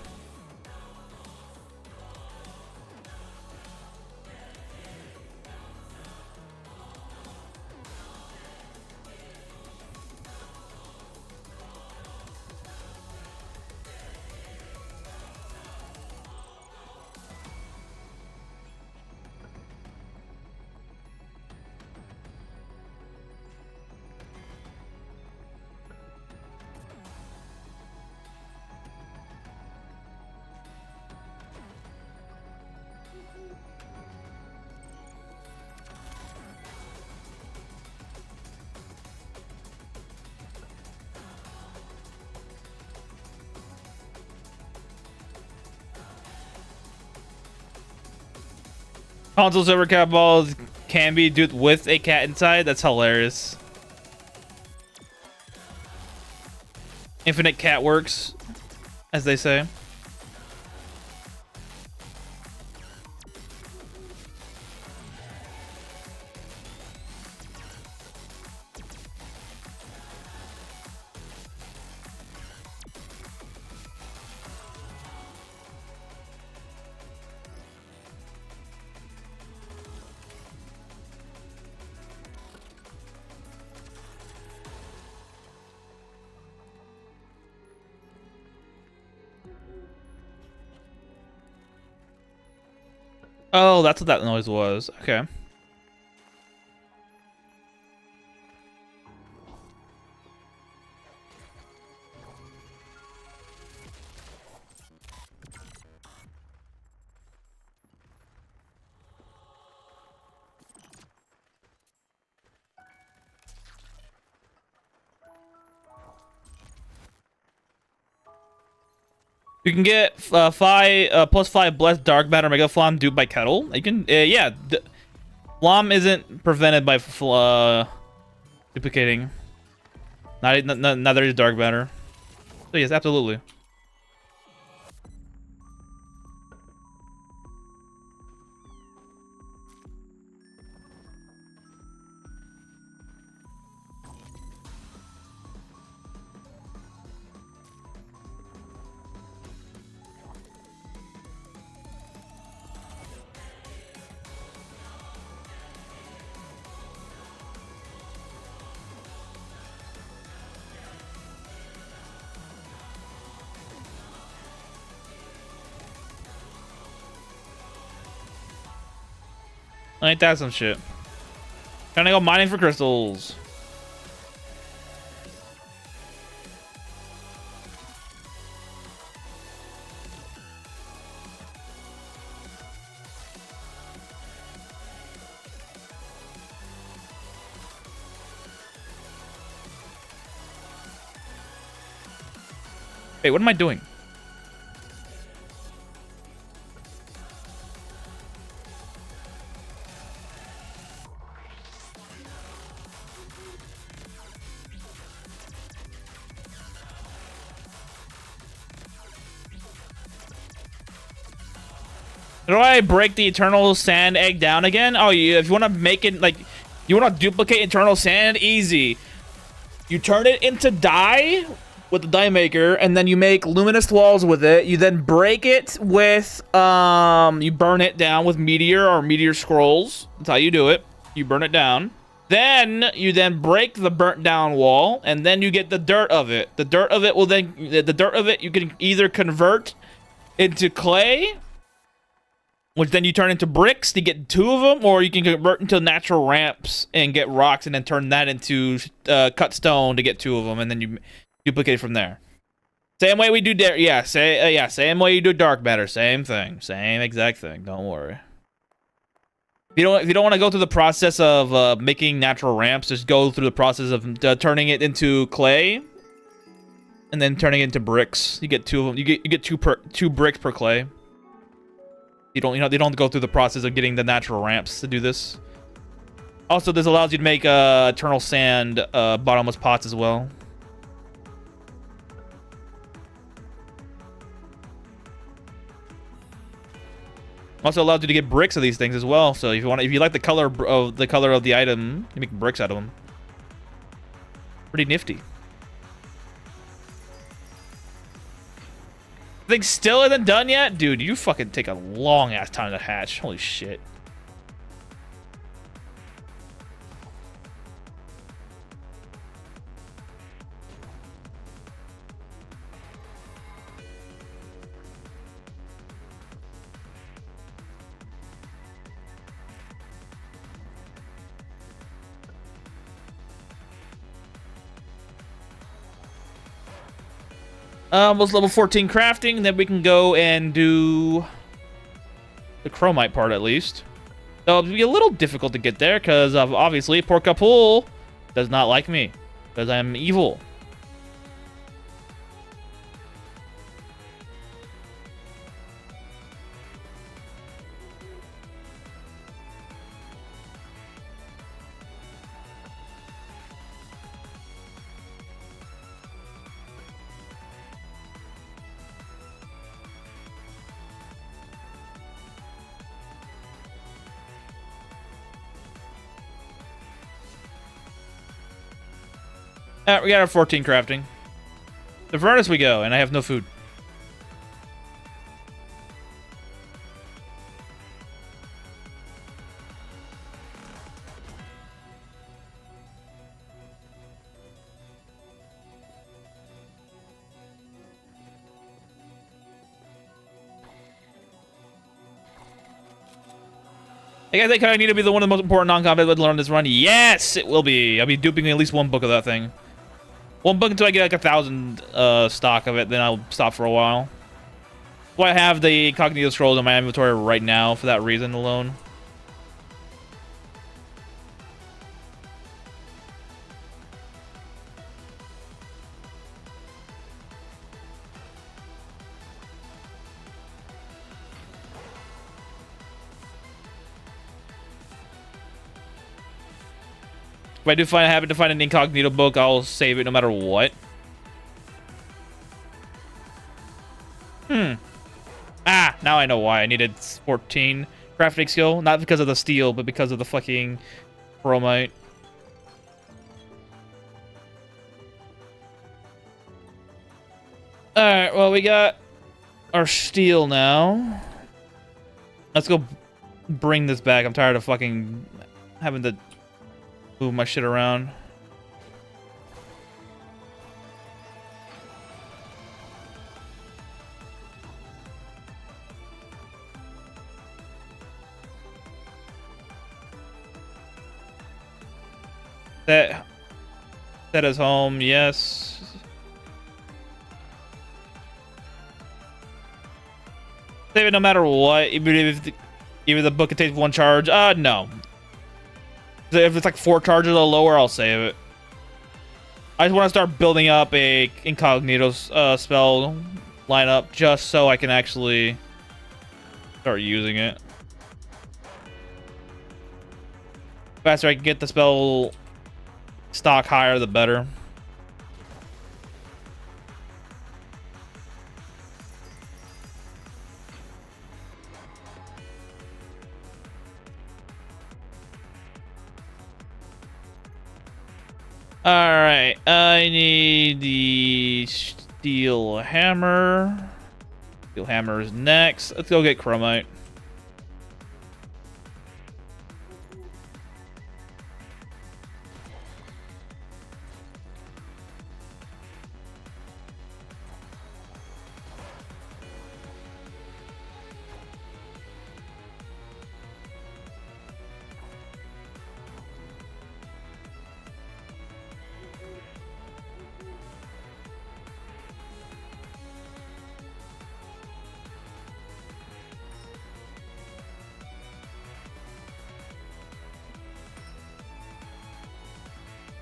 Speaker 1: Console silver cat balls can be duped with a cat inside. That's hilarious. Infinite cat works, as they say. Oh, that's what that noise was. Okay. You can get +5 blessed dark matter mega flam duped by kettle. You can yeah, flam isn't prevented by duplicating. Neither is dark matter. So yes, absolutely. Ain't that some shit? Trying to go mining for crystals. Wait, what am I doing? Do I break the eternal sand egg down again? Oh, if you want to make it like, you want to duplicate eternal sand, easy. You turn it into dye with the dye maker, and then you make luminous walls with it. You then break it with, you burn it down with meteor or meteor scrolls. That's how you do it. You burn it down. Then you then break the burnt down wall, and then you get the dirt of it. The dirt of it will then you can either convert into clay, which then you turn into bricks to get 2 of them, or you can convert into natural ramps and get rocks, and then turn that into cut stone to get 2 of them, and then you duplicate from there. Same way we do same way you do dark matter, same thing, same exact thing. Don't worry. If you don't want to go through the process of making natural ramps, just go through the process of turning it into clay, and then turning it into bricks. You get 2 of them. You get 2 bricks per clay. You don't go through the process of getting the natural ramps to do this. Also, this allows you to make eternal sand bottomless pots as well. Also allows you to get bricks of these things as well. So if you like the color of the item, you make bricks out of them. Pretty nifty. Thing still isn't done yet, dude. You fucking take a long ass time to hatch. Holy shit. Was level 14 crafting, then we can go and do the chromite part at least. So it'll be a little difficult to get there because obviously Porkapool does not like me because I'm evil. We got our 14 crafting. The furnace we go, and I have no food. I guess I kind of need to be the one of the most important non-combat to learn this run. Yes, it will be. I'll be duping at least 1 book of that thing. 1 book until I get like 1,000 stock of it, then I'll stop for a while. Well, I have the incognito scrolls in my inventory right now for that reason alone. If I do happen to find an incognito book, I'll save it no matter what. Ah, now I know why I needed 14 crafting skill. Not because of the steel, but because of the fucking chromite. Alright, well, we got our steel now. Let's go bring this back. I'm tired of fucking having to move my shit around. That is home, yes. Save it no matter what, even if the book contains 1 charge. No. If it's like 4 charges or lower, I'll save it. I just want to start building up a incognito spell lineup just so I can actually start using it. The faster I can get the spell stock higher, the better. Alright, I need the steel hammer. Steel hammer is next. Let's go get chromite.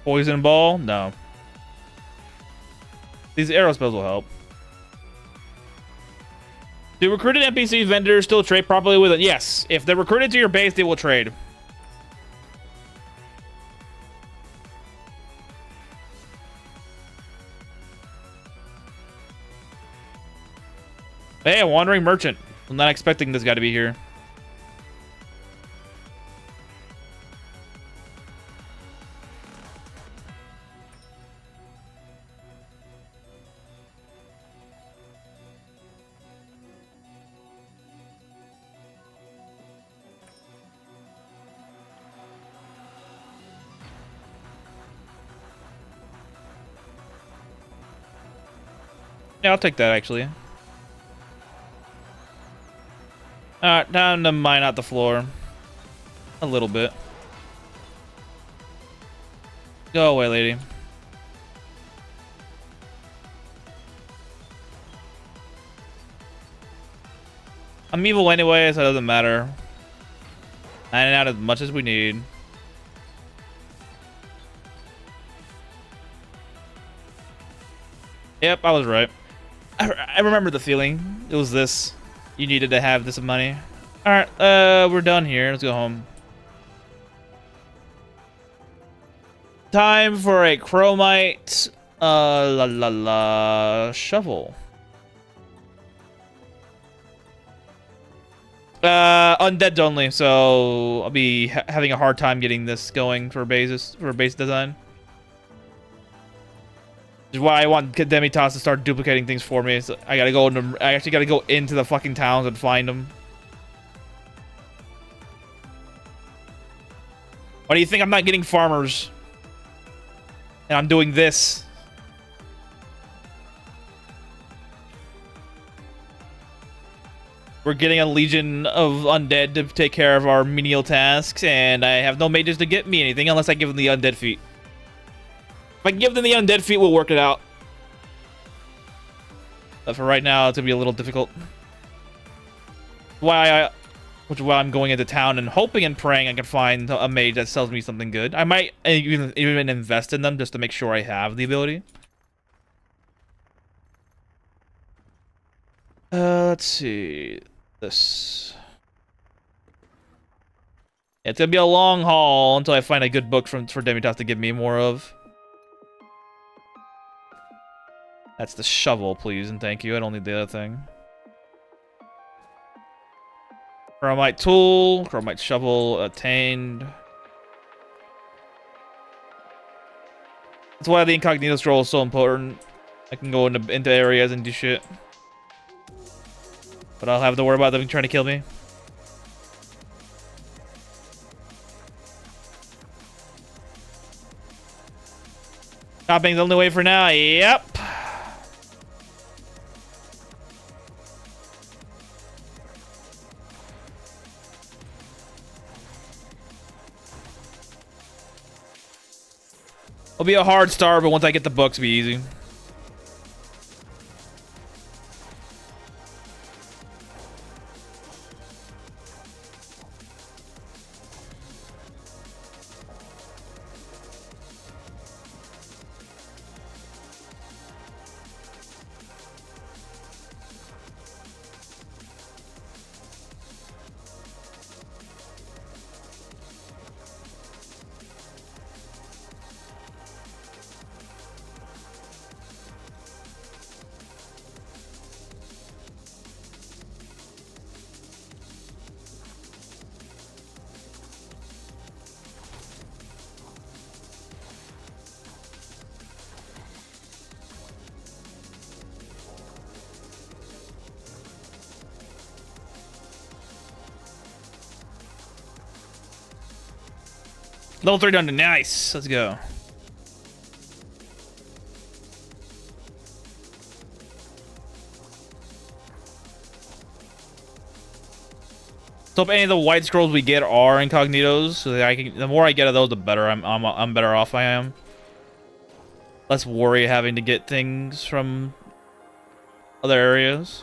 Speaker 1: Poison ball? No. These arrow spells will help. Do recruited NPC vendors still trade properly with it? Yes. If they're recruited to your base, they will trade. Hey, a wandering merchant. I'm not expecting this guy to be here. Yeah, I'll take that, actually. Alright, time to mine out the floor. A little bit. Go away, lady. I'm evil anyway, so it doesn't matter. Mining out as much as we need. Yep, I was right. I remember the feeling. It was this. You needed to have this money. Alright, we're done here. Let's go home. Time for a chromite, shovel. Undead only, so I'll be having a hard time getting this going for base design. Which is why I want Demitas to start duplicating things for me. So I actually gotta go into the fucking towns and find them. Why do you think I'm not getting farmers? And I'm doing this. We're getting a legion of undead to take care of our menial tasks, and I have no mages to get me anything unless I give them the undead feat. If I give them the undead feat, we'll work it out. But for right now, it's gonna be a little difficult. Which is why I'm going into town and hoping and praying I can find a mage that sells me something good. I might even invest in them just to make sure I have the ability. Let's see. This. It's gonna be a long haul until I find a good book for Demitas to give me more of. That's the shovel, please, and thank you. I don't need the other thing. Chromite tool, chromite shovel attained. That's why the incognito scroll is so important. I can go into areas and do shit. But I'll have to worry about them trying to kill me. Shopping's the only way for now. Yep. It'll be a hard start, but once I get the books, it'll be easy. Level 3 done. Nice. Let's go. So if any of the white scrolls we get are incognitos, so that the more I get of those, the better I'm better off I am. Less worry having to get things from other areas.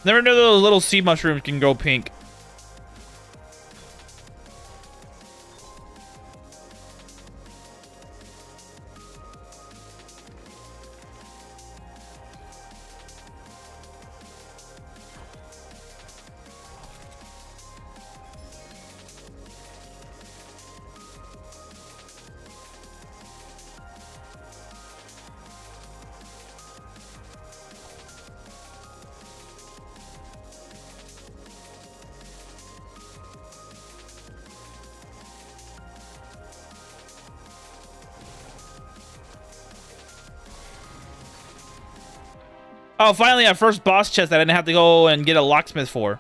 Speaker 1: Never knew those little sea mushrooms can go pink. Oh, finally, our first boss chest that I didn't have to go and get a locksmith for.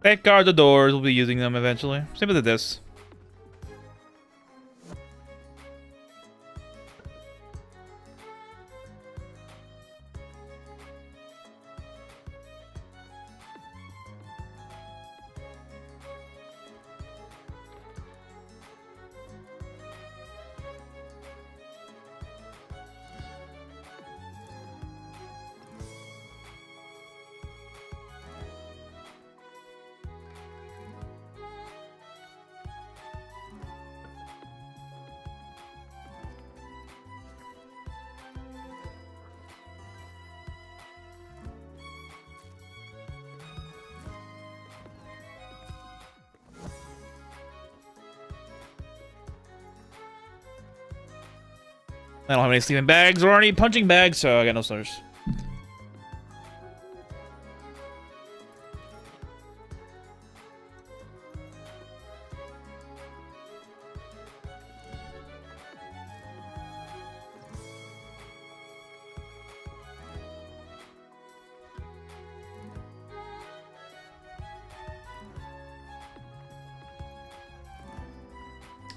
Speaker 1: Thank God the doors. We'll be using them eventually. Same with this. I don't have any sleeping bags or any punching bags, so I got no stars.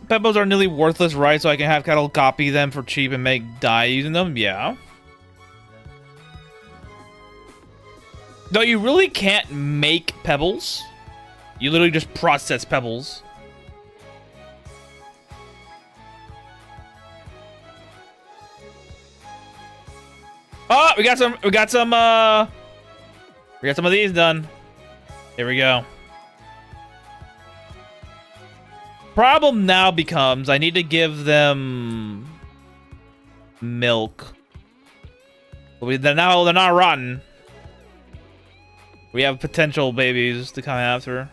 Speaker 1: Pebbles are nearly worthless, right? So I can have Kettle copy them for cheap and make dye using them? Yeah. No, you really can't make pebbles. You literally just process pebbles. Oh, we got some of these done. Here we go. Problem now becomes I need to give them milk. They're not rotten. We have potential babies to come after.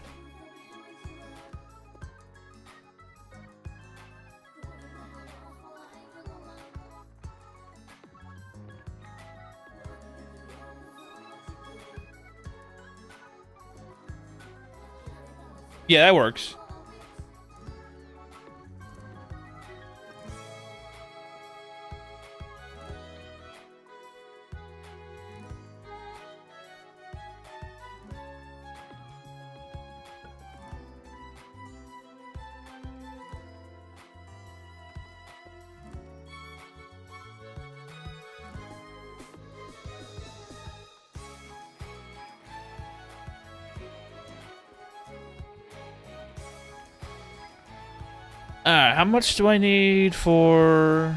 Speaker 1: Yeah, that works. Alright, how much do I need for...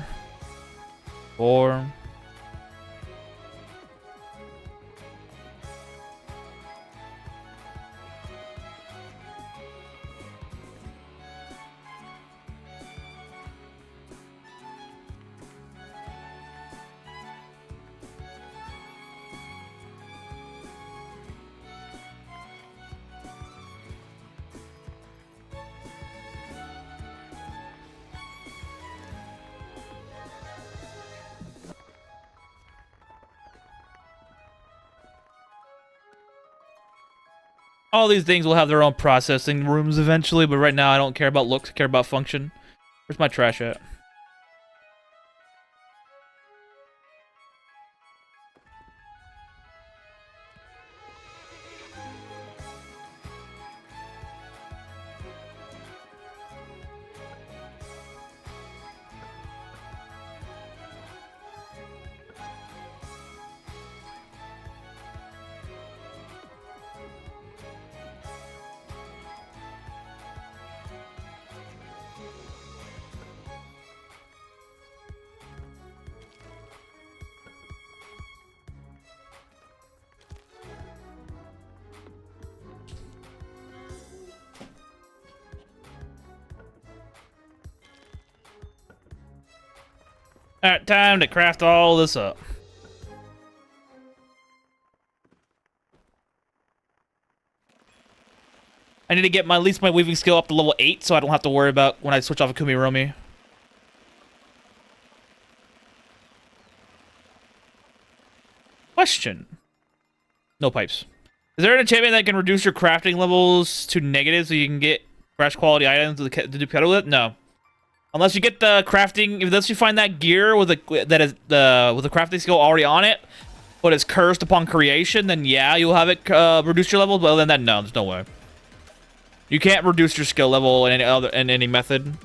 Speaker 1: All these things will have their own processing rooms eventually, but right now I don't care about looks, I care about function. Where's my trash at? Alright, time to craft all this up. I need to get at least my weaving skill up to level 8 so I don't have to worry about when I switch off a Kumiromi. Question. No pipes. Is there an enchantment that can reduce your crafting levels to negative so you can get fresh quality items to do better with it? No. Unless you get the crafting, unless you find that gear with the crafting skill already on it, but it's cursed upon creation, then yeah, you'll have it reduce your level. But other than that, no, there's no way. You can't reduce your skill level in any method.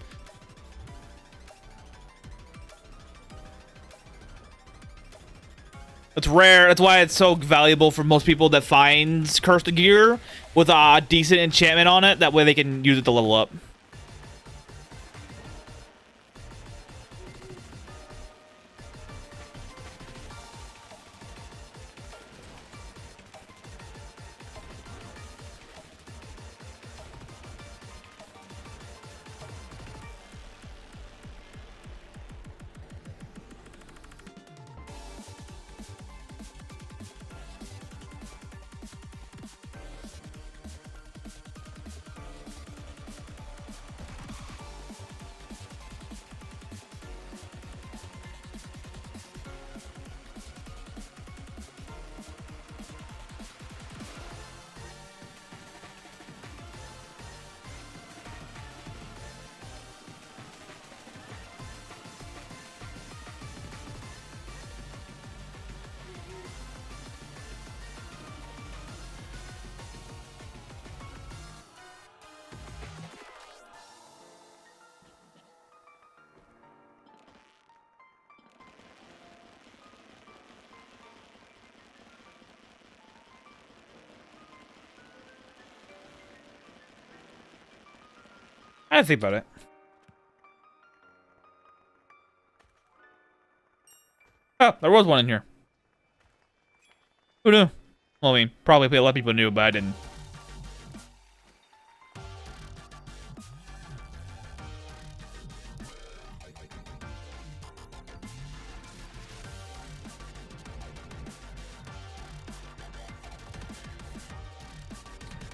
Speaker 1: It's rare. That's why it's so valuable for most people that finds cursed gear with a decent enchantment on it. That way they can use it to level up. I didn't think about it. Oh, there was one in here. Who knew? Well, I mean, probably a lot of people knew, but I didn't.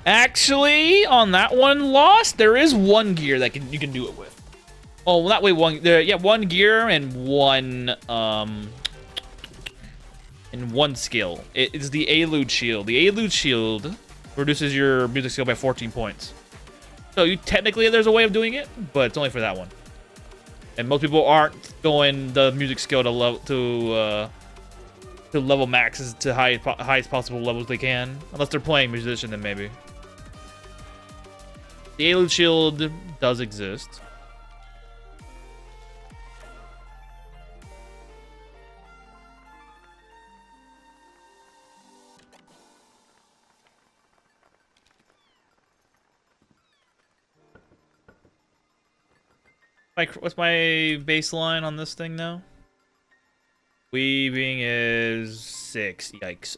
Speaker 1: Actually, on that one, Lost, there is one gear that you can do it with. Oh, that way one gear and one skill. It's the Elude Shield. The Elude Shield reduces your music skill by 14 points. So technically there's a way of doing it, but it's only for that one. And most people aren't going the music skill to level maxes to highest possible levels they can, unless they're playing musician. Then maybe. The Elude Shield does exist. What's my baseline on this thing now? Weaving is 6. Yikes.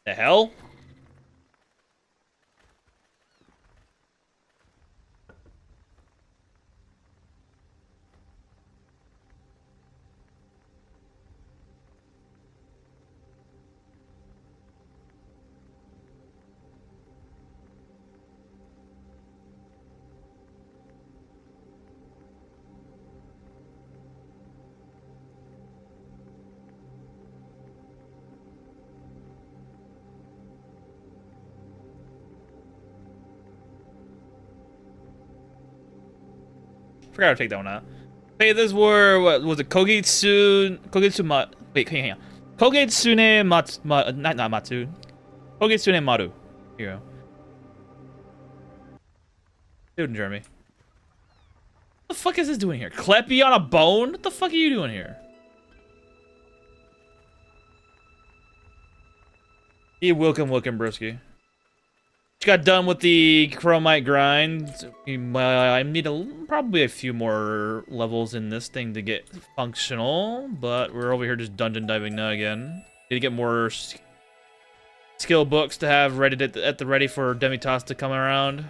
Speaker 1: The hell? Forgot how to take that one out. Hey, this were, what was it? Kogetsune not Matsu. Kogetsune Maru. Here you go. Dude, Jeremy. What the fuck is this doing here? Kleppy on a bone? What the fuck are you doing here? Hey, welcome, broski. Just got done with the chromite grind. I need probably a few more levels in this thing to get functional, but we're over here just dungeon diving now again. Need to get more skill books to have ready at the ready for Demitas to come around.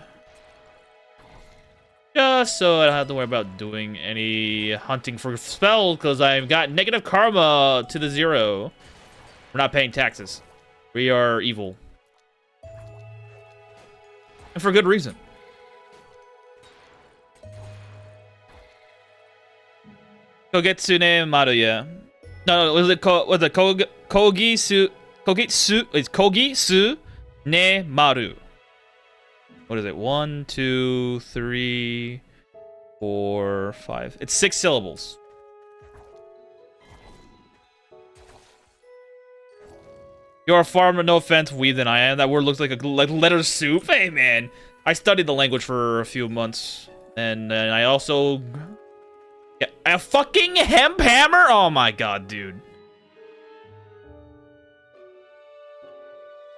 Speaker 1: Just so I don't have to worry about doing any hunting for spells, because I've got negative karma to the 0. We're not paying taxes. We are evil. And for good reason. Kogetsune Maru, yeah. No, was it Kogisu? It's Kogisu ne Maru. What is it? 1, 2, 3, 4, 5. It's 6 syllables. You're a farmer, no offense, weeb than I am. That word looks like a letter soup. Hey, man. I studied the language for a few months. And then I also... Yeah, a fucking hemp hammer? Oh my god, dude.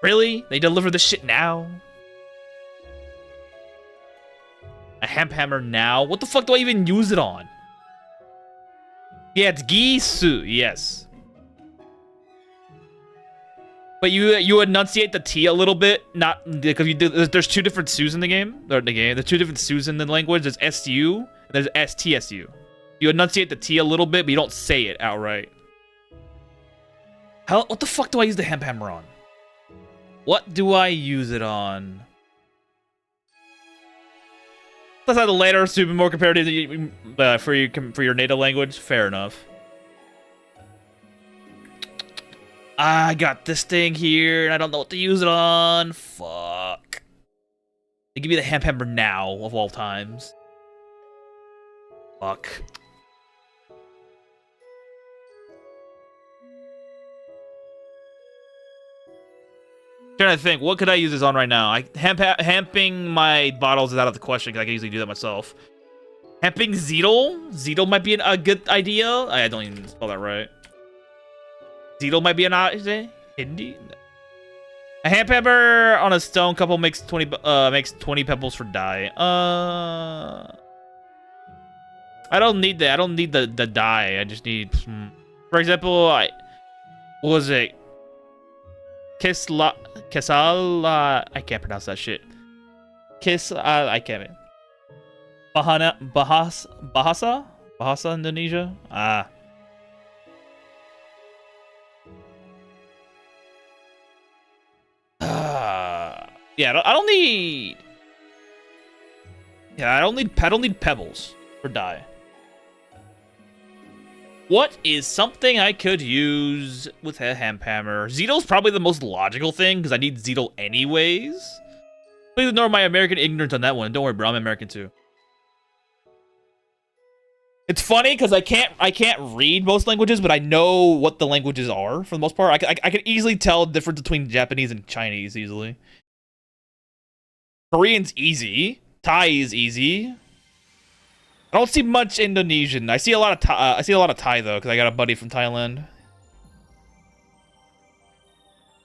Speaker 1: Really? They deliver this shit now? A hemp hammer now? What the fuck do I even use it on? Yeah, it's gisu. Yes. But you enunciate the T a little bit, not because you do. There's 2 different Su's in the game. There's 2 different Su's in the language. There's SU and there's STSU. You enunciate the T a little bit, but you don't say it outright. What the fuck do I use the hemp hammer on? What do I use it on? Let's have the later super more comparative for your native language. Fair enough. I got this thing here, and I don't know what to use it on. Fuck. They give me the hemp hammer now, of all times. Fuck. Trying to think, what could I use this on right now? Hemping my bottles is out of the question, because I can easily do that myself. Hemping Zeedle? Zeedle might be a good idea. I don't even spell that right. Zeedle might be an idea. Hindi? A hemp hammer on a stone couple makes 20 pebbles for dye. I don't need that. I don't need the dye. I just need, for example, what was it? Kesala, I can't pronounce that shit. I can't. Bahasa, Indonesia. Yeah, I don't need. Yeah, I don't need pebbles for dye. What is something I could use with a hemp hammer? Zeedle's probably the most logical thing, because I need Zeedle anyways. Please ignore my American ignorance on that one. Don't worry, bro. I'm American too. It's funny because I can't read most languages, but I know what the languages are for the most part. I can easily tell the difference between Japanese and Chinese easily. Korean's easy. Thai is easy. I don't see much Indonesian. I see a lot of Thai though, because I got a buddy from Thailand.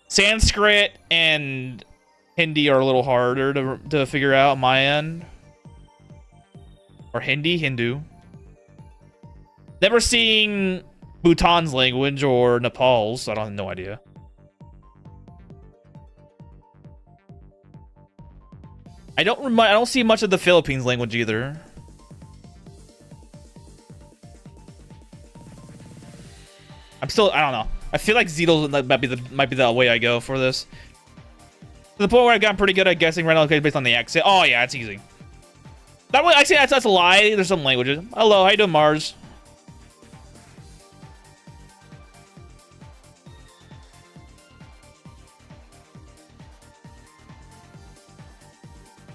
Speaker 1: Sanskrit and Hindi are a little harder to figure out on my end. Or Hindu. Never seen Bhutan's language or Nepal's, so I have no idea. I don't see much of the Philippines language either. I don't know. I feel like Zeedle might be the way I go for this. To the point where I've gotten pretty good at guessing right now based on the accent. Oh yeah, it's easy. That way, I say that's a lie. There's some languages. Hello, how you doing, Mars?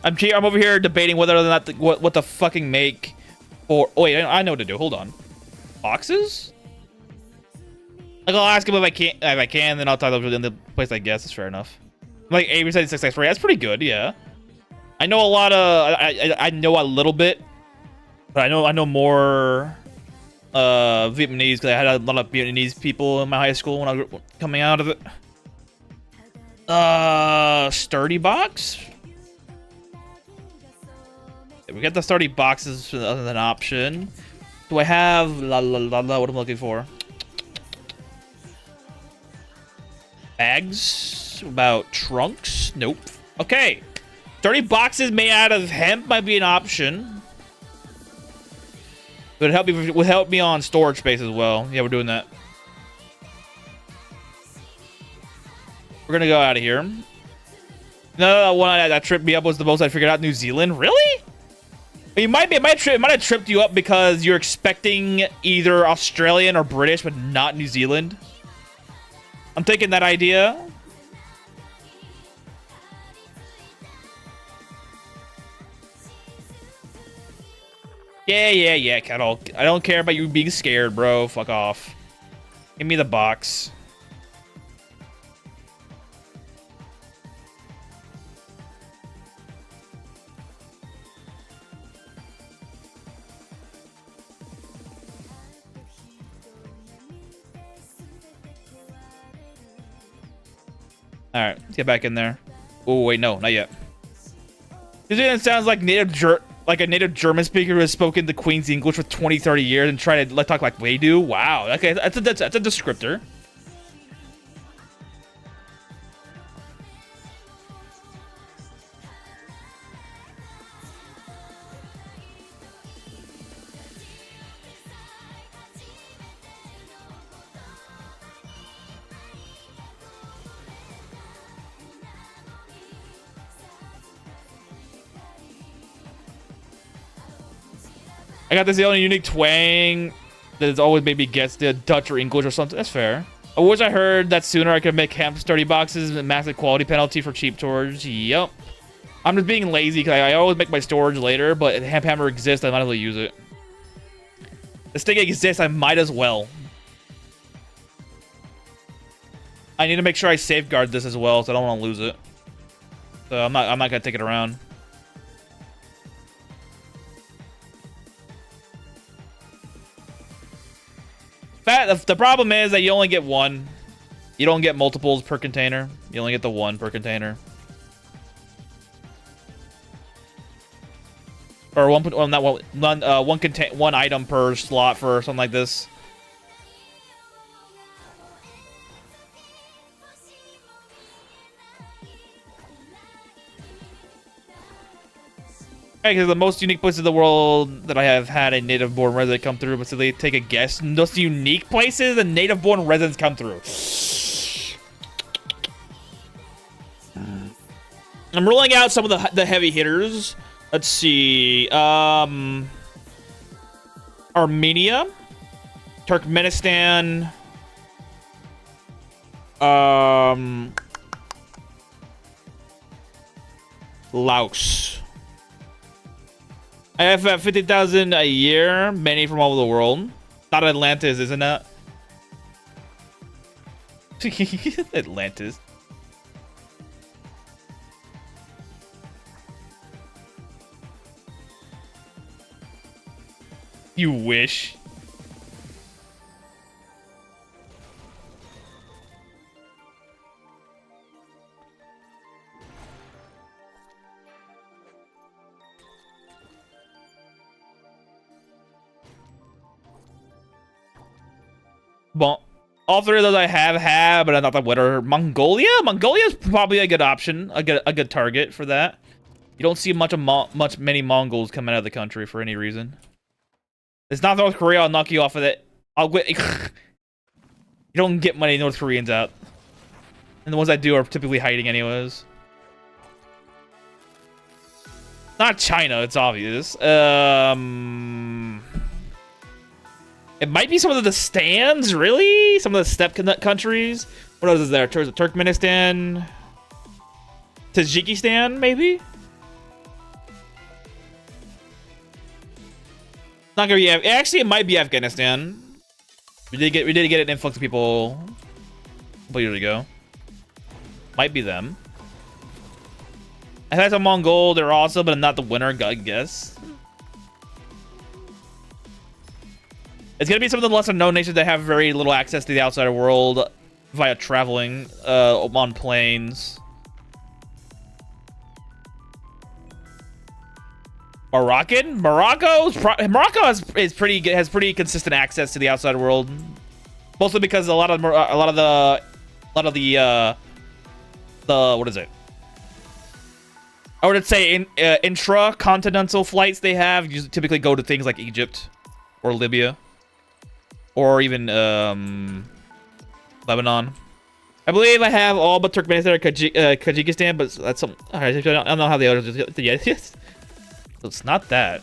Speaker 1: I'm over here debating whether or not what to fucking make For oh, wait, I know what to do. Hold on. Boxes? Like I'll ask him if I can, then I'll talk about in the place. I guess is fair enough. Like 80% success rate. That's pretty good. Yeah. I know a lot of. I know a little bit, but I know more Vietnamese because I had a lot of Vietnamese people in my high school when I was coming out of it. Sturdy box. We got the sturdy boxes as an option. Do I have what I'm looking for? Bags? About trunks? Nope. Okay. Sturdy boxes made out of hemp might be an option. Would help me on storage space as well. Yeah, we're doing that. We're gonna go out of here. No, one that tripped me up was the most I figured out. New Zealand, really? It might have tripped you up because you're expecting either Australian or British, but not New Zealand. I'm taking that idea. Yeah, Kettle. I don't care about you being scared, bro. Fuck off. Give me the box. All right, let's get back in there. Oh wait, no, not yet. This sounds like a native German speaker who has spoken the Queen's English for 20, 30 years and try to talk like we do. Wow, okay, that's a descriptor. I got this the only unique twang that has always maybe gets the Dutch or English or something. That's fair. I wish I heard that sooner. I could make hemp sturdy boxes and massive quality penalty for cheap storage. Yep. I'm just being lazy because I always make my storage later, but if hemp hammer exists, I might as well use it. This thing exists, I might as well. I need to make sure I safeguard this as well, so I don't want to lose it. So I'm not gonna take it around. The problem is that you only get one. You don't get multiples per container. You only get the one per container. Or one item per slot for something like this. Because the most unique places in the world that I have had a native-born resident come through, but so they take a guess. And those unique places the native-born residents come through. I'm ruling out some of the heavy hitters. Let's see. Armenia, Turkmenistan, Laos. I have 50,000 a year, many from all over the world. Not Atlantis, isn't that? Atlantis. You wish. Well, all three of those I have had, but I'm not the winner. Mongolia? Mongolia is probably a good option, a good target for that. You don't see many Mongols coming out of the country for any reason. It's not North Korea. I'll knock you off of it. You don't get many North Koreans out, and the ones I do are typically hiding anyways. Not China. It's obvious. It might be some of the stands, really? Some of the steppe countries? What else is there? Turkmenistan? Tajikistan, maybe? Not gonna be. Actually, it might be Afghanistan. We did get an influx of people a couple years ago. Might be them. I had some Mongol. They're awesome, but I'm not the winner. I guess. It's gonna be some of the lesser known nations that have very little access to the outside world via traveling on planes. Morocco has pretty consistent access to the outside world, mostly because a lot of the what is it? I would say intra-continental flights they have typically go to things like Egypt or Libya or even Lebanon. I believe I have all but Turkmenistan or Kyrgyzstan, but that's some. I don't know how the others. Yes. So it's not that.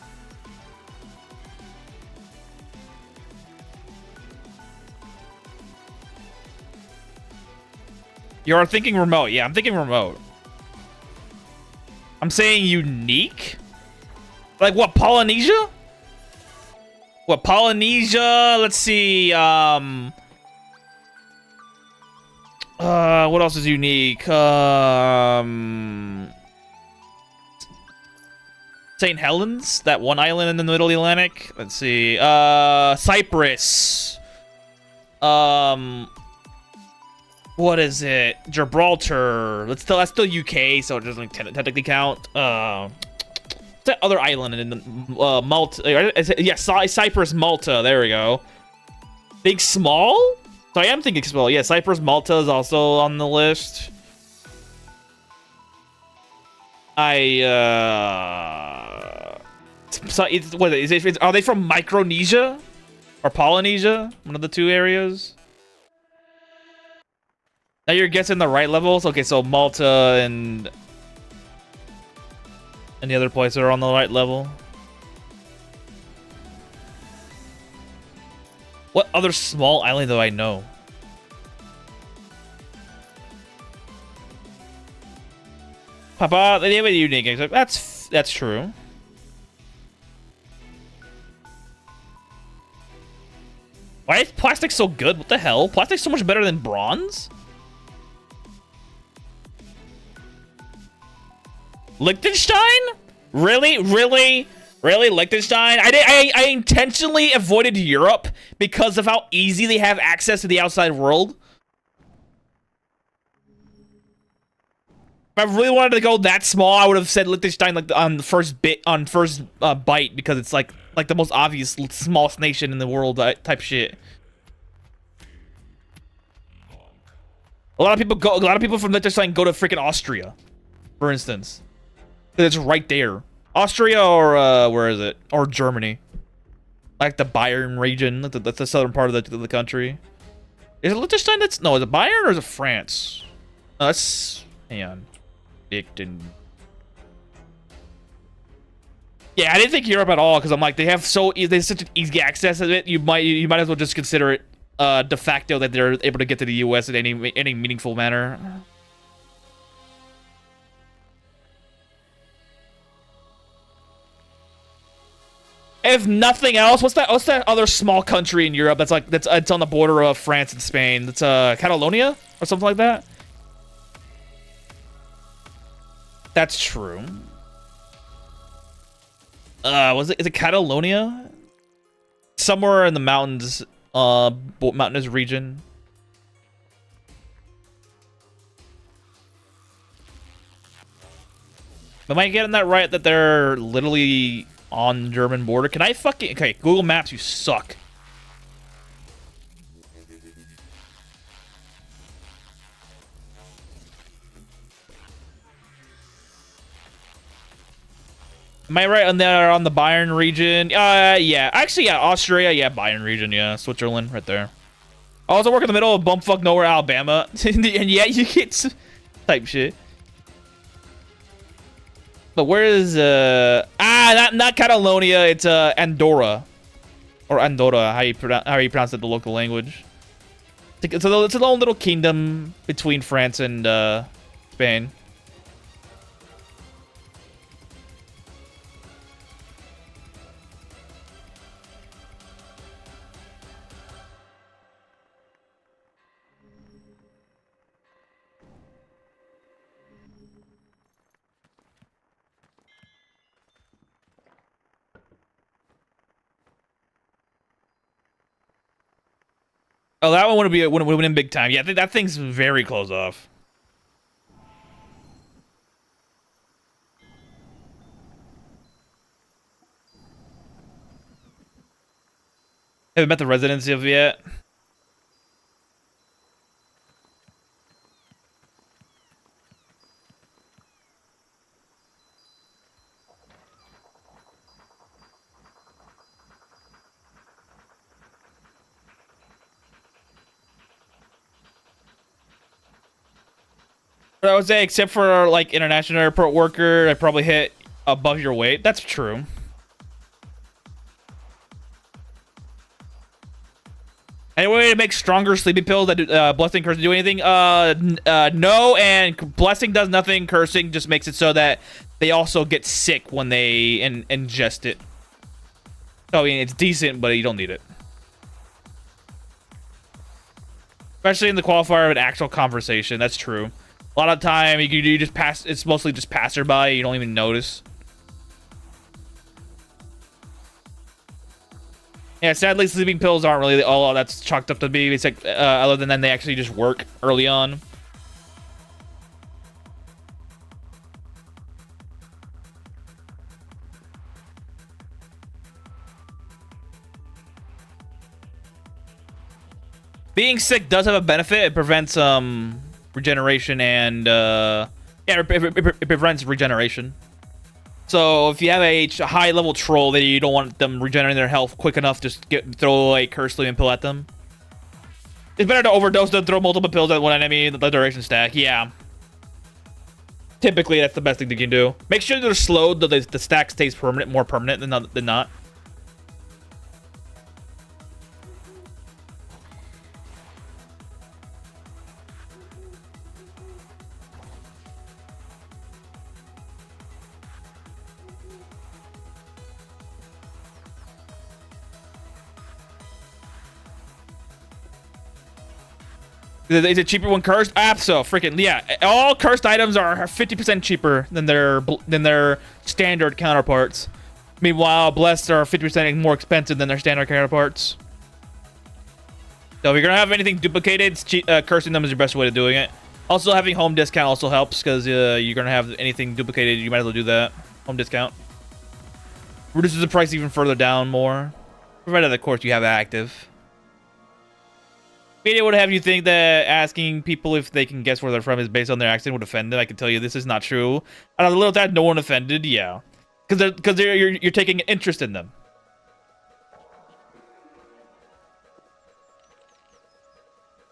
Speaker 1: You're thinking remote. Yeah, I'm thinking remote. I'm saying unique? Like what, Polynesia? What, Polynesia? Let's see. What else is unique? St. Helens, that one island in the Middle Atlantic. Let's see. Cyprus. What is it? Gibraltar. That's still UK, so it doesn't technically count. That other island in the Malta. Yeah, Cyprus, Malta. There we go. Big small? So I am thinking small. Yeah, Cyprus, Malta is also on the list. So are they from Micronesia or Polynesia? One of the two areas. Now you're guessing the right levels. Okay, so Malta and the other places are on the right level. What other small island do I know? Papa, they have a unique except that's true. Why is plastic so good? What the hell? Plastic's so much better than bronze? Liechtenstein? Really? Liechtenstein? I intentionally avoided Europe because of how easy they have access to the outside world. If I really wanted to go that small, I would have said Liechtenstein like on first bite because it's like the most obvious smallest nation in the world type shit. A lot of people from Liechtenstein go to freaking Austria, for instance. It's right there. Austria or where is it? Or Germany. Like the Bayern region. That's the southern part of the country. Is it Liechtenstein? Is it Bayern or is it France? No, that's hang on. Liechtenstein. Yeah, I didn't think Europe at all because I'm like they have such an easy access to it. You might as well just consider it de facto that they're able to get to the US in any meaningful manner. If nothing else, what's that other small country in Europe that's it's on the border of France and Spain? That's Catalonia or something like that. That's true. Is it Catalonia? Somewhere in the mountains, mountainous region. Am I getting that right? That they're literally on the German border? Can I fucking... Okay, Google Maps, you suck. Am I right on there on the Bayern region? Yeah. Actually, yeah, Austria, yeah, Bayern region, yeah. Switzerland, right there. I also work in the middle of bumfuck nowhere, Alabama. And yeah, you get type shit. But where is not Catalonia, it's Andorra. Or Andorra, how you pronounce it, the local language. It's a little kingdom between France and Spain. Oh, that one wouldn't have been big time. Yeah, that thing's very close off. Haven't met the residents of yet. But I would say, except for like international airport worker, I probably hit above your weight. That's true. Any way to make stronger sleeping pills that do, blessing, cursing do anything? No, and blessing does nothing. Cursing just makes it so that they also get sick when they ingest it. So, I mean, it's decent, but you don't need it. Especially in the qualifier of an actual conversation. That's true. A lot of time, you just pass. It's mostly just passerby. You don't even notice. Yeah, sadly, sleeping pills aren't really all that's chalked up to be. It's like, other than then, they actually just work early on. Being sick does have a benefit. It prevents regeneration and yeah, it prevents regeneration. So if you have a high level troll that you don't want them regenerating their health quick enough, just throw a curse sleeping pill at them. It's better to overdose than throw multiple pills at one enemy. The duration stack, yeah. Typically, that's the best thing you can do. Make sure they're slowed, though the stack stays permanent, more permanent than not. Is it cheaper when cursed? Freaking yeah! All cursed items are 50% cheaper than their standard counterparts. Meanwhile, blessed are 50% more expensive than their standard counterparts. So if you're gonna have anything duplicated, cursing them is your best way of doing it. Also, having home discount also helps because you're gonna have anything duplicated. You might as well do that. Home discount reduces the price even further down more, provided of course you have it active. Media would have you think that asking people if they can guess where they're from is based on their accent would offend them. I can tell you this is not true. Out of the little time, no one offended. Yeah, because you're taking an interest in them.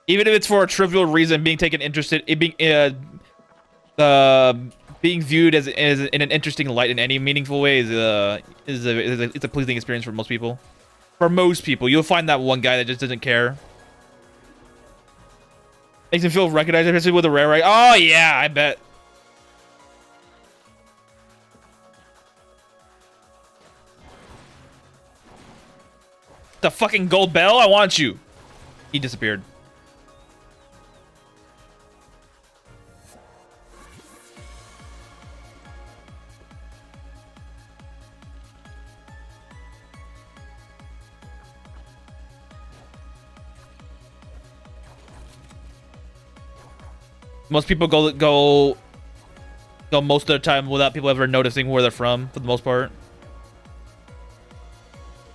Speaker 1: Even if it's for a trivial reason, being taken interested in being viewed as in an interesting light in any meaningful way is a pleasing experience for most people. For most people, you'll find that one guy that just doesn't care. Makes him feel recognized, especially with a rare right. Oh yeah, I bet. The fucking gold bell, I want you. He disappeared. Most people go most of the time without people ever noticing where they're from, for the most part.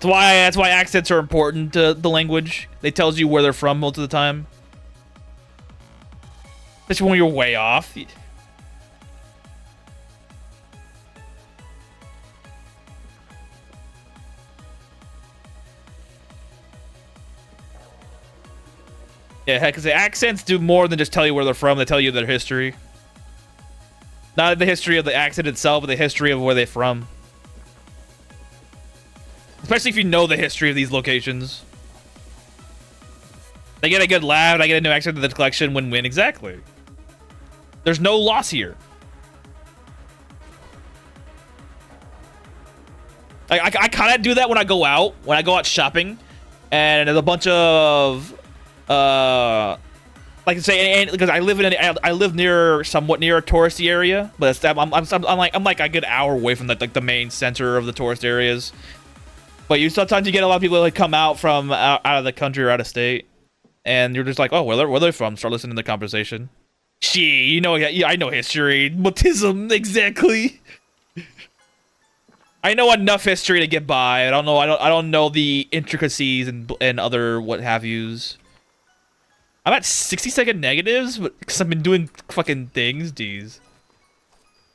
Speaker 1: That's why accents are important to the language. They tells you where they're from most of the time. Especially when you're way off. Yeah, heck, because the accents do more than just tell you where they're from. They tell you their history. Not the history of the accent itself, but the history of where they're from. Especially if you know the history of these locations. They get a good laugh, I get a new accent to the collection, win-win. Exactly. There's no loss here. I kind of do that when I go out. When I go out shopping. And there's a bunch of... like I say, because I live somewhat near a touristy area, but I'm like a good hour away from the main center of the tourist areas. But sometimes you get a lot of people that come out from out of the country or out of state. and you're just like, oh, where they from? Start listening to the conversation. Gee, you know, yeah, I know history. Mutism, exactly. I know enough history to get by. I don't know the intricacies and other what have yous. I'm at 60-second negatives, but because I've been doing fucking things, geez.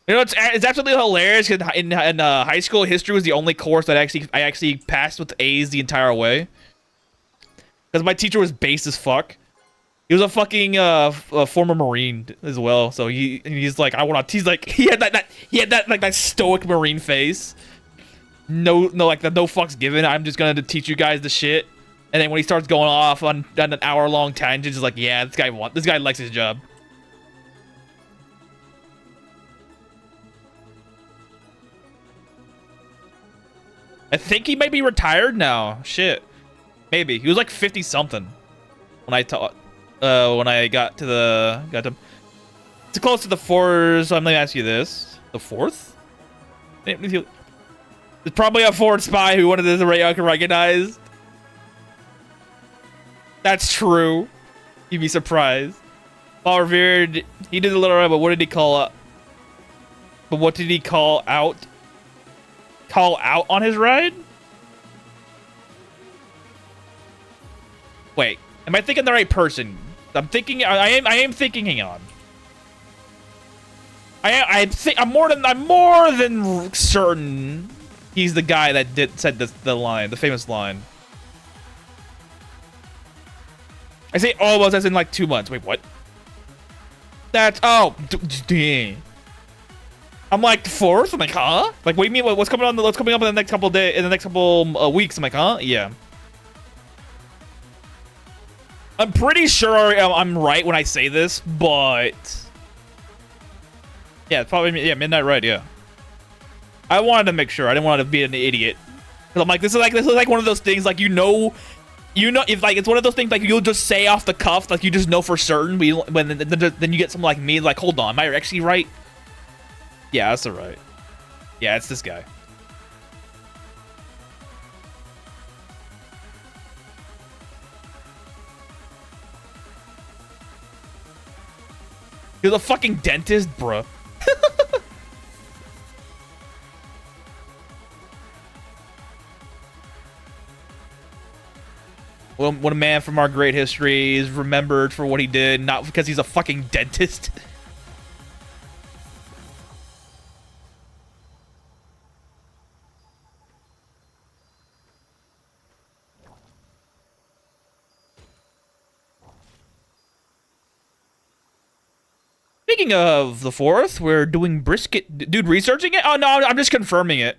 Speaker 1: You know, it's absolutely hilarious. In high school, history was the only course that I actually passed with A's the entire way. Because my teacher was base as fuck. He was a fucking a former Marine as well. So he's like, he's like, he had that stoic Marine face. No fucks given. I'm just gonna teach you guys the shit. And then when he starts going off on an hour-long tangent, just like, yeah, this guy likes his job. I think he might be retired now. Shit. Maybe. He was like 50-something when I taught. When I got to it's close to the 4s, so I'm gonna ask you this. The 4th? There's probably a forward spy who wanted this recognized. That's true. You'd be surprised. Paul revered, he did a little right, but what did he call up? But what did he call out? Call out on his ride? Wait, am I thinking the right person? I'm thinking. I am thinking. Hang on. I'm more than certain he's the guy that said the line, the famous line. I say almost as in like 2 months. Wait, what? That's dang. I'm like 4th. I'm like, huh? Like, what do you mean? What's coming on? What's coming up in the next couple days? In the next couple weeks? I'm like, huh? Yeah. I'm pretty sure I'm right when I say this, but yeah, probably midnight ride. Yeah. I wanted to make sure. I didn't want to be an idiot. Cause I'm like, this is like one of those things. Like, you know, if like it's one of those things like you'll just say off the cuff, like you just know for certain. Then you get someone like me, like, hold on, am I actually right? Yeah, that's right. Yeah, it's this guy. You're the fucking dentist, bruh. Well, when a man from our great history is remembered for what he did, not because he's a fucking dentist. Speaking of the 4th, we're doing brisket. Dude, researching it? Oh no, I'm just confirming it.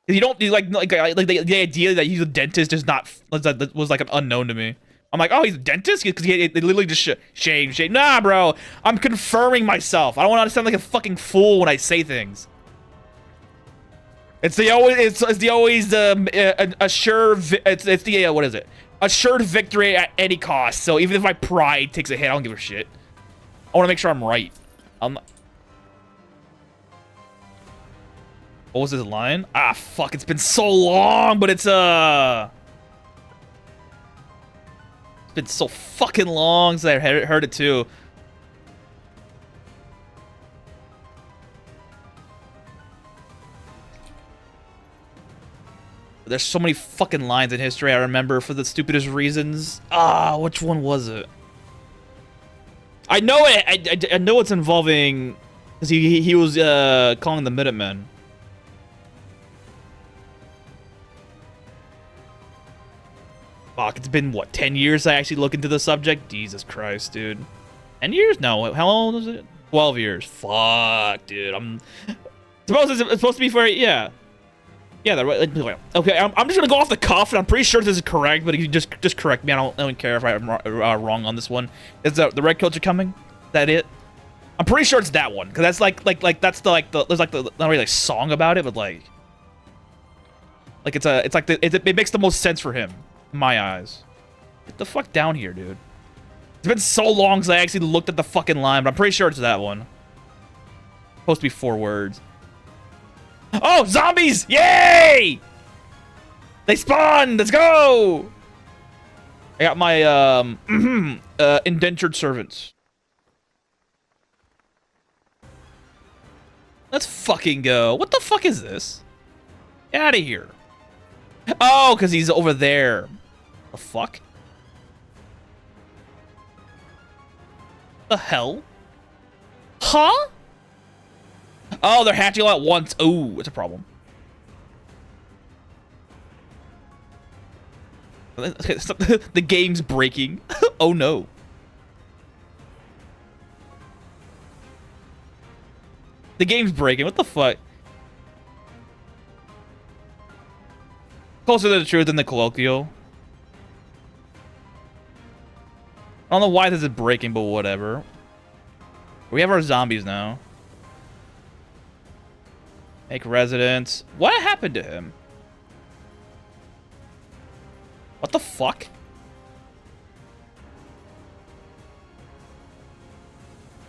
Speaker 1: You don't do like the idea that he's a dentist is not was like an unknown to me. I'm like, oh, he's a dentist because they literally just shame. Nah, bro, I'm confirming myself. I don't want to sound like a fucking fool when I say things. It's the what is it? Assured victory at any cost. So even if my pride takes a hit, I don't give a shit. I want to make sure I'm right. What was his line? Ah, fuck, it's been so long, but it's been so fucking long since I heard it too. There's so many fucking lines in history I remember for the stupidest reasons. Ah, which one was it? I know it. I know it's involving because he was calling the Minutemen. Fuck, it's been what, 10 years I actually look into the subject? Jesus Christ, dude. 10 years? No, how old is it? 12 years. Fuck, dude. It's supposed to be for, yeah. Yeah, okay, I'm just gonna go off the cuff, and I'm pretty sure this is correct, but you just correct me. I don't care if I'm wrong on this one. Is the red culture coming? Is that it? I'm pretty sure it's that one, because that's that's there's like the not really like song about it, but like it makes the most sense for him in my eyes. Get the fuck down here, dude. It's been so long since I actually looked at the fucking line, but I'm pretty sure it's that one. Supposed to be 4 words. Oh, zombies! Yay! They spawned! Let's go! I got my indentured servants. Let's fucking go. What the fuck is this? Get out of here. Oh, because he's over there. The fuck? The hell? Huh? Oh, they're hatching all at once. Ooh, it's a problem. The game's breaking. Oh no. The game's breaking. What the fuck? Closer to the truth than the colloquial. I don't know why this is breaking, but whatever. We have our zombies now. Make residents. What happened to him? What the fuck?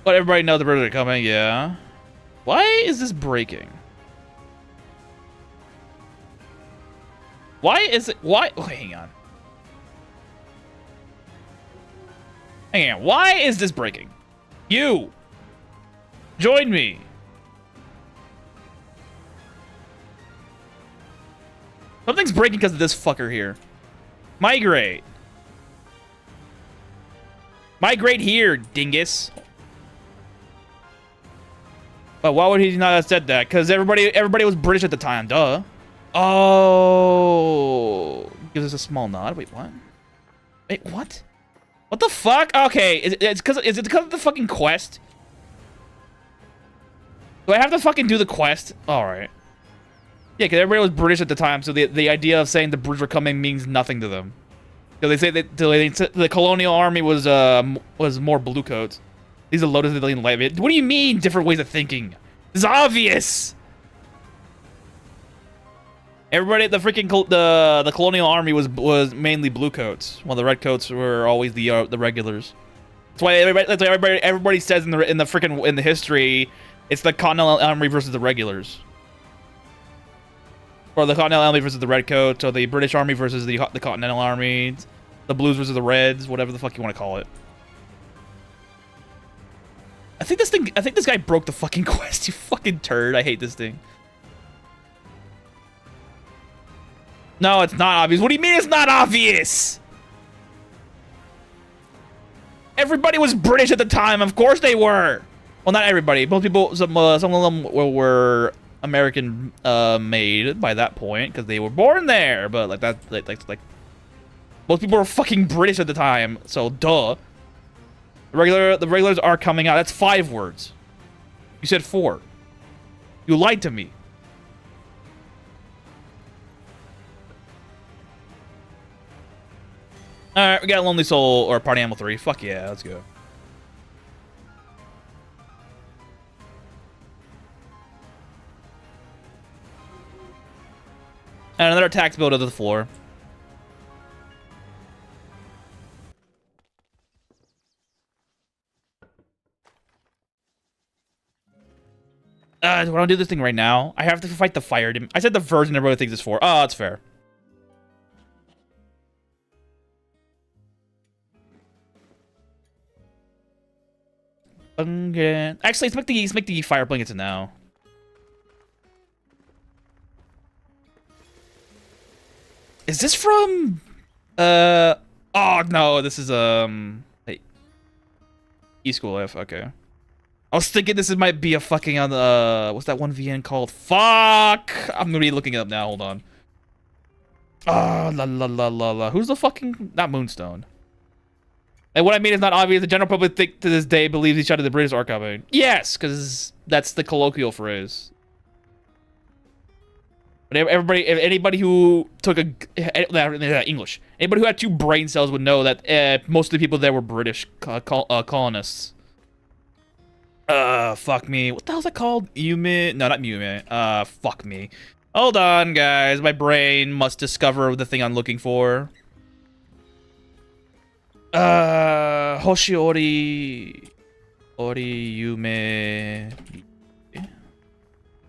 Speaker 1: But everybody knows the birds are coming, yeah. Why is this breaking? Why is it? Why? Oh, hang on. Hang on. Why is this breaking? You! Join me! Something's breaking because of this fucker here. Migrate. Migrate here, dingus. But why would he not have said that? Because everybody was British at the time, duh. Oh, gives us a small nod. Wait, what? Wait, what? What the fuck? Okay, is it because of the fucking quest? Do I have to fucking do the quest? All right. Yeah, because everybody was British at the time, so the idea of saying the British were coming means nothing to them. Because they say that the colonial army was more bluecoats. These are loaded with light. What do you mean, different ways of thinking? It's obvious. Everybody, the freaking the colonial army was mainly bluecoats, while the redcoats were always the regulars. That's why everybody says in the history, it's the Continental Army versus the regulars. Or the Continental Army versus the Redcoats, or the British Army versus the Continental Army, the Blues versus the Reds, whatever the fuck you want to call it. I think this guy broke the fucking quest, you fucking turd. I hate this thing. No, it's not obvious. What do you mean it's not obvious? Everybody was British at the time. Of course they were. Well, not everybody. Most people, some of them were American made by that point because they were born there. But like that, like most people were fucking British at the time. So duh. The regulars are coming out. That's 5 words. You said 4. You lied to me. All right, we got Lonely Soul or Party Animal 3. Fuck yeah, let's go. And another tax bill to the floor. Do I want to do this thing right now? I have to fight the fire demon. I said the version everybody thinks it's for. Oh, that's fair. Okay. Actually, let's make the fire blankets now. Is this from? Oh no, this is hey, E-School F. Okay. I was thinking this might be a fucking on the what's that one VN called? Fuck! I'm gonna be looking it up now. Hold on. Oh, la la la la la. Who's the fucking not Moonstone? And what I mean is not obvious. The general public to this day believes each other the British are coming. Yes, because that's the colloquial phrase. But everybody, anybody who took English, anybody who had 2 brain cells would know that most of the people there were British colonists. Fuck me. What the hell's that called? Yume? No, not Yume. Fuck me. Hold on, guys. My brain must discover the thing I'm looking for. Hoshiori. Ori Yume.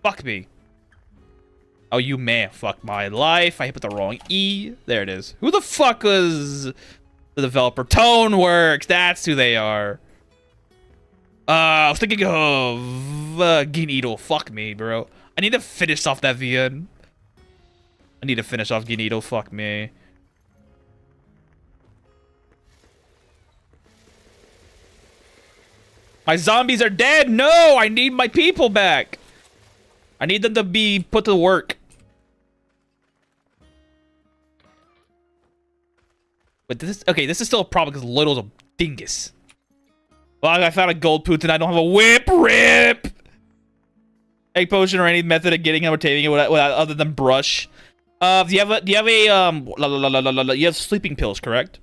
Speaker 1: Fuck me. Oh, Yume. Fuck my life. I hit the wrong E. There it is. Who the fuck was The developer. Tone Works. That's who they are. I was thinking of Ginito. Fuck me, bro. I need to finish off that VN. I need to finish off Ginito. Fuck me. My zombies are dead. No, I need my people back. I need them to be put to work. But this is okay. This is still a problem because Little's a dingus. Well, I found a gold poot and I don't have a whip. Rip. Egg potion or any method of getting him or taming it without other than brush. Do you have sleeping pills, correct?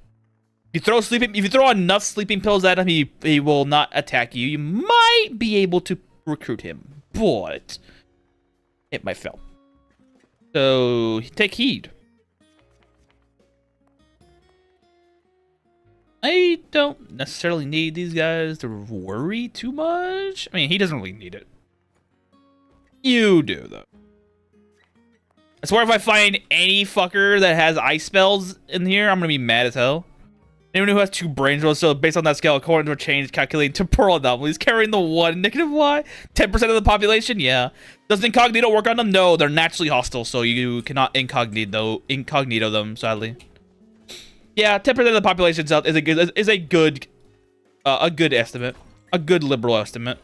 Speaker 1: If you throw enough sleeping pills at him, he will not attack you. You might be able to recruit him, but it might fail. So take heed. I don't necessarily need these guys to worry too much. I mean, he doesn't really need it. You do, though. I swear if I find any fucker that has ice spells in here, I'm gonna be mad as hell. Anyone who has 2 brain rolls, so based on that scale, according to a change calculated temporal anomalies, carrying the 1 negative Y, 10% of the population, yeah. Does incognito work on them? No, they're naturally hostile, so you cannot incognito them, sadly. Yeah, 10% of the population is a good estimate, a good liberal estimate.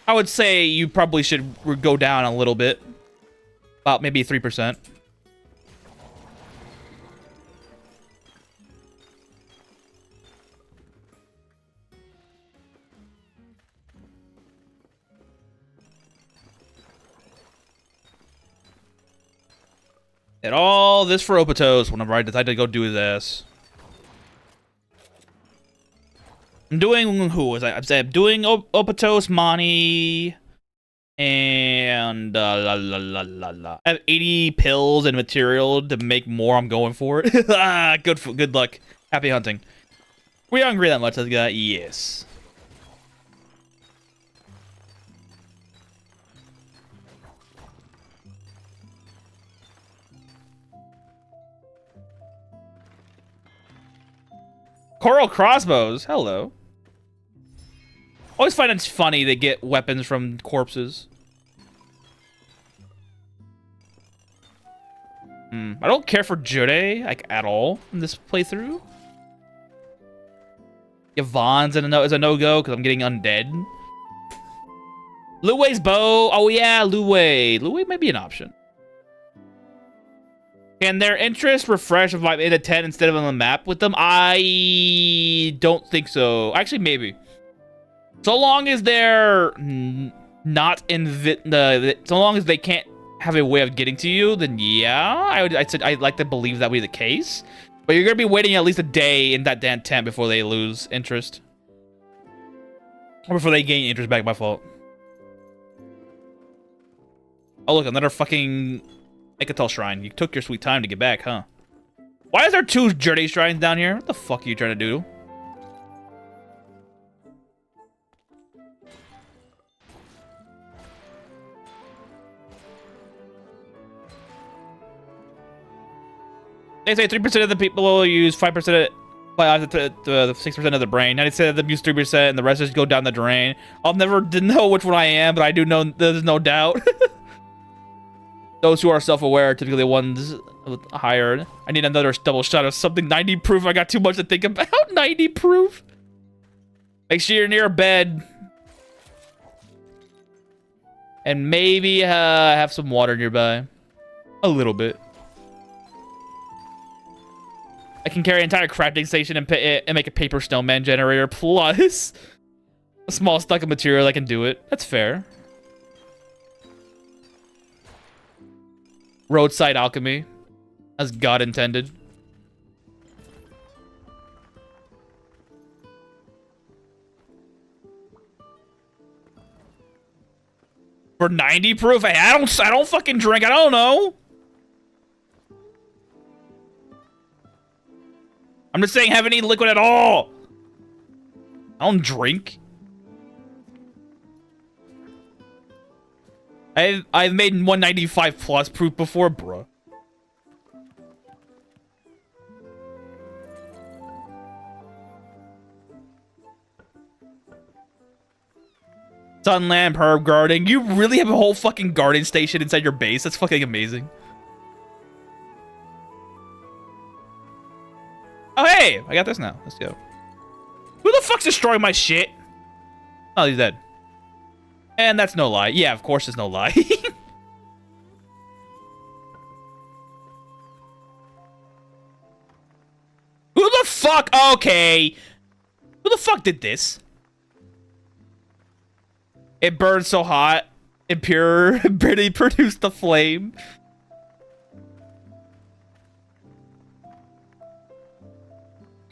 Speaker 1: I would say you probably should go down a little bit, about maybe 3%. And all this for Opatos whenever I decide to go do this. I'm doing who was I? I'm doing Opatos, Mani, and I have 80 pills and material to make more. I'm going for it. Good luck. Happy hunting. We don't agree that much, guy. Yes. Coral crossbows. Hello. Always find it's funny they get weapons from corpses. I don't care for Jode, like, at all in this playthrough. Yvonne's is a no-go because I'm getting undead. Luwei's bow. Oh, yeah, Luwei. Luwei might be an option. Can their interest refresh if I'm in a 10 instead of on the map with them? I don't think so. Actually, maybe. So long as they're not so long as they can't have a way of getting to you, then yeah, I'd like to believe that would be the case. But you're gonna be waiting at least a day in that damn tent before they lose interest, or before they gain interest back. My fault. Oh look, another fucking Ikatel shrine. You took your sweet time to get back, huh? Why is there 2 Jerde shrines down here? What the fuck are you trying to do? They say 3% of the people will use 5% of the 6% of the brain. 90% of them use 3%, and the rest just go down the drain. I'll never know which one I am, but I do know there's no doubt. Those who are self-aware are typically the ones with higher. I need another double shot of something 90 proof. I got too much to think about. 90 proof. Make sure you're near a bed. And maybe have some water nearby. A little bit. I can carry an entire crafting station and make a paper snowman generator plus a small stock of material. I can do it. That's fair. Roadside alchemy, as God intended. For 90 proof, I don't fucking drink. I don't know. I'm just saying, have any liquid at all. I don't drink. I've made 195 plus proof before, bro. Sunland herb garden. You really have a whole fucking garden station inside your base? That's fucking amazing. Oh, hey! I got this now. Let's go. Who the fuck's destroying my shit? Oh, he's dead. And that's no lie. Yeah, of course it's no lie. Who the fuck? Okay. Who the fuck did this? It burned so hot. Impure barely produced the flame.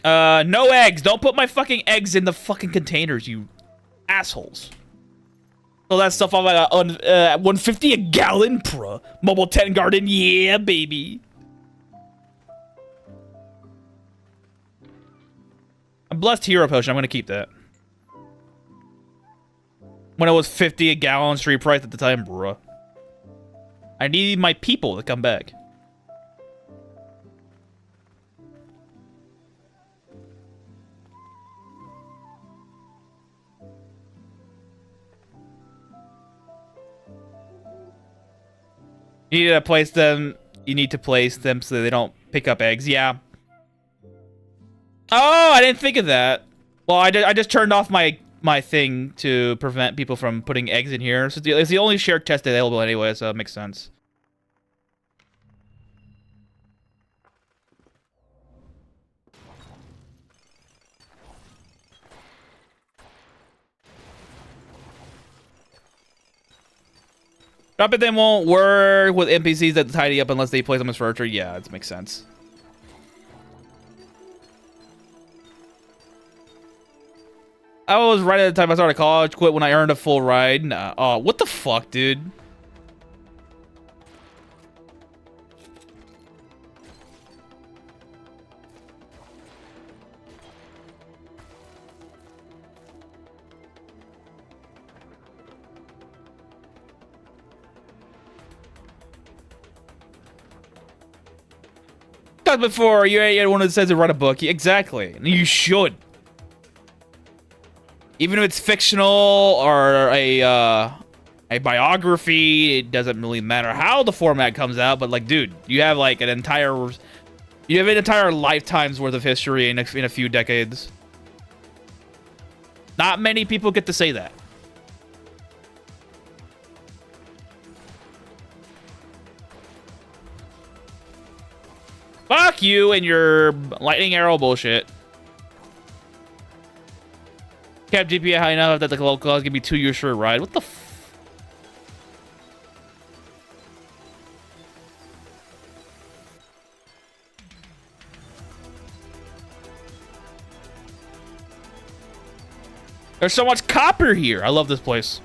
Speaker 1: No eggs. Don't put my fucking eggs in the fucking containers, you assholes. So that stuff off like 150 a gallon, bruh. Mobile 10 garden, yeah, baby. A blessed hero potion. I'm gonna keep that. When it was 50 a gallon street price at the time, bruh. I need my people to come back. You need to place them. You need to place them so they don't pick up eggs. Yeah. Oh, I didn't think of that. Well, I just turned off my thing to prevent people from putting eggs in here. So it's the only shared chest available anyway, so it makes sense. Drop it then won't work with NPCs that tidy up unless they place them as furniture. Yeah, it makes sense. I was right at the time I started college, quit when I earned a full ride. Nah. Oh, what the fuck, dude? Before, you ain't one that says to write a book. Exactly. You should. Even if it's fictional or a biography, it doesn't really matter how the format comes out. But like, dude, you have like an entire lifetime's worth of history in a few decades. Not many people get to say that. Fuck you and your lightning arrow bullshit. Cap GPA high enough that the local clause give me 2 years for a ride. What the f... There's so much copper here. I love this place.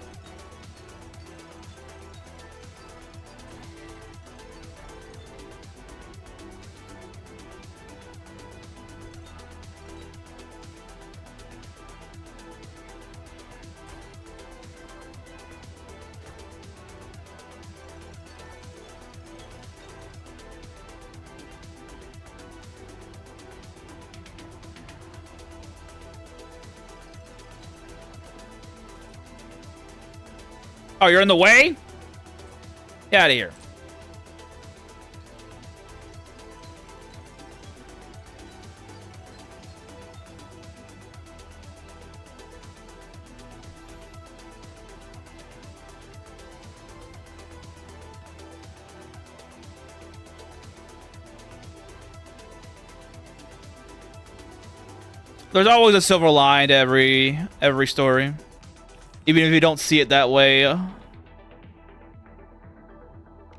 Speaker 1: Oh, you're in the way? Get out of here. There's always a silver line to every story. Even if you don't see it that way.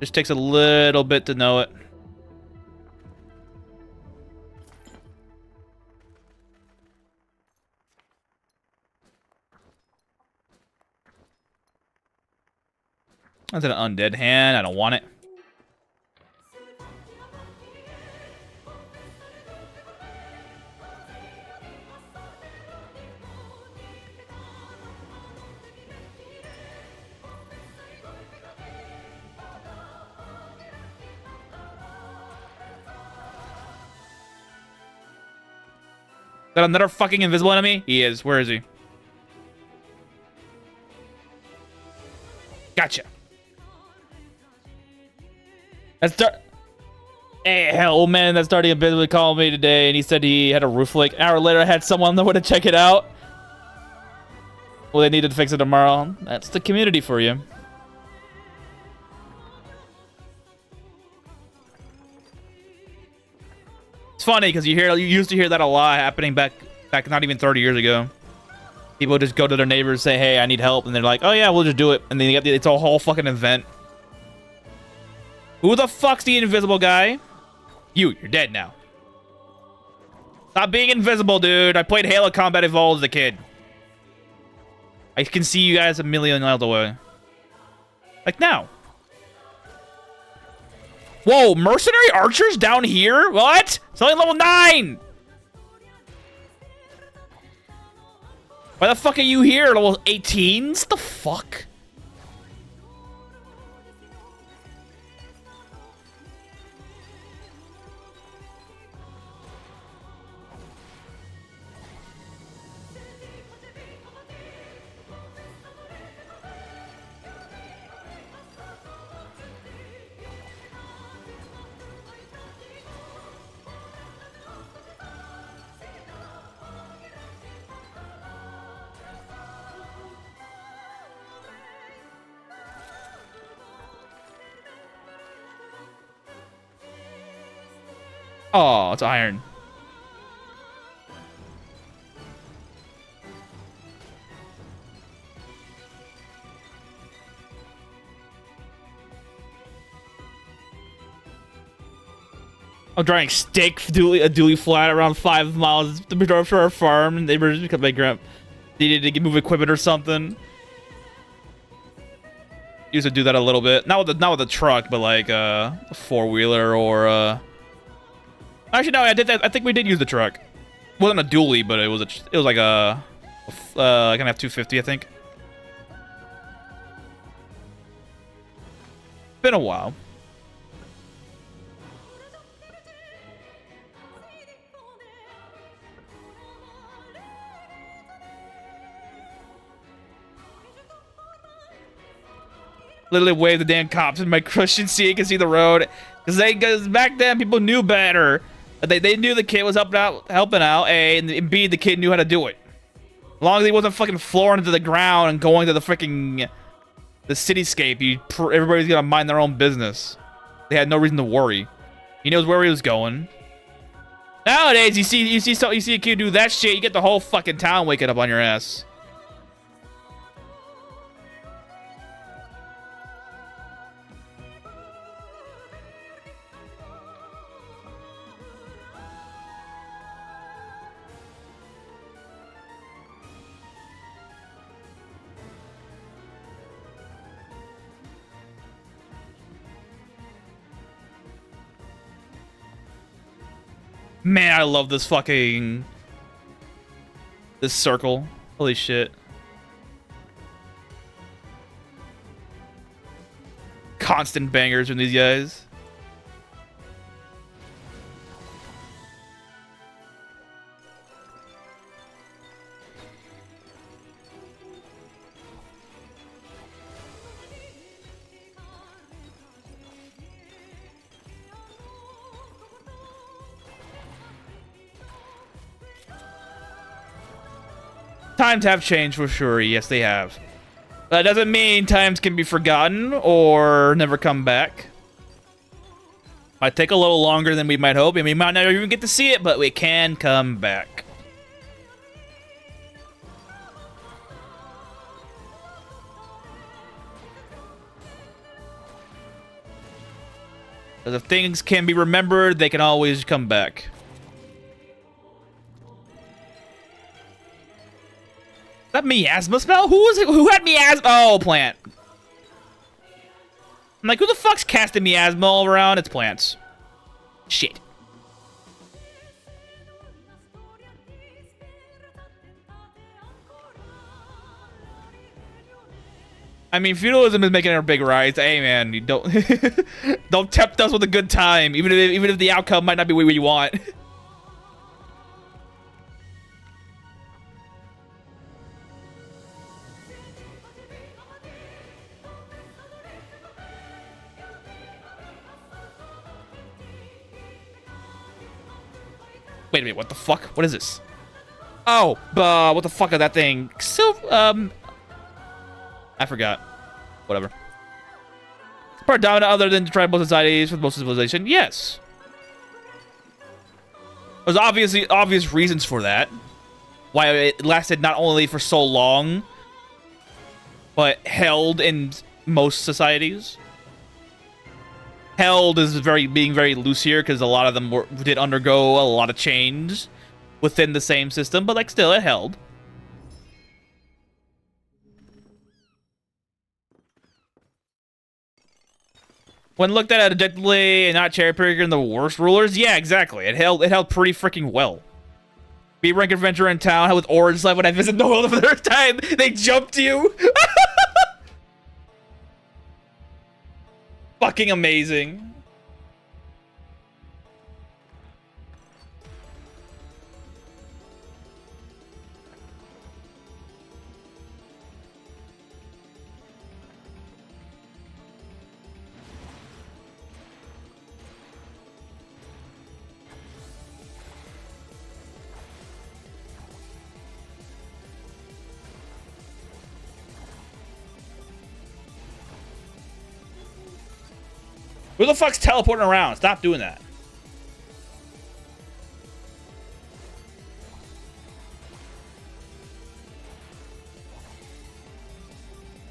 Speaker 1: Just takes a little bit to know it. That's an undead hand. I don't want it. Is that another fucking invisible enemy? He is. Where is he? Hey, hell, man, that's starting a bit called me today, and he said he had a roof leak. An hour later, I had someone that would to check it out. Well, they needed to fix it tomorrow. That's the community for you. It's funny because you used to hear that a lot happening back not even 30 years ago. People just go to their neighbors, say, "Hey, I need help," and they're like, "Oh yeah, we'll just do it." And then it's a whole fucking event. Who the fuck's the invisible guy? You're dead now. Stop being invisible, dude. I played Halo Combat Evolved as a kid. I can see you guys a million miles away. Like now. Whoa, mercenary archers down here? What? It's only level 9! Why the fuck are you here? Level 18s? The fuck? Oh, it's iron. I'm driving stick dually flat around 5 miles. We drove to our farm, and they were because my grandpa needed to move equipment or something. Used to do that a little bit. Not with the truck, but like a 4-wheeler or Actually, no, I did that. I think we did use the truck. It wasn't a dually, but it was like a like an F-250, I think. Been a while. Literally wave the damn cops in my cushion so you can see the road. Because back then people knew better. They knew the kid was helping out, A, and B, the kid knew how to do it. As long as he wasn't fucking flooring into the ground and going to the freaking the cityscape, everybody's gonna mind their own business. They had no reason to worry. He knows where he was going. Nowadays, you see a kid do that shit, you get the whole fucking town waking up on your ass. Man, I love this circle. Holy shit. Constant bangers from these guys. Times have changed for sure. Yes, they have. That doesn't mean times can be forgotten or never come back. Might take a little longer than we might hope, and we might never even get to see it, but we can come back. Because if things can be remembered, they can always come back. That miasma smell? Who was it? Who had miasma? Oh, plant. I'm like, who the fuck's casting miasma all around? It's plants. Shit. I mean, feudalism is making a big rise. Hey, man, you don't don't tempt us with a good time, even if the outcome might not be what you want. Wait a minute, what the fuck? What is this? Oh, what the fuck is that thing? So, I forgot. Whatever. Part dominant other than tribal societies with most civilization? Yes. There's obvious reasons for that. Why it lasted not only for so long, but held in most societies. Held is being very loose here because a lot of them did undergo a lot of change within the same system, but like still it held. When looked at objectively and not cherry-picking the worst rulers, yeah, exactly. It held pretty freaking well. B-rank adventurer in town with orange light when I visit Noita for the first time. They jumped you. Fucking amazing. Who the fuck's teleporting around? Stop doing that.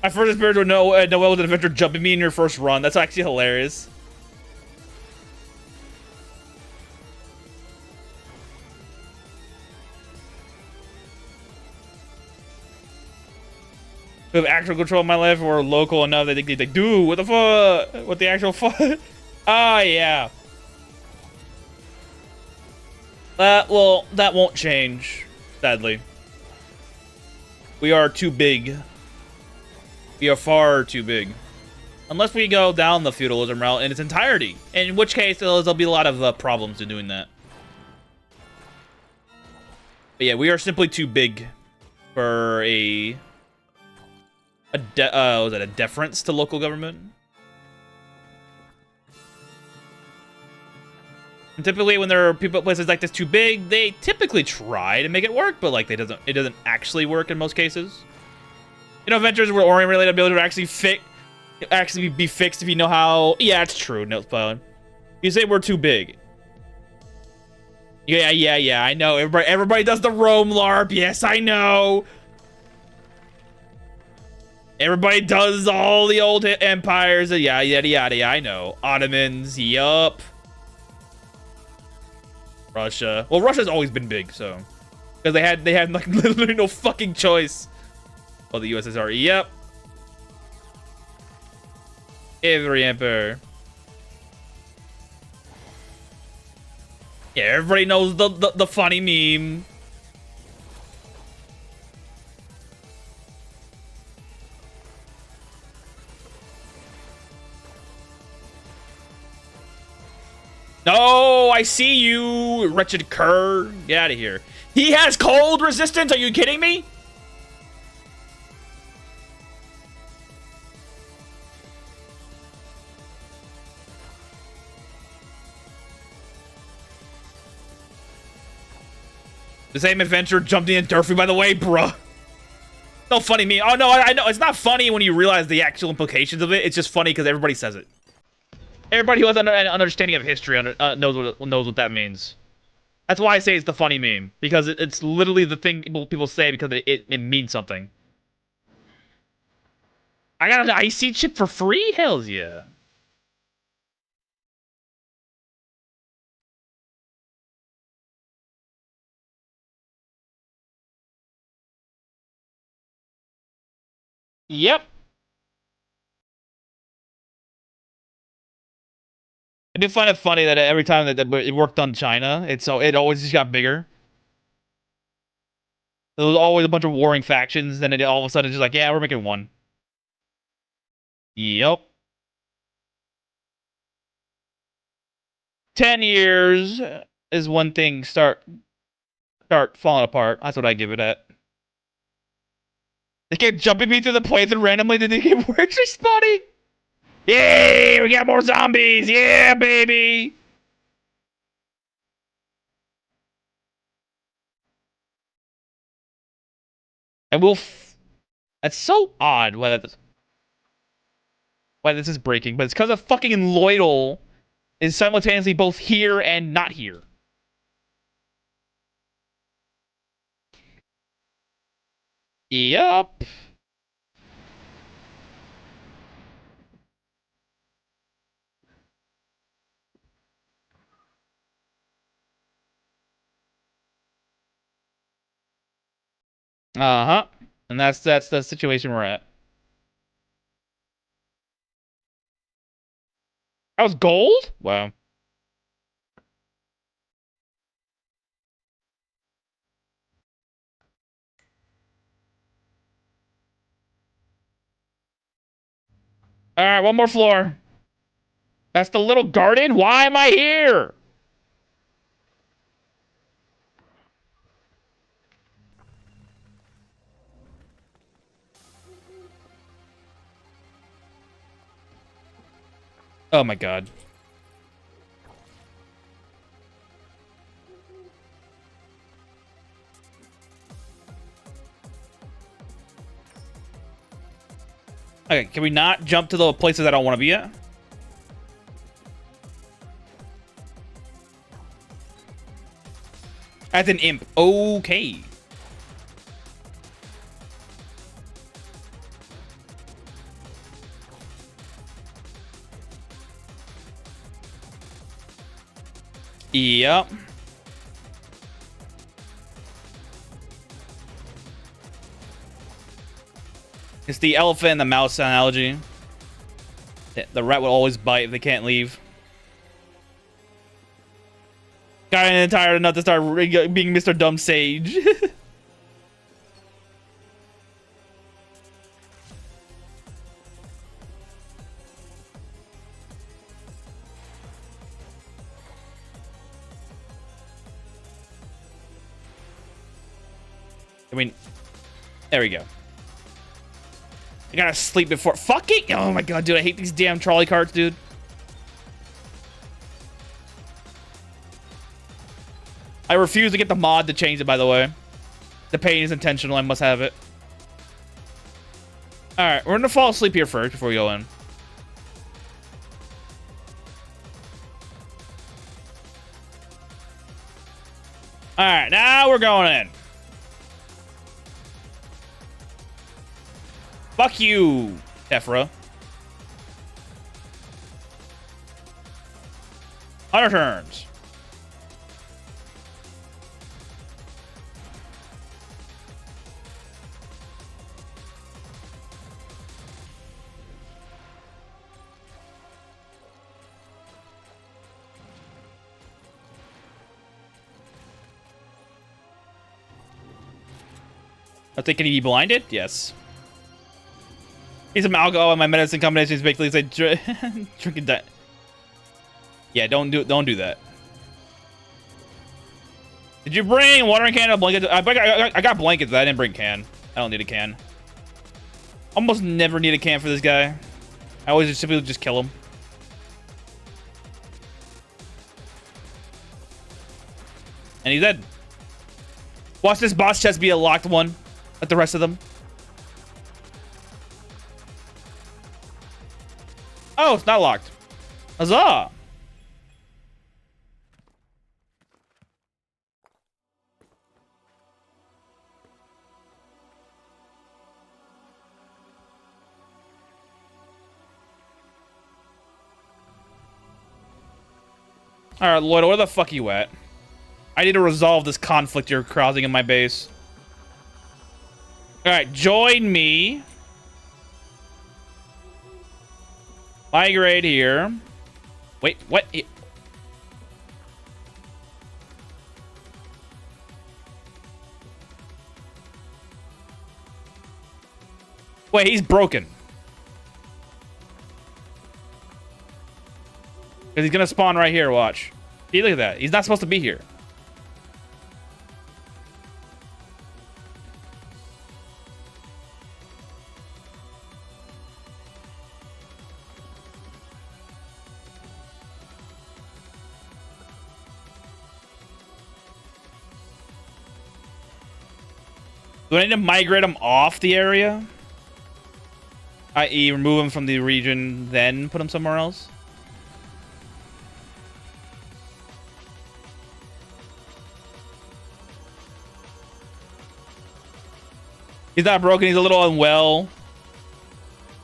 Speaker 1: My first experience with Noelle with an adventure jumping me in your first run. That's actually hilarious. Who have actual control of my life or local enough that they think they do. What the fuck? What the actual fuck? Ah, yeah. Well, that won't change, sadly. We are too big. We are far too big. Unless we go down the feudalism route in its entirety. In which case, there'll be a lot of problems in doing that. But yeah, we are simply too big for a was that a deference to local government? And typically, when there are places like this too big, they typically try to make it work, but like it doesn't actually work in most cases. You know, adventures where Orient-related ability would actually be fixed if you know how. Yeah, it's true. No spoiling. You say we're too big. Yeah. I know. Everybody does the Rome LARP. Yes, I know. Everybody does all the old empires. Yada. I know. Ottomans. Yup. Russia. Well, Russia's always been big, so because they had like literally no fucking choice. Oh, the USSR. Yep. Every emperor. Yeah, everybody knows the funny meme. No, I see you, wretched cur. Get out of here. He has cold resistance? Are you kidding me? The same adventure jumped in Durfee, by the way, bruh. No funny me. Oh, no, I know. It's not funny when you realize the actual implications of it. It's just funny because everybody says it. Everybody who has an understanding of history knows what that means. That's why I say it's the funny meme. Because it's literally the thing people say because it means something. I got an IC chip for free? Hells yeah. Yep. I do find it funny that every time that it worked on China, it always just got bigger. There was always a bunch of warring factions, then all of a sudden it's just like, yeah, we're making one. Yep. 10 years is one thing start falling apart. That's what I give it at. They kept jumping me through the playthrough randomly, then they keep respawning. Yay! We got more zombies! Yeah, baby! And that's so odd why this is breaking, but it's because of fucking Loidal is simultaneously both here and not here. Yup. Uh-huh. And that's the situation we're at. That was gold? Wow. Alright, one more floor. That's the little garden? Why am I here? Oh my god. Okay, can we not jump to the places I don't want to be at? As an imp. Okay. Yep. It's the elephant and the mouse analogy. The rat will always bite if they can't leave. Got tired enough to start being Mr. Dumb Sage. I mean, there we go. I gotta sleep before. Fucking. Oh my god, dude. I hate these damn trolley carts, dude. I refuse to get the mod to change it, by the way. The pain is intentional. I must have it. Alright, we're gonna fall asleep here first before we go in. Alright, now we're going in. Fuck you, Tephra. 100 turns. I think, can he be blinded? Yes. He's some alcohol and my medicine combination is basically like drinking that. Yeah, don't do that. Did you bring watering can or blanket? I got blankets, but I didn't bring can. I don't need a can. Almost never need a can for this guy. I always just simply just kill him. And he's dead. Watch this boss chest be a locked one, like the rest of them. Oh, it's not locked. Huzzah! Alright, Lloyd, where the fuck are you at? I need to resolve this conflict you're causing in my base. Alright, join me. Migrate here. Wait, what? Wait, he's broken. Because he's going to spawn right here, watch. See, look at that. He's not supposed to be here. Do I need to migrate him off the area? I.e. remove him from the region, then put him somewhere else? He's not broken, he's a little unwell.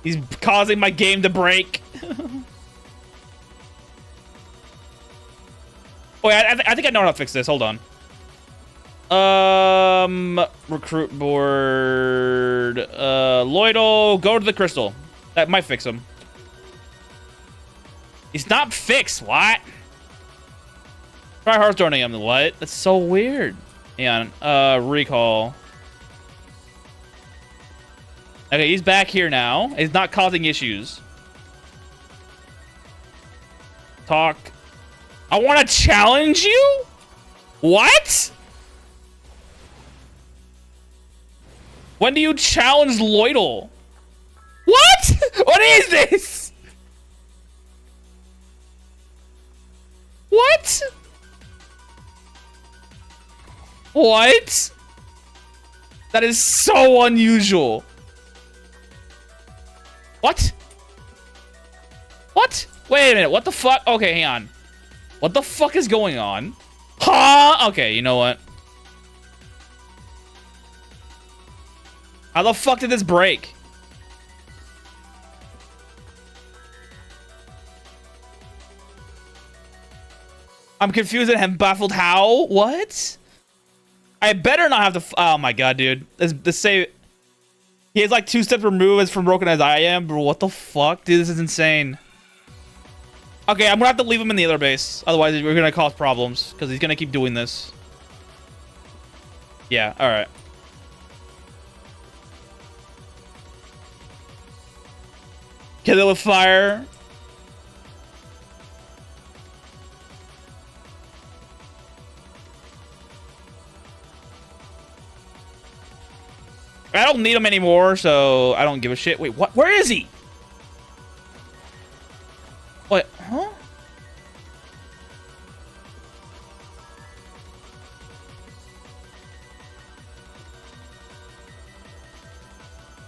Speaker 1: He's causing my game to break. Oh, yeah, I think I know how to fix this. Hold on. Recruit board. Lloyd'll go to the crystal. That might fix him. He's not fixed. What? Try Hearthstoning him. What? That's so weird. Hang on. Recall. Okay, he's back here now. He's not causing issues. Talk. I want to challenge you? What? When do you challenge Lloyd'll? What? What is this? What? What? That is so unusual. What? What? Wait a minute. What the fuck? Okay, hang on. What the fuck is going on? Huh? Okay, you know what? How the fuck did this break? I'm confused and am baffled. How? What? I better not have to. Oh my god, dude. This save. He has like 2 steps removed as from broken as I am, bro. What the fuck, dude? This is insane. Okay, I'm gonna have to leave him in the other base. Otherwise, we're gonna cause problems because he's gonna keep doing this. Yeah. All right. Kill it with fire. I don't need him anymore, so I don't give a shit. Wait, what? Where is he? What? Huh?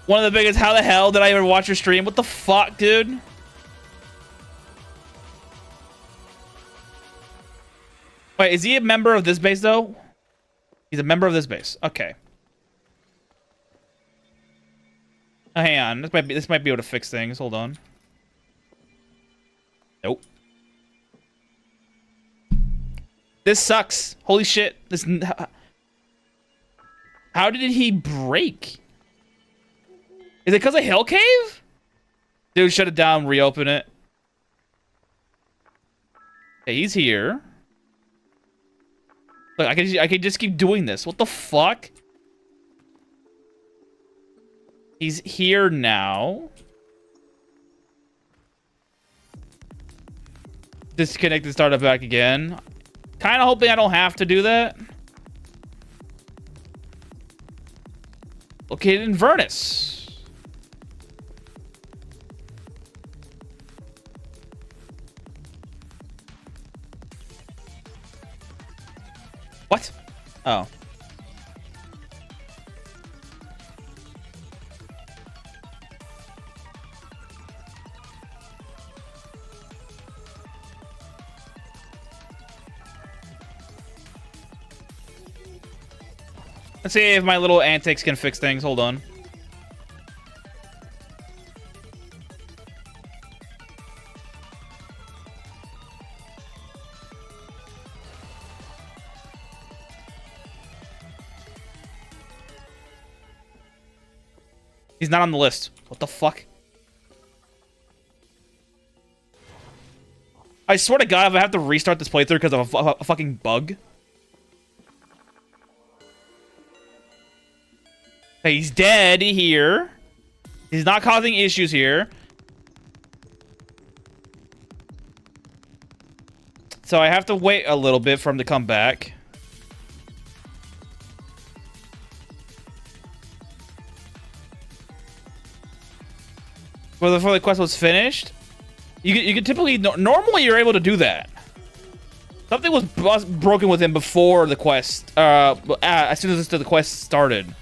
Speaker 1: One of the biggest. How the hell did I ever watch your stream? What the fuck, dude? Wait, is he a member of this base though? He's a member of this base. Okay. Oh, hang on. This might be able to fix things. Hold on. Nope. This sucks. Holy shit. This. How did he break? Is it because of Hell Cave? Dude, shut it down. Reopen it. Okay, he's here. Look, I can just keep doing this. What the fuck? He's here now. Disconnect and start it back again. Kind of hoping I don't have to do that. Located in Vernus. What? Oh. Let's see if my little antics can fix things. Hold on. He's not on the list. What the fuck? I swear to God, if I have to restart this playthrough because of a fucking bug. Okay, he's dead here. He's not causing issues here. So I have to wait a little bit for him to come back. Before the quest was finished? You could typically... Normally you're able to do that. Something was broken with him before the quest. As soon as the quest started.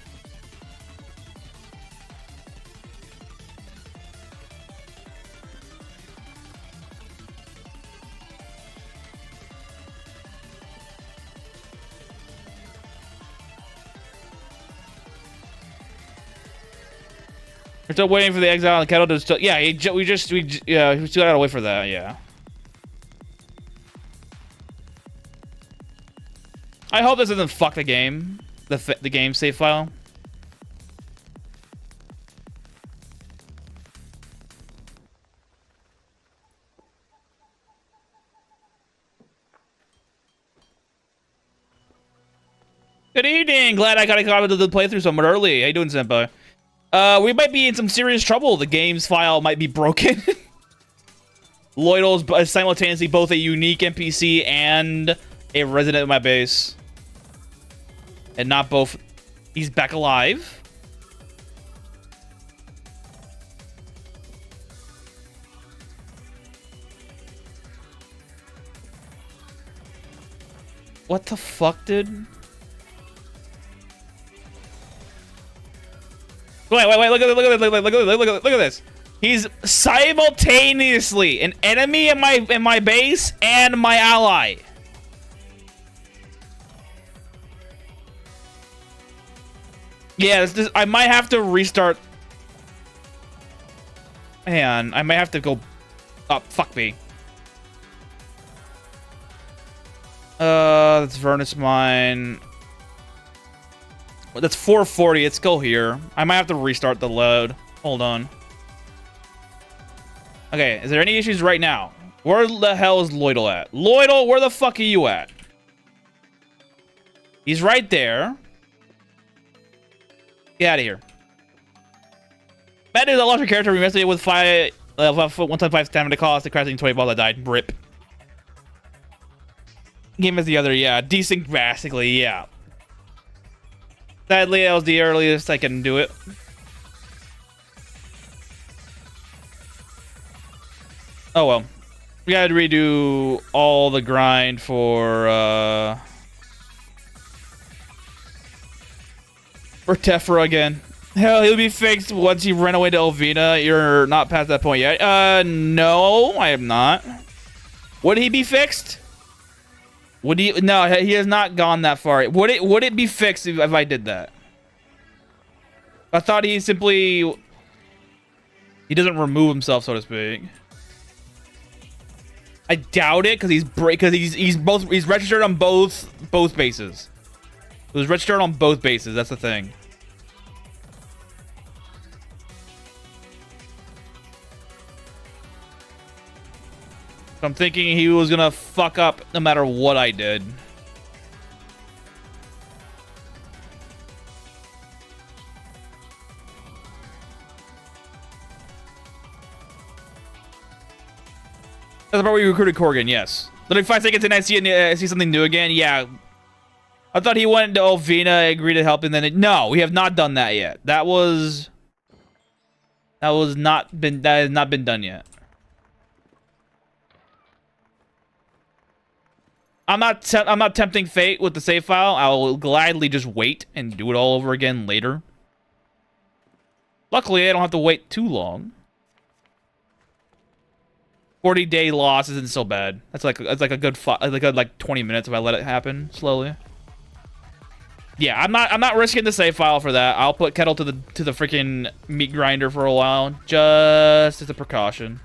Speaker 1: We're still waiting for the exile and kettle to still. Yeah, we still gotta wait for that. Yeah. I hope this doesn't fuck the game. The game save file. Good evening. Glad I got a copy of the playthrough somewhat early. How you doing, senpai? We might be in some serious trouble. The game's file might be broken. Lloyd's simultaneously both a unique NPC and a resident of my base. And not both. He's back alive. What the fuck, dude? Wait, look at this. He's simultaneously an enemy in my base and my ally. Yeah, I might have to restart. Man, I might have to go. Oh, fuck me. That's Vernus Mine. That's 440. Let's go here. I might have to restart the load. Hold on. Okay, is there any issues right now? Where the hell is Lloydle at? Lloydle, where the fuck are you at? He's right there. Get out of here. Bad news, I lost your character. We messed it with 1.5 stamina cost. The crashing 20 balls that died. Rip. Game is the other, yeah. Desync drastically, yeah. Sadly, that was the earliest I can do it. Oh well. We gotta redo all the grind for Tephra again. Hell, he'll be fixed once you run away to Elvina. You're not past that point yet. No, I am not. Would he be fixed? Would he? No, he has not gone that far. Would it be fixed if I did that? I thought he simply... He doesn't remove himself, so to speak. I doubt it, because he's registered on both bases. It was registered on both bases. That's the thing. So I'm thinking he was gonna fuck up no matter what I did. That's the part where you recruited Corgan, yes. Literally 5 seconds in, I see something new again. Yeah. I thought he went to Elvina, agreed to help, and then no, we have not done that yet. That has not been done yet. I'm not tempting fate with the save file. I will gladly just wait and do it all over again later. Luckily, I don't have to wait too long. 40-day loss isn't so bad. That's like a good 20 minutes if I let it happen slowly. Yeah, I'm not risking the save file for that. I'll put Kettle to the freaking meat grinder for a while, just as a precaution.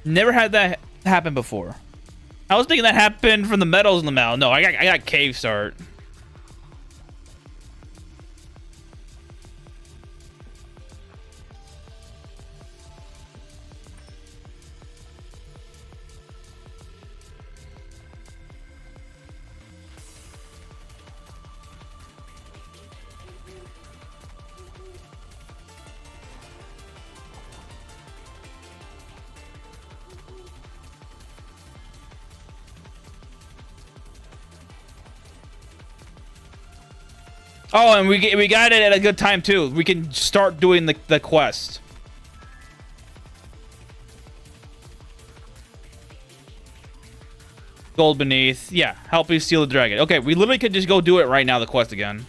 Speaker 1: Never had that happen before. I was thinking that happened from the metals in the mouth. No, I got cave start. Oh, and we got it at a good time too. We can start doing the quest. Gold beneath. Yeah, help you steal the dragon. Okay, we literally could just go do it right now, the quest again.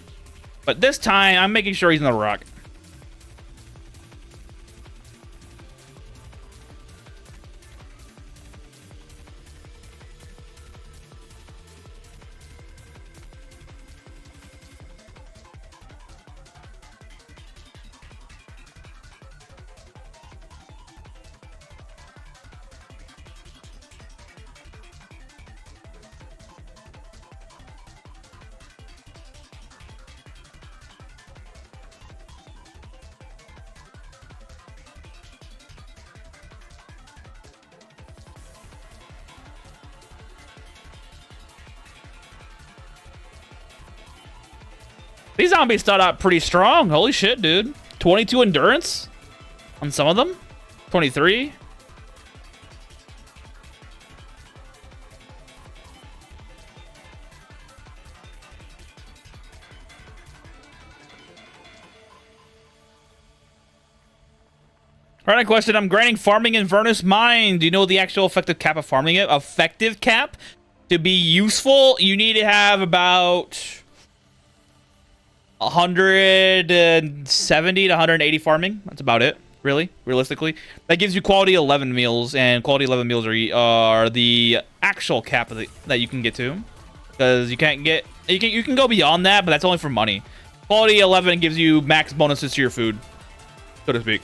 Speaker 1: But this time, I'm making sure he's in the rock. These zombies start out pretty strong. Holy shit, dude. 22 endurance on some of them. 23. Alright, question. I'm grinding farming in Vernus Mine. Do you know the actual effective cap of farming it? Effective cap? To be useful, you need to have about 170 to 180 farming. That's about it, really, realistically. That gives you quality 11 meals, and quality 11 meals are the actual cap of that you can get to. Because you can't get... You can go beyond that, but that's only for money. Quality 11 gives you max bonuses to your food, so to speak.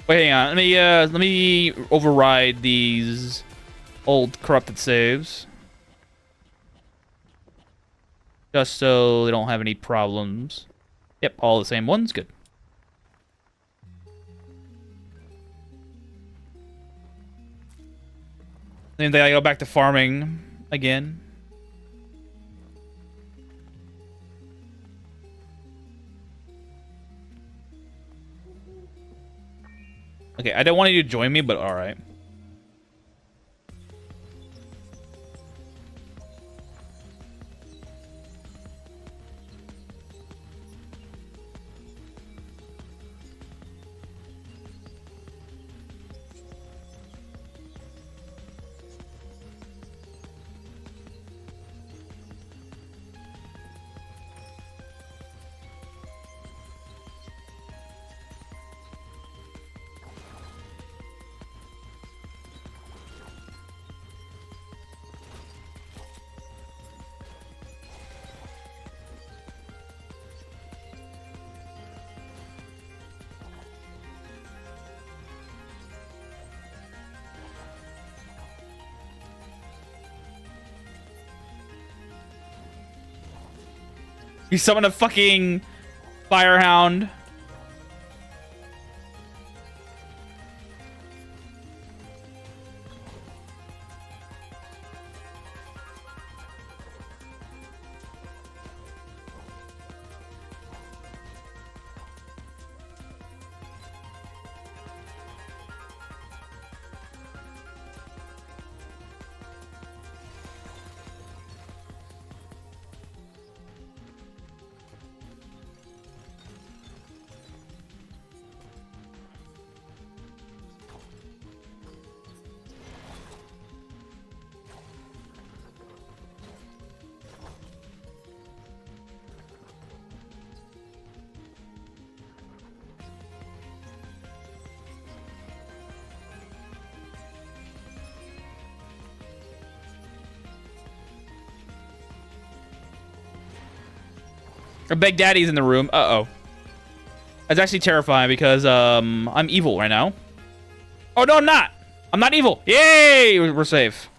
Speaker 1: Wait, hang on. Let me override these old corrupted saves, just so they don't have any problems. Yep, all the same ones. Good. Then I go back to farming again. Okay, I don't want you to join me, but alright. You summon a fucking firehound. Our Big Daddy's in the room. Uh-oh. That's actually terrifying because I'm evil right now. Oh, no, I'm not. I'm not evil. Yay! We're safe.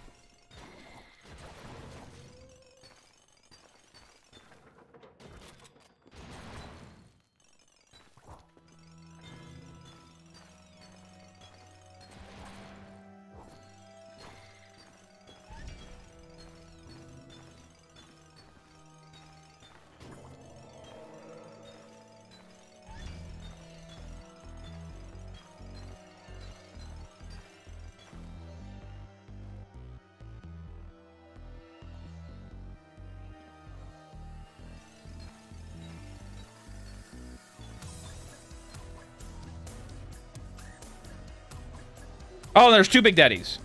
Speaker 1: Oh, there's two Big Daddies.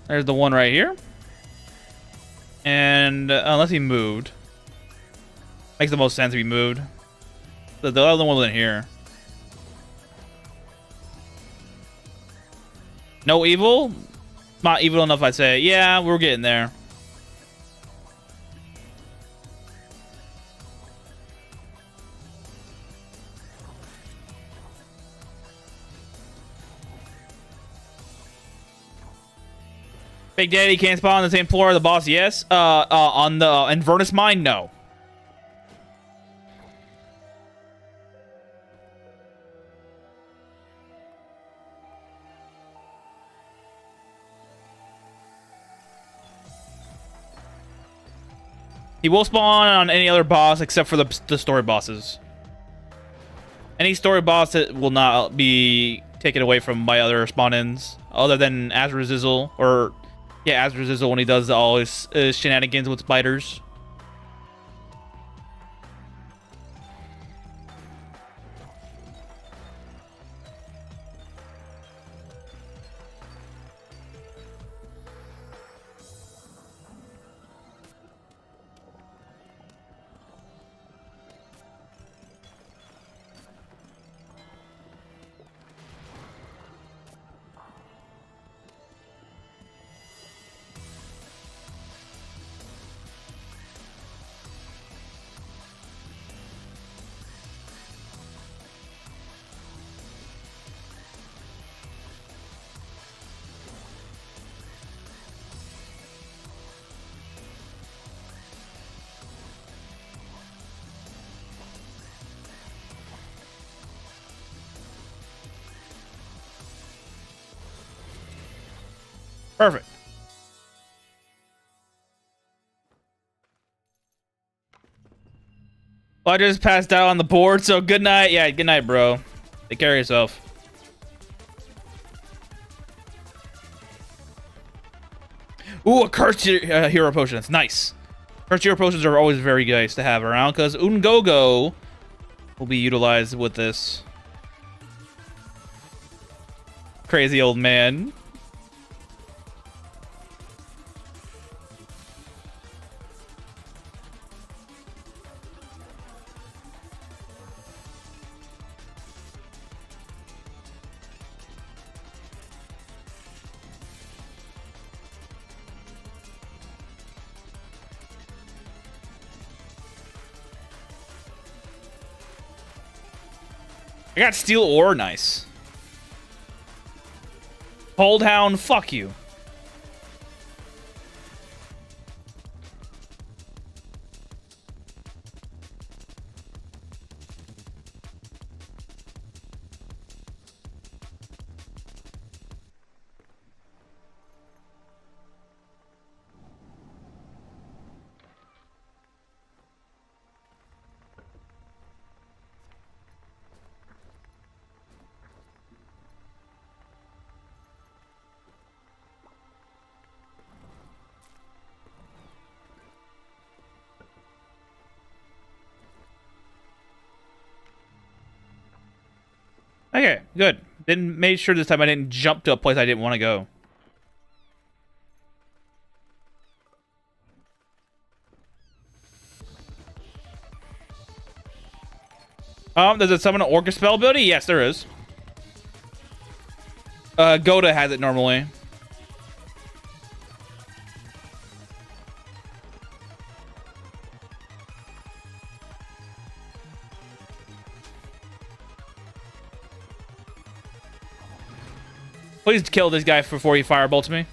Speaker 1: There's the one right here. And unless he moved. Makes the most sense if he moved. The other one wasn't here. No evil? Not evil enough, I'd say. Yeah, we're getting there. Big Daddy can't spawn on the same floor as the boss, yes. On the Inverness Mine, no. He will spawn on any other boss except for the story bosses. Any story boss that will not be taken away from my other spawn-ins, other than Azrazizzle, or yeah, Azrazizzle when he does all his shenanigans with spiders. Perfect. Well, I just passed out on the board, so good night. Yeah, good night, bro. Take care of yourself. Ooh, a cursed hero potion. That's nice. Cursed hero potions are always very nice to have around, because Ungogo will be utilized with this. Crazy old man. I got steel ore, nice. Cold Hound, fuck you. Okay, good. Then made sure this time I didn't jump to a place I didn't want to go. Does it summon an Orca spell ability? Yes, there is. Goda has it normally. Please kill this guy before he firebolts me.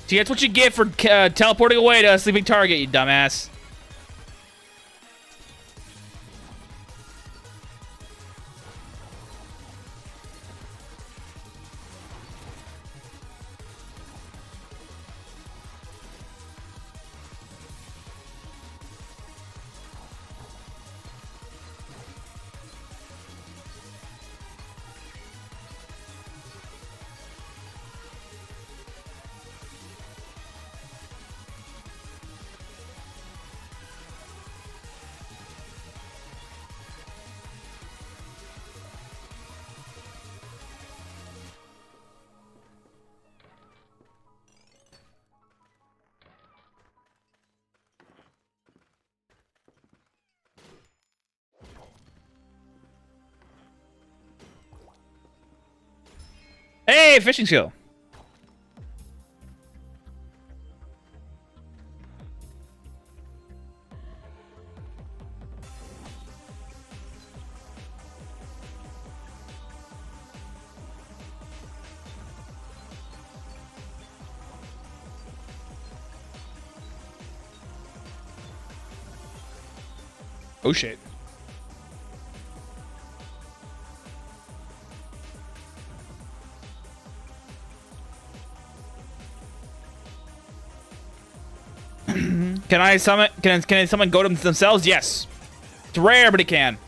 Speaker 1: See, that's what you get for teleporting away to a sleeping target, you dumbass. Hey, fishing skill. Oh shit. Can I summon? Can someone go to themselves? Yes. It's rare, but it can.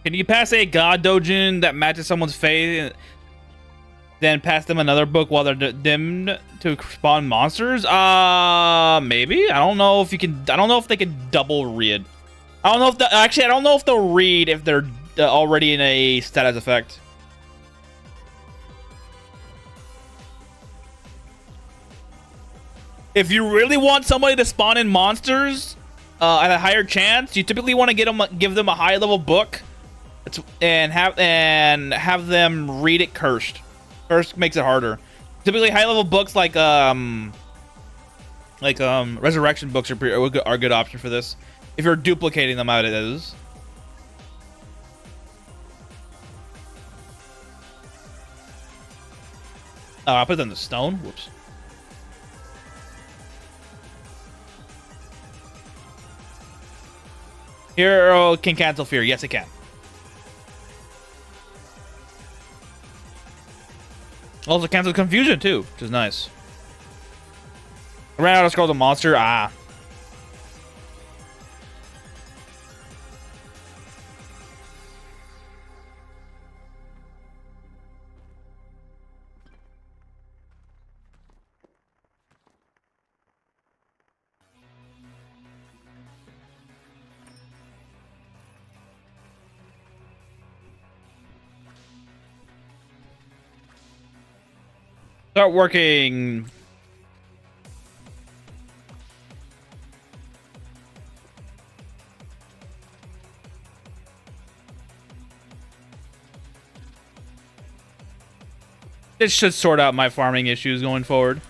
Speaker 1: Can you pass a god dojin that matches someone's face, then pass them another book while they're dimmed to spawn monsters? Maybe. I don't know if you can. I don't know if they can double read. I don't know if actually I don't know if they'll read if they're already in a status effect. If you really want somebody to spawn in monsters at a higher chance, you typically want to give them a high level book. And have them read it cursed. Cursed makes it harder. Typically, high level books like resurrection books are a good option for this. If you're duplicating them out, it is. Oh, I put them in the stone. Whoops. Hero can cancel fear. Yes, it can. Also cancel confusion too, which is nice. I ran out of scrolls of monster. Ah. Start working. This should sort out my farming issues going forward.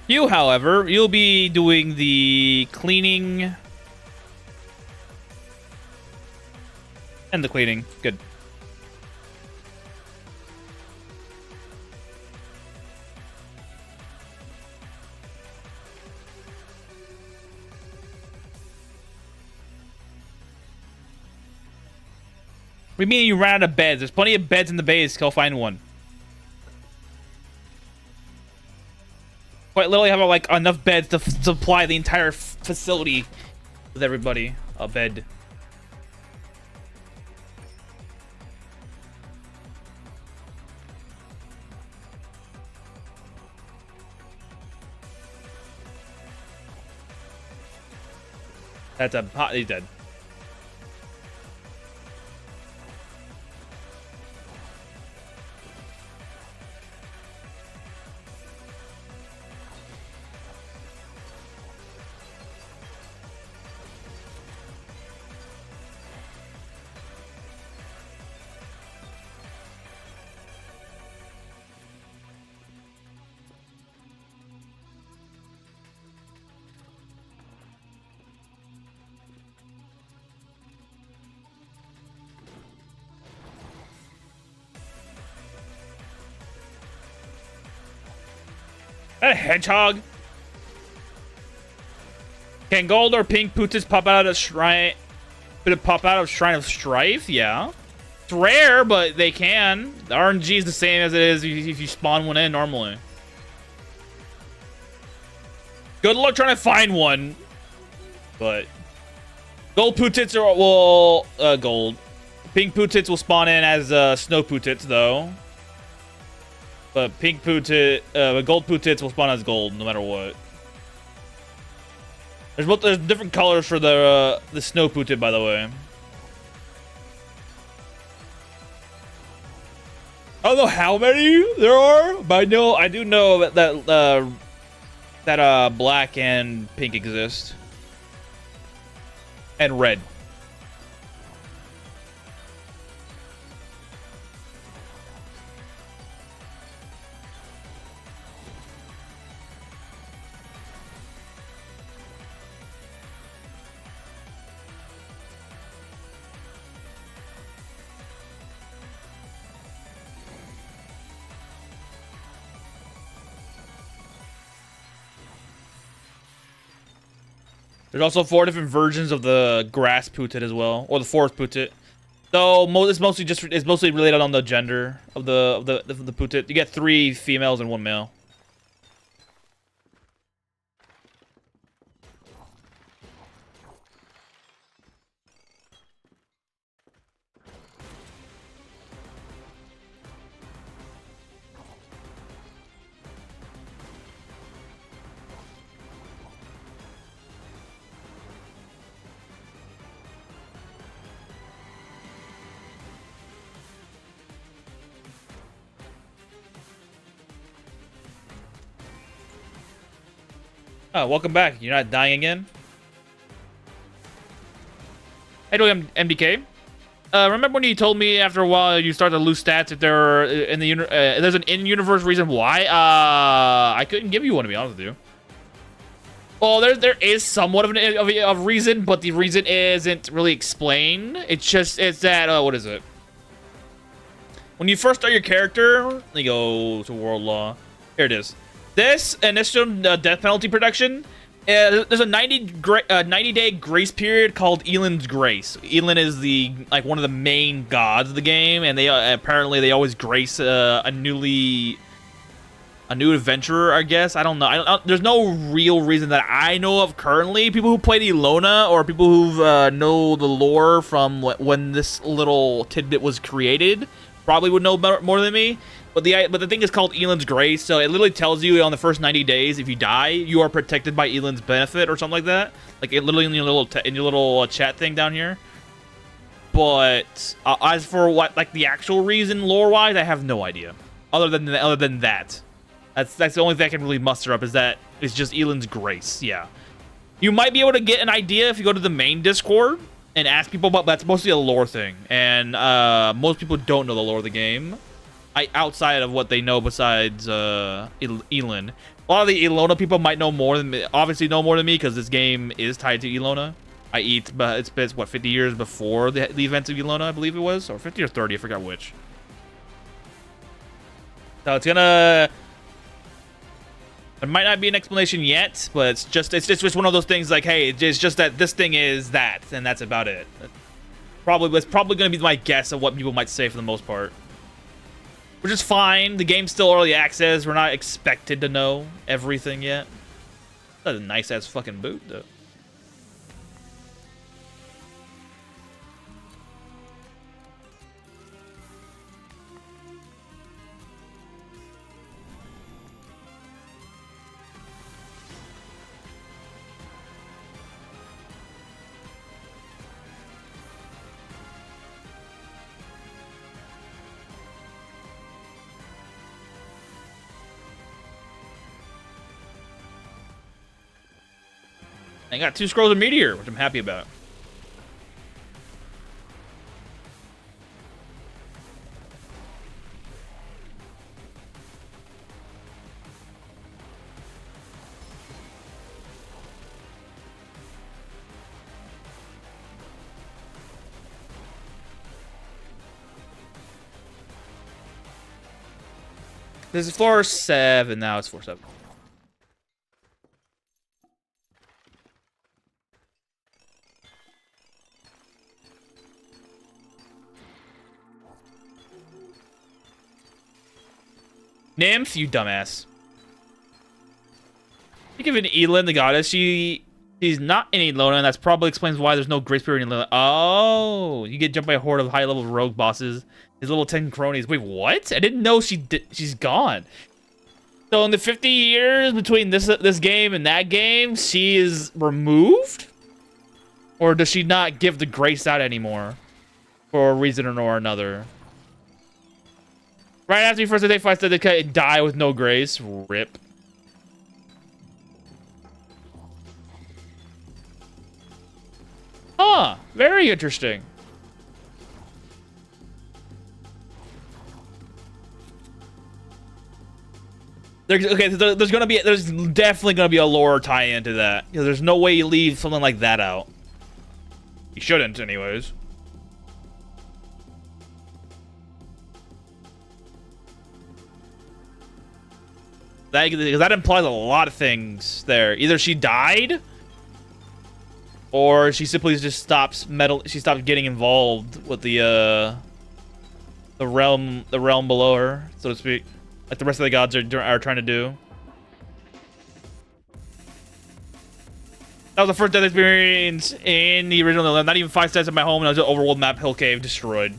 Speaker 1: You, however, you'll be doing the cleaning and the cleaning. Good. What do you mean you ran out of beds? There's plenty of beds in the base. Go find one. Quite literally have like enough beds to supply the entire facility with everybody. A bed. That's a pot. He's dead. A hedgehog? Can gold or pink pootis pop out of shrine? Could it pop out of Shrine of Strife? Yeah. It's rare, but they can. The RNG is the same as it is if you spawn one in normally. Good luck trying to find one. But gold pootits will gold. Pink pootits will spawn in as snow pootits though. But gold pootits will spawn as gold no matter what. There's different colors for the snow pootit, by the way. I don't know how many there are, but I do know that black and pink exist, and red. There's also 4 different versions of the grass pootit as well, or the forest pootit. So it's mostly related on the gender of the pootit. You get 3 females and 1 male. Oh, welcome back. You're not dying again? Hey, doing MDK? Remember when you told me after a while you start to lose stats if there there's an in-universe reason why? I couldn't give you one, to be honest with you. Well, there is somewhat of a reason, but the reason isn't really explained. It's that what is it? When you first start your character, let me go to World Law. Here it is. This initial death penalty protection, there's a 90-day grace period called Elin's Grace. Elin is one of the main gods of the game, and they apparently they always grace a new adventurer, I guess. I don't know. There's no real reason that I know of currently. People who played Ilona or people who know the lore from when this little tidbit was created probably would know more than me. But the thing is called Elin's Grace, so it literally tells you on the first 90 days if you die, you are protected by Elin's benefit or something like that. Like it literally in your little chat thing down here. But as for what the actual reason lore-wise, I have no idea. Other than that, that's the only thing I can really muster up is that it's just Elin's Grace. Yeah, you might be able to get an idea if you go to the main Discord and ask people, but that's mostly a lore thing, and most people don't know the lore of the game. Outside of what they know besides Elin. A lot of the Ilona people might know more than me, obviously know more than me because this game is tied to Ilona. It's what, 50 years before the events of Ilona, I believe it was, or 50 or 30, I forgot which. So it's gonna. There might not be an explanation yet, but it's just one of those things like, hey, it's just that this thing is that, and that's about it. It's probably gonna be my guess of what people might say for the most part. Which is fine. The game's still early access. We're not expected to know everything yet. That's a nice-ass fucking boot, though. I got 2 scrolls of Meteor, which I'm happy about. This is floor 7 now. It's floor 7. Nymph, you dumbass. Think of an Elin, the goddess. She's not in Elona, and that probably explains why there's no Grace Period in Elona. Oh, you get jumped by a horde of high-level rogue bosses. His little 10 cronies. Wait, what? I didn't know she's gone. So in the 50 years between this game and that game, she is removed? Or does she not give the grace out anymore? For a reason or another. Right after you first day fight, they could die with no grace. Rip. Huh. Very interesting. There's definitely gonna be a lore tie into that. You know, there's no way you leave something like that out. You shouldn't, anyways. That implies a lot of things there. Either she died, or she simply just stops She stopped getting involved with the realm below her, so to speak, like the rest of the gods are trying to do. That was the first death experience in the original. Not even 5 steps at my home, and I was an overworld map, hill cave, destroyed.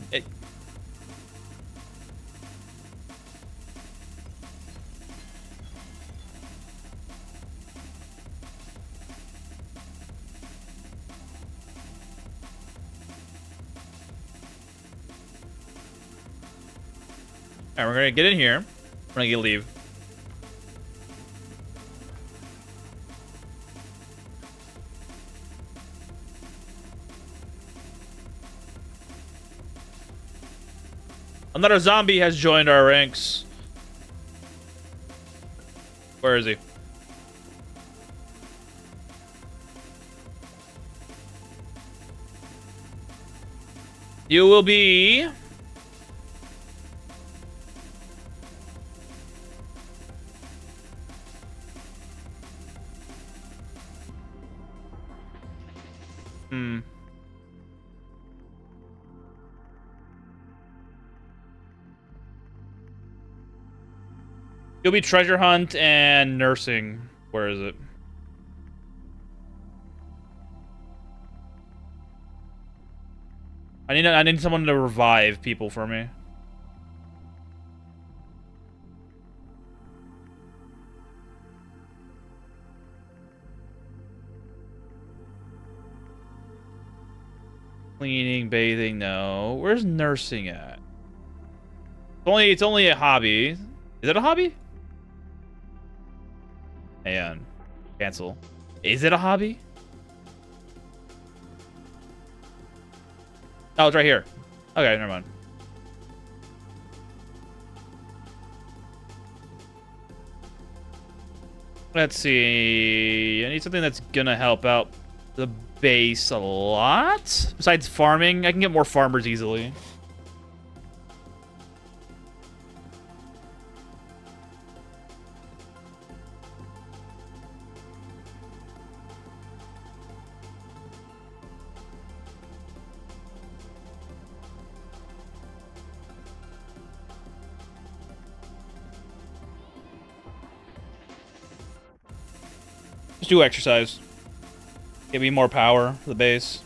Speaker 1: Alright, we're gonna get in here. We're gonna get leave. Another zombie has joined our ranks. Where is he? You will be... You'll be treasure hunt and nursing. Where is it? I need someone to revive people for me. Cleaning, bathing, no. Where's nursing at? It's only a hobby. Is it a hobby? And cancel. Is it a hobby? Oh, it's right here. Okay, never mind. Let's see. I need something that's gonna help out the base a lot. Besides farming, I can get more farmers easily. Just do exercise. Give me more power for the base.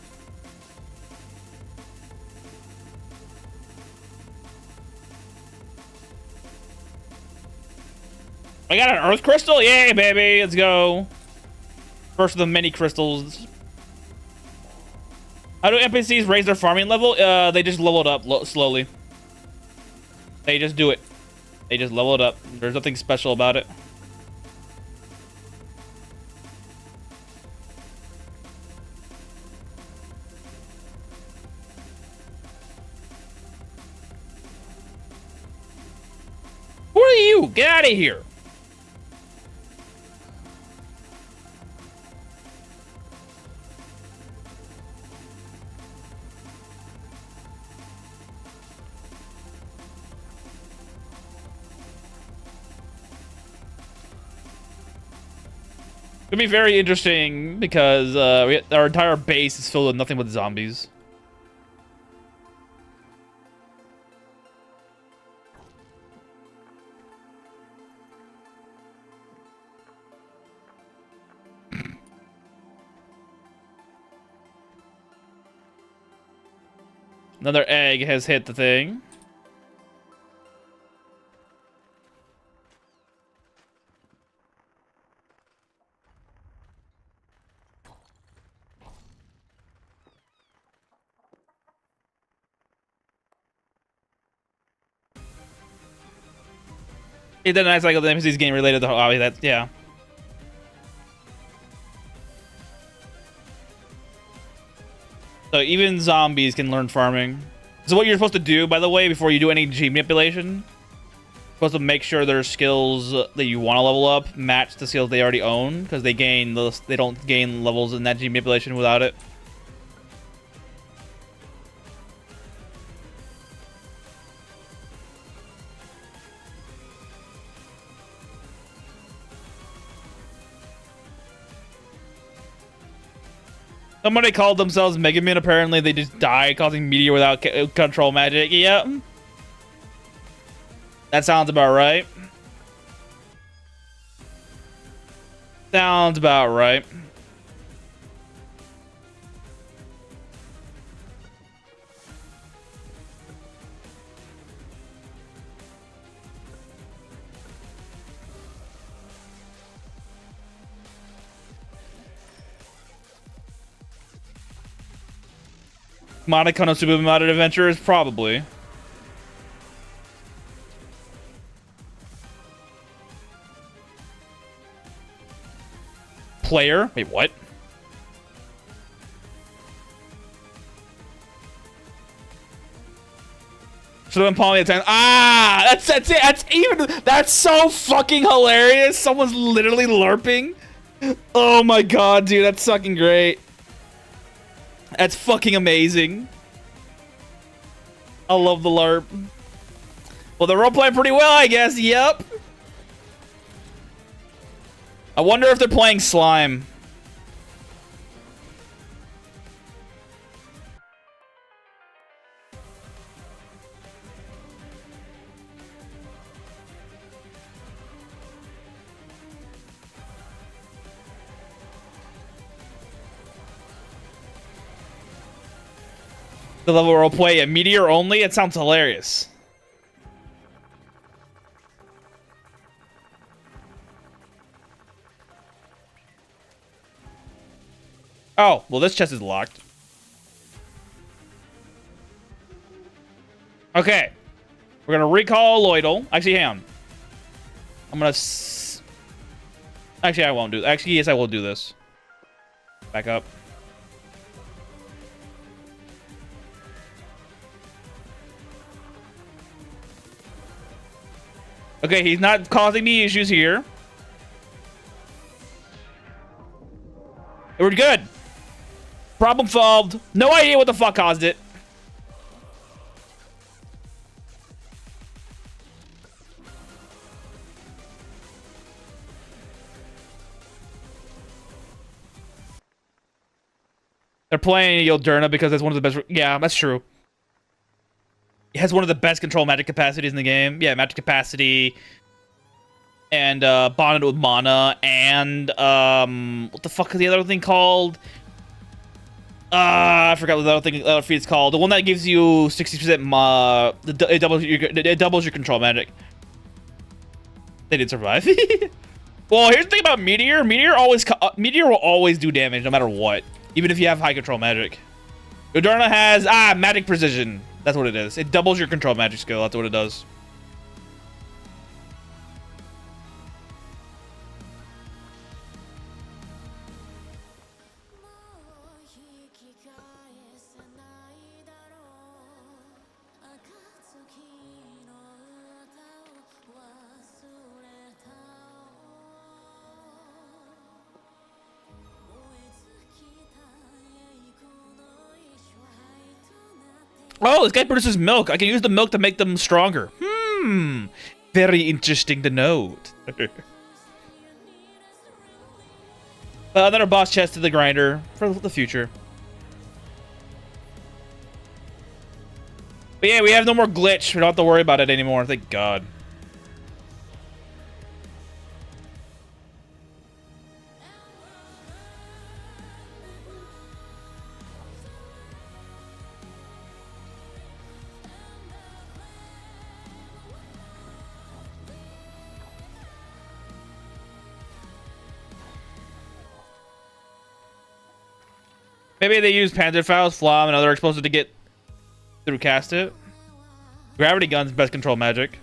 Speaker 1: I got an earth crystal? Yay, baby! Let's go. First of the many crystals. How do NPCs raise their farming level? They just level it up slowly. They just do it. They just level it up. There's nothing special about it. Who are you? Get out of here. It'll be very interesting because our entire base is filled with nothing but zombies. Another egg has hit the thing. It did a nice cycle of the NPCs getting related to hobby. That yeah. So even zombies can learn farming. So what you're supposed to do, by the way, before you do any G manipulation, you're supposed to make sure their skills that you want to level up match the skills they already own, because they don't gain levels in that G manipulation without it. Somebody called themselves Mega Man. Apparently, they just die causing meteor without control magic. Yep. That sounds about right. Sounds about right. Monica no Supermodded Adventures? Probably. Player? Wait, what? So then Polly attends. Ah! That's it! That's so fucking hilarious! Someone's literally LARPing? Oh my god, dude, that's fucking great. That's fucking amazing. I love the LARP. Well, they're role-playing pretty well, I guess. Yep. I wonder if they're playing slime. The level roleplay, a meteor only? It sounds hilarious. Oh, well, this chest is locked. Okay. We're gonna recall Loidal. Actually, hang on. I'm gonna... Actually, I won't do... Actually, yes, I will do this. Back up. Okay, he's not causing me issues here. We're good. Problem solved. No idea what the fuck caused it. They're playing Yildirna because that's one of the best... Yeah, that's true. It has one of the best control magic capacities in the game. Yeah, magic capacity. And bonded with mana. And what the fuck is the other thing called? I forgot what the other feat is called. The one that gives you 60%. It doubles your control magic. They did survive. Well, here's the thing about Meteor. Meteor will always do damage no matter what, even if you have high control magic. Yildirna has magic precision. That's what it is. It doubles your control magic skill. That's what it does. Oh, this guy produces milk. I can use the milk to make them stronger. Very interesting to note. Another boss chest to the grinder for the future. But yeah, we have no more glitch. We don't have to worry about it anymore. Thank God. Maybe they use Panzerfaust, Flam, and other explosives to get through cast it. Gravity gun's best control magic.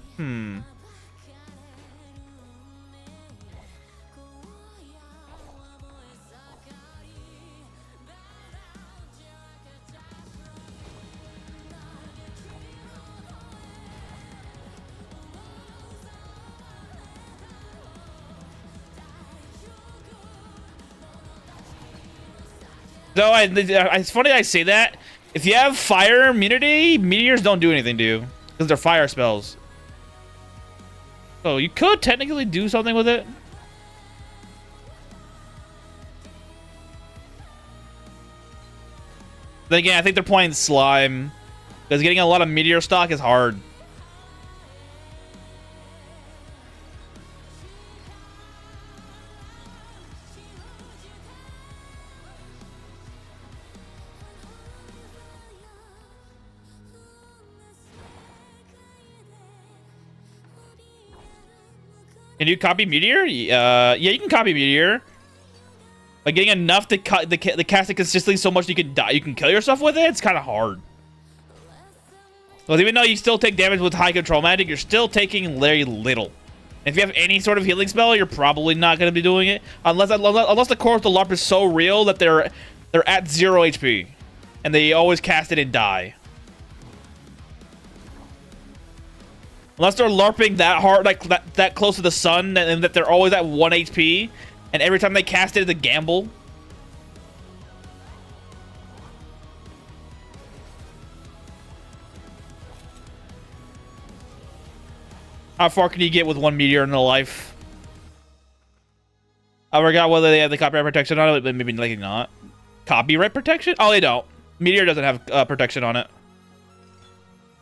Speaker 1: So it's funny I say that. If you have fire immunity, meteors don't do anything to you because they're fire spells. So you could technically do something with it. Then again, I think they're playing slime because getting a lot of meteor stock is hard. Can you copy Meteor? Yeah, you can copy Meteor. But getting enough to cut the cast it consistently so much you can die, you can kill yourself with it. It's kind of hard. Well, even though you still take damage with high control magic, you're still taking very little. If you have any sort of healing spell, you're probably not going to be doing it unless the core of the LARP is so real that they're at 0 HP and they always cast it and die. Unless they're LARPing that hard, like that close to the sun, and that they're always at 1 HP, and every time they cast it, it's a gamble. How far can you get with 1 meteor in a life? I forgot whether they have the copyright protection on it, but maybe like not. Copyright protection? Oh, they don't. Meteor doesn't have protection on it.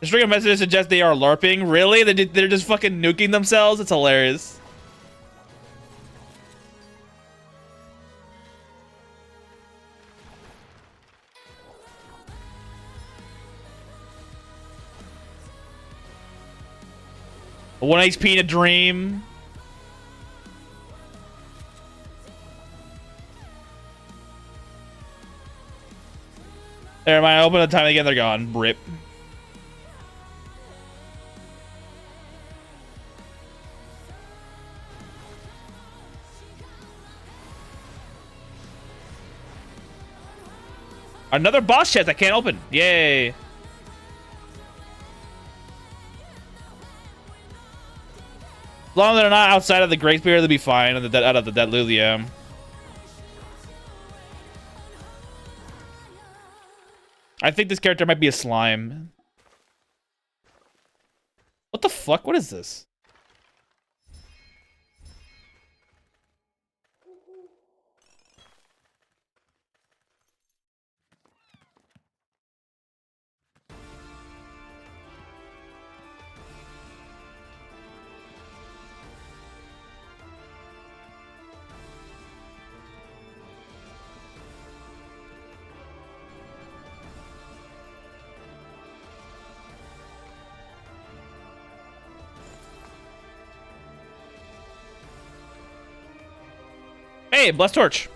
Speaker 1: The string of messages suggests they are LARPing. Really? They're just fucking nuking themselves? It's hilarious. A 1 HP in a dream. Never mind, I open the time again, they're gone. Rip. Another boss chest I can't open. Yay. As long as they're not outside of the Grace Period, they'll be fine. Out of the Dead Loot, yeah. I think this character might be a slime. What the fuck? What is this? Hey, Blessed Torch.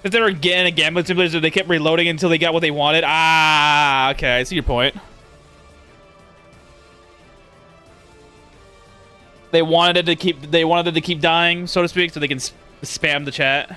Speaker 1: If they were again a gambling simulator, they kept reloading until they got what they wanted. Ah, okay, I see your point. They wanted it to keep dying, so to speak, so they can spam the chat.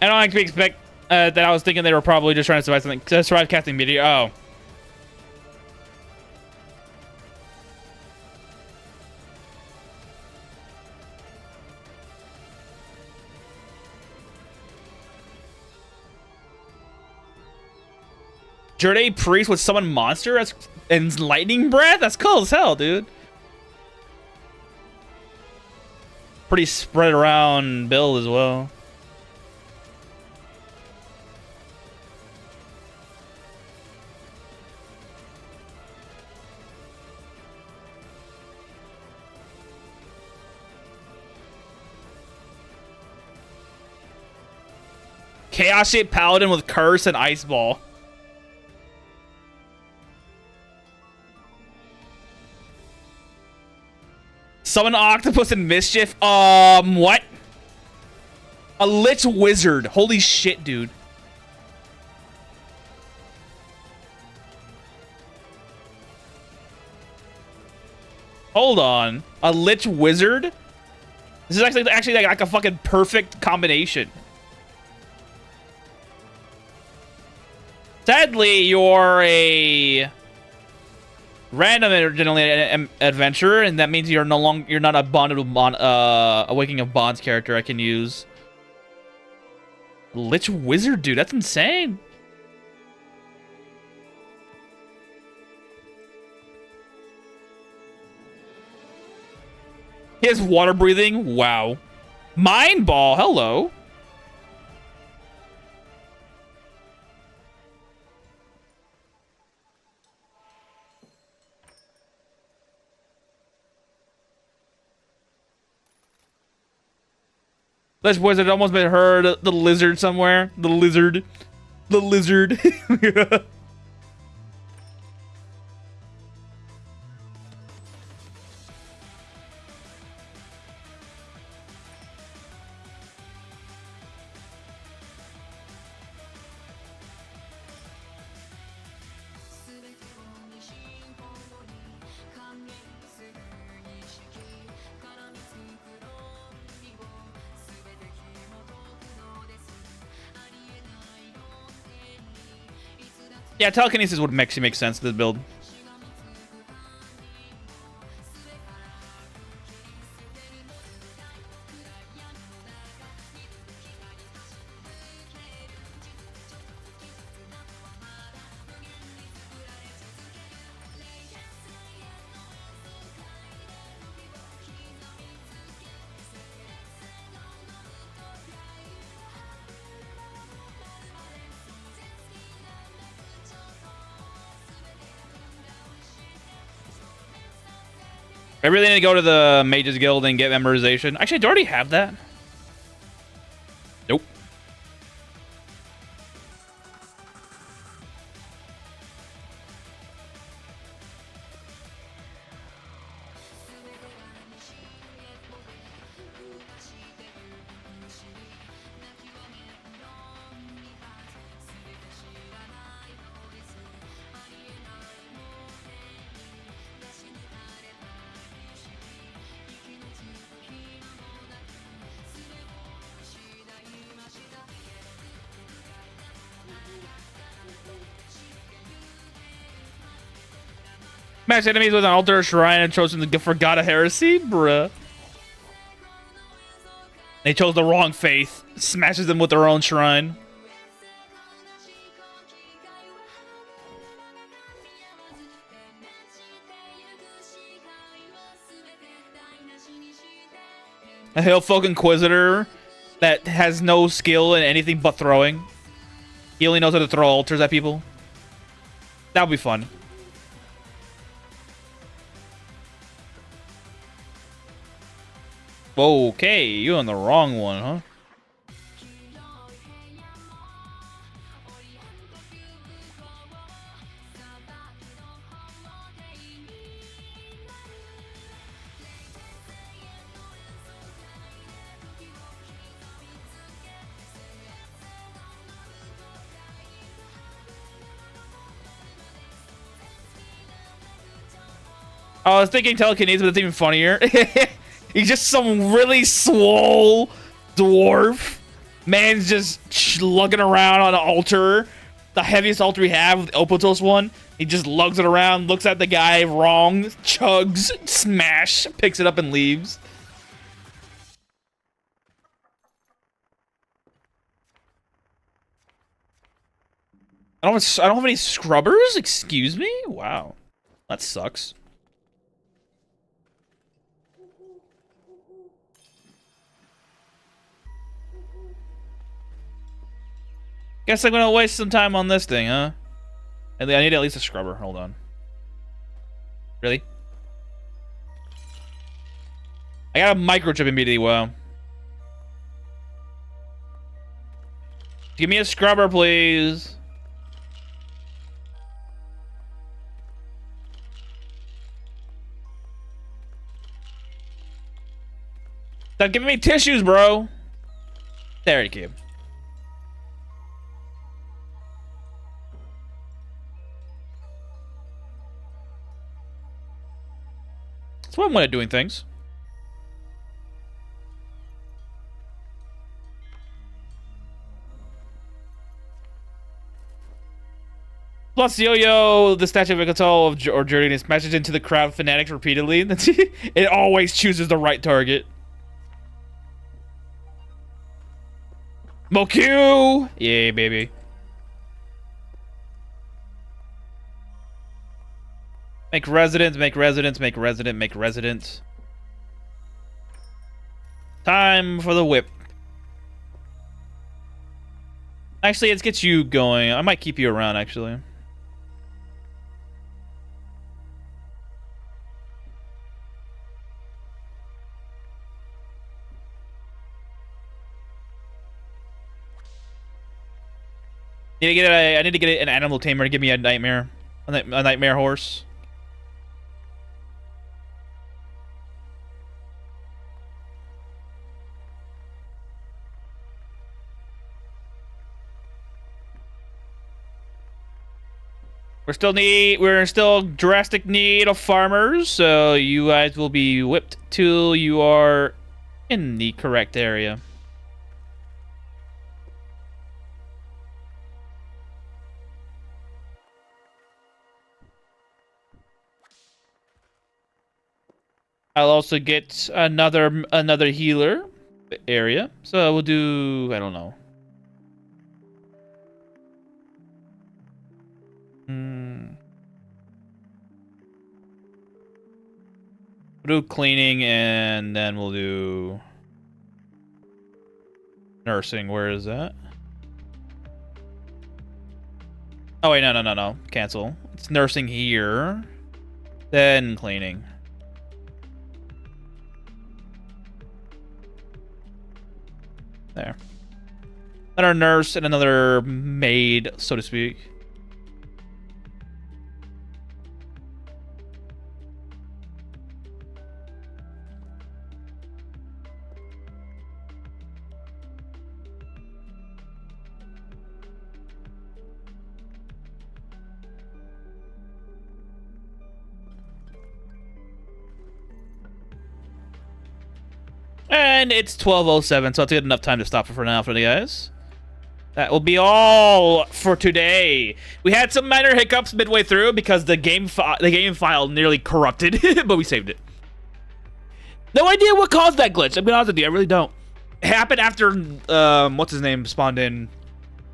Speaker 1: I don't actually expect that. I was thinking they were probably just trying to survive something. Survive casting meteor. Oh. Jerde Priest with summon monster and lightning breath? That's cool as hell, dude. Pretty spread around build as well. Chaos Shape Paladin with Curse and Ice Ball. Summon Octopus and Mischief. What? A Lich Wizard. Holy shit, dude. Hold on. A Lich Wizard? This is actually like a fucking perfect combination. Sadly, you're a random generated adventurer, and that means you're not a Awakening of Bonds character I can use. Lich Wizard, dude, that's insane. He has water breathing. Wow. Mind Ball. Hello. This wizard almost made her the lizard somewhere. The lizard. The lizard. Yeah, telekinesis would actually make sense to this build. I really need to go to the Mages Guild and get memorization. Actually, do I already have that? Nope. Match enemies with an altar, shrine, and chosen for God of Heresy? Bruh. They chose the wrong faith. Smashes them with their own shrine. A Hillfolk Inquisitor that has no skill in anything but throwing. He only knows how to throw altars at people. That would be fun. Okay, you're on the wrong one, huh? I was thinking telekinesis, but it's even funnier. He's just some really swole dwarf Man's just lugging around on an altar. The heaviest altar we have, the Opotos one. He just lugs it around, looks at the guy wrong, chugs, smash, picks it up and leaves. I don't have any scrubbers? Excuse me? Wow. That sucks. Guess I'm gonna waste some time on this thing, huh? I need at least a scrubber. Hold on. Really? I got a microchip immediately. Wow. Give me a scrubber, please. Stop giving me tissues, bro. There you go. That's one way of doing things. Plus, Yo-Yo, the statue of control of Jordan, smashes into the crowd fanatics repeatedly. It always chooses the right target. Moku! Yeah, baby. Make residents, make residents, make resident, make residents. Time for the whip. Actually, let's get you going. I might keep you around, actually. I need to get an animal tamer to give me a nightmare. A nightmare horse. We're still drastic need of farmers, so you guys will be whipped till you are in the correct area. I'll also get another healer area, so we'll do, I don't know. We'll do cleaning, and then we'll do nursing. Where is that? Oh wait, no. Cancel. It's nursing here, then cleaning. There. Another nurse and another maid, so to speak. And it's 12:07, so it's enough time to stop it for now for the guys. That will be all for today. We had some minor hiccups midway through because the game file nearly corrupted, but we saved it. No idea what caused that glitch. I'm being honest with you, I really don't. It happened after what's his name spawned in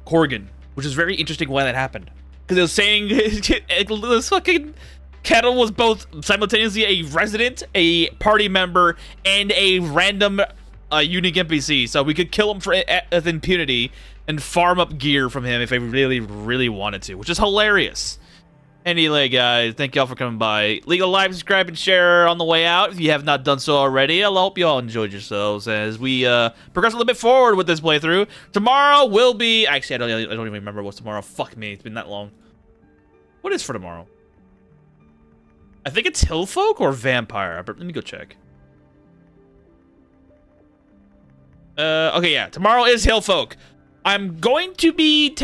Speaker 1: Corrigan, which is very interesting why that happened. Because it was saying this fucking Kettle was both simultaneously a resident, a party member, and a random unique NPC. So we could kill him with impunity and farm up gear from him if I really, really wanted to, which is hilarious. Anyway, guys, thank y'all for coming by. Leave a like, subscribe, and share on the way out if you have not done so already. I hope you all enjoyed yourselves as we progress a little bit forward with this playthrough. Tomorrow will be... Actually, I don't even remember what's tomorrow. Fuck me, it's been that long. What is for tomorrow? I think it's Hillfolk or Vampire. Let me go check. Okay, yeah. Tomorrow is Hillfolk. I'm going to be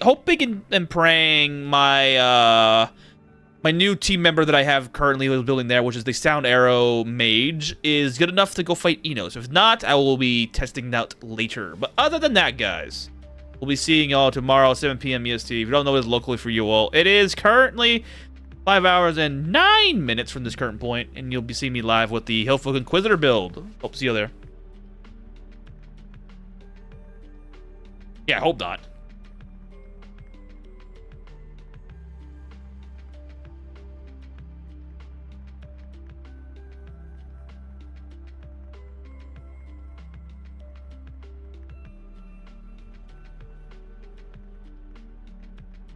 Speaker 1: hoping and praying my my new team member that I have currently who's building there, which is the Sound Arrow Mage, is good enough to go fight Enos. If not, I will be testing it out later. But other than that, guys, we'll be seeing y'all tomorrow, 7 p.m. EST. If you don't know what it is locally for you all, it is currently 5 hours and 9 minutes from this current point, and you'll be seeing me live with the Hillfolk Inquisitor build. Hope to see you there. Yeah, hope not.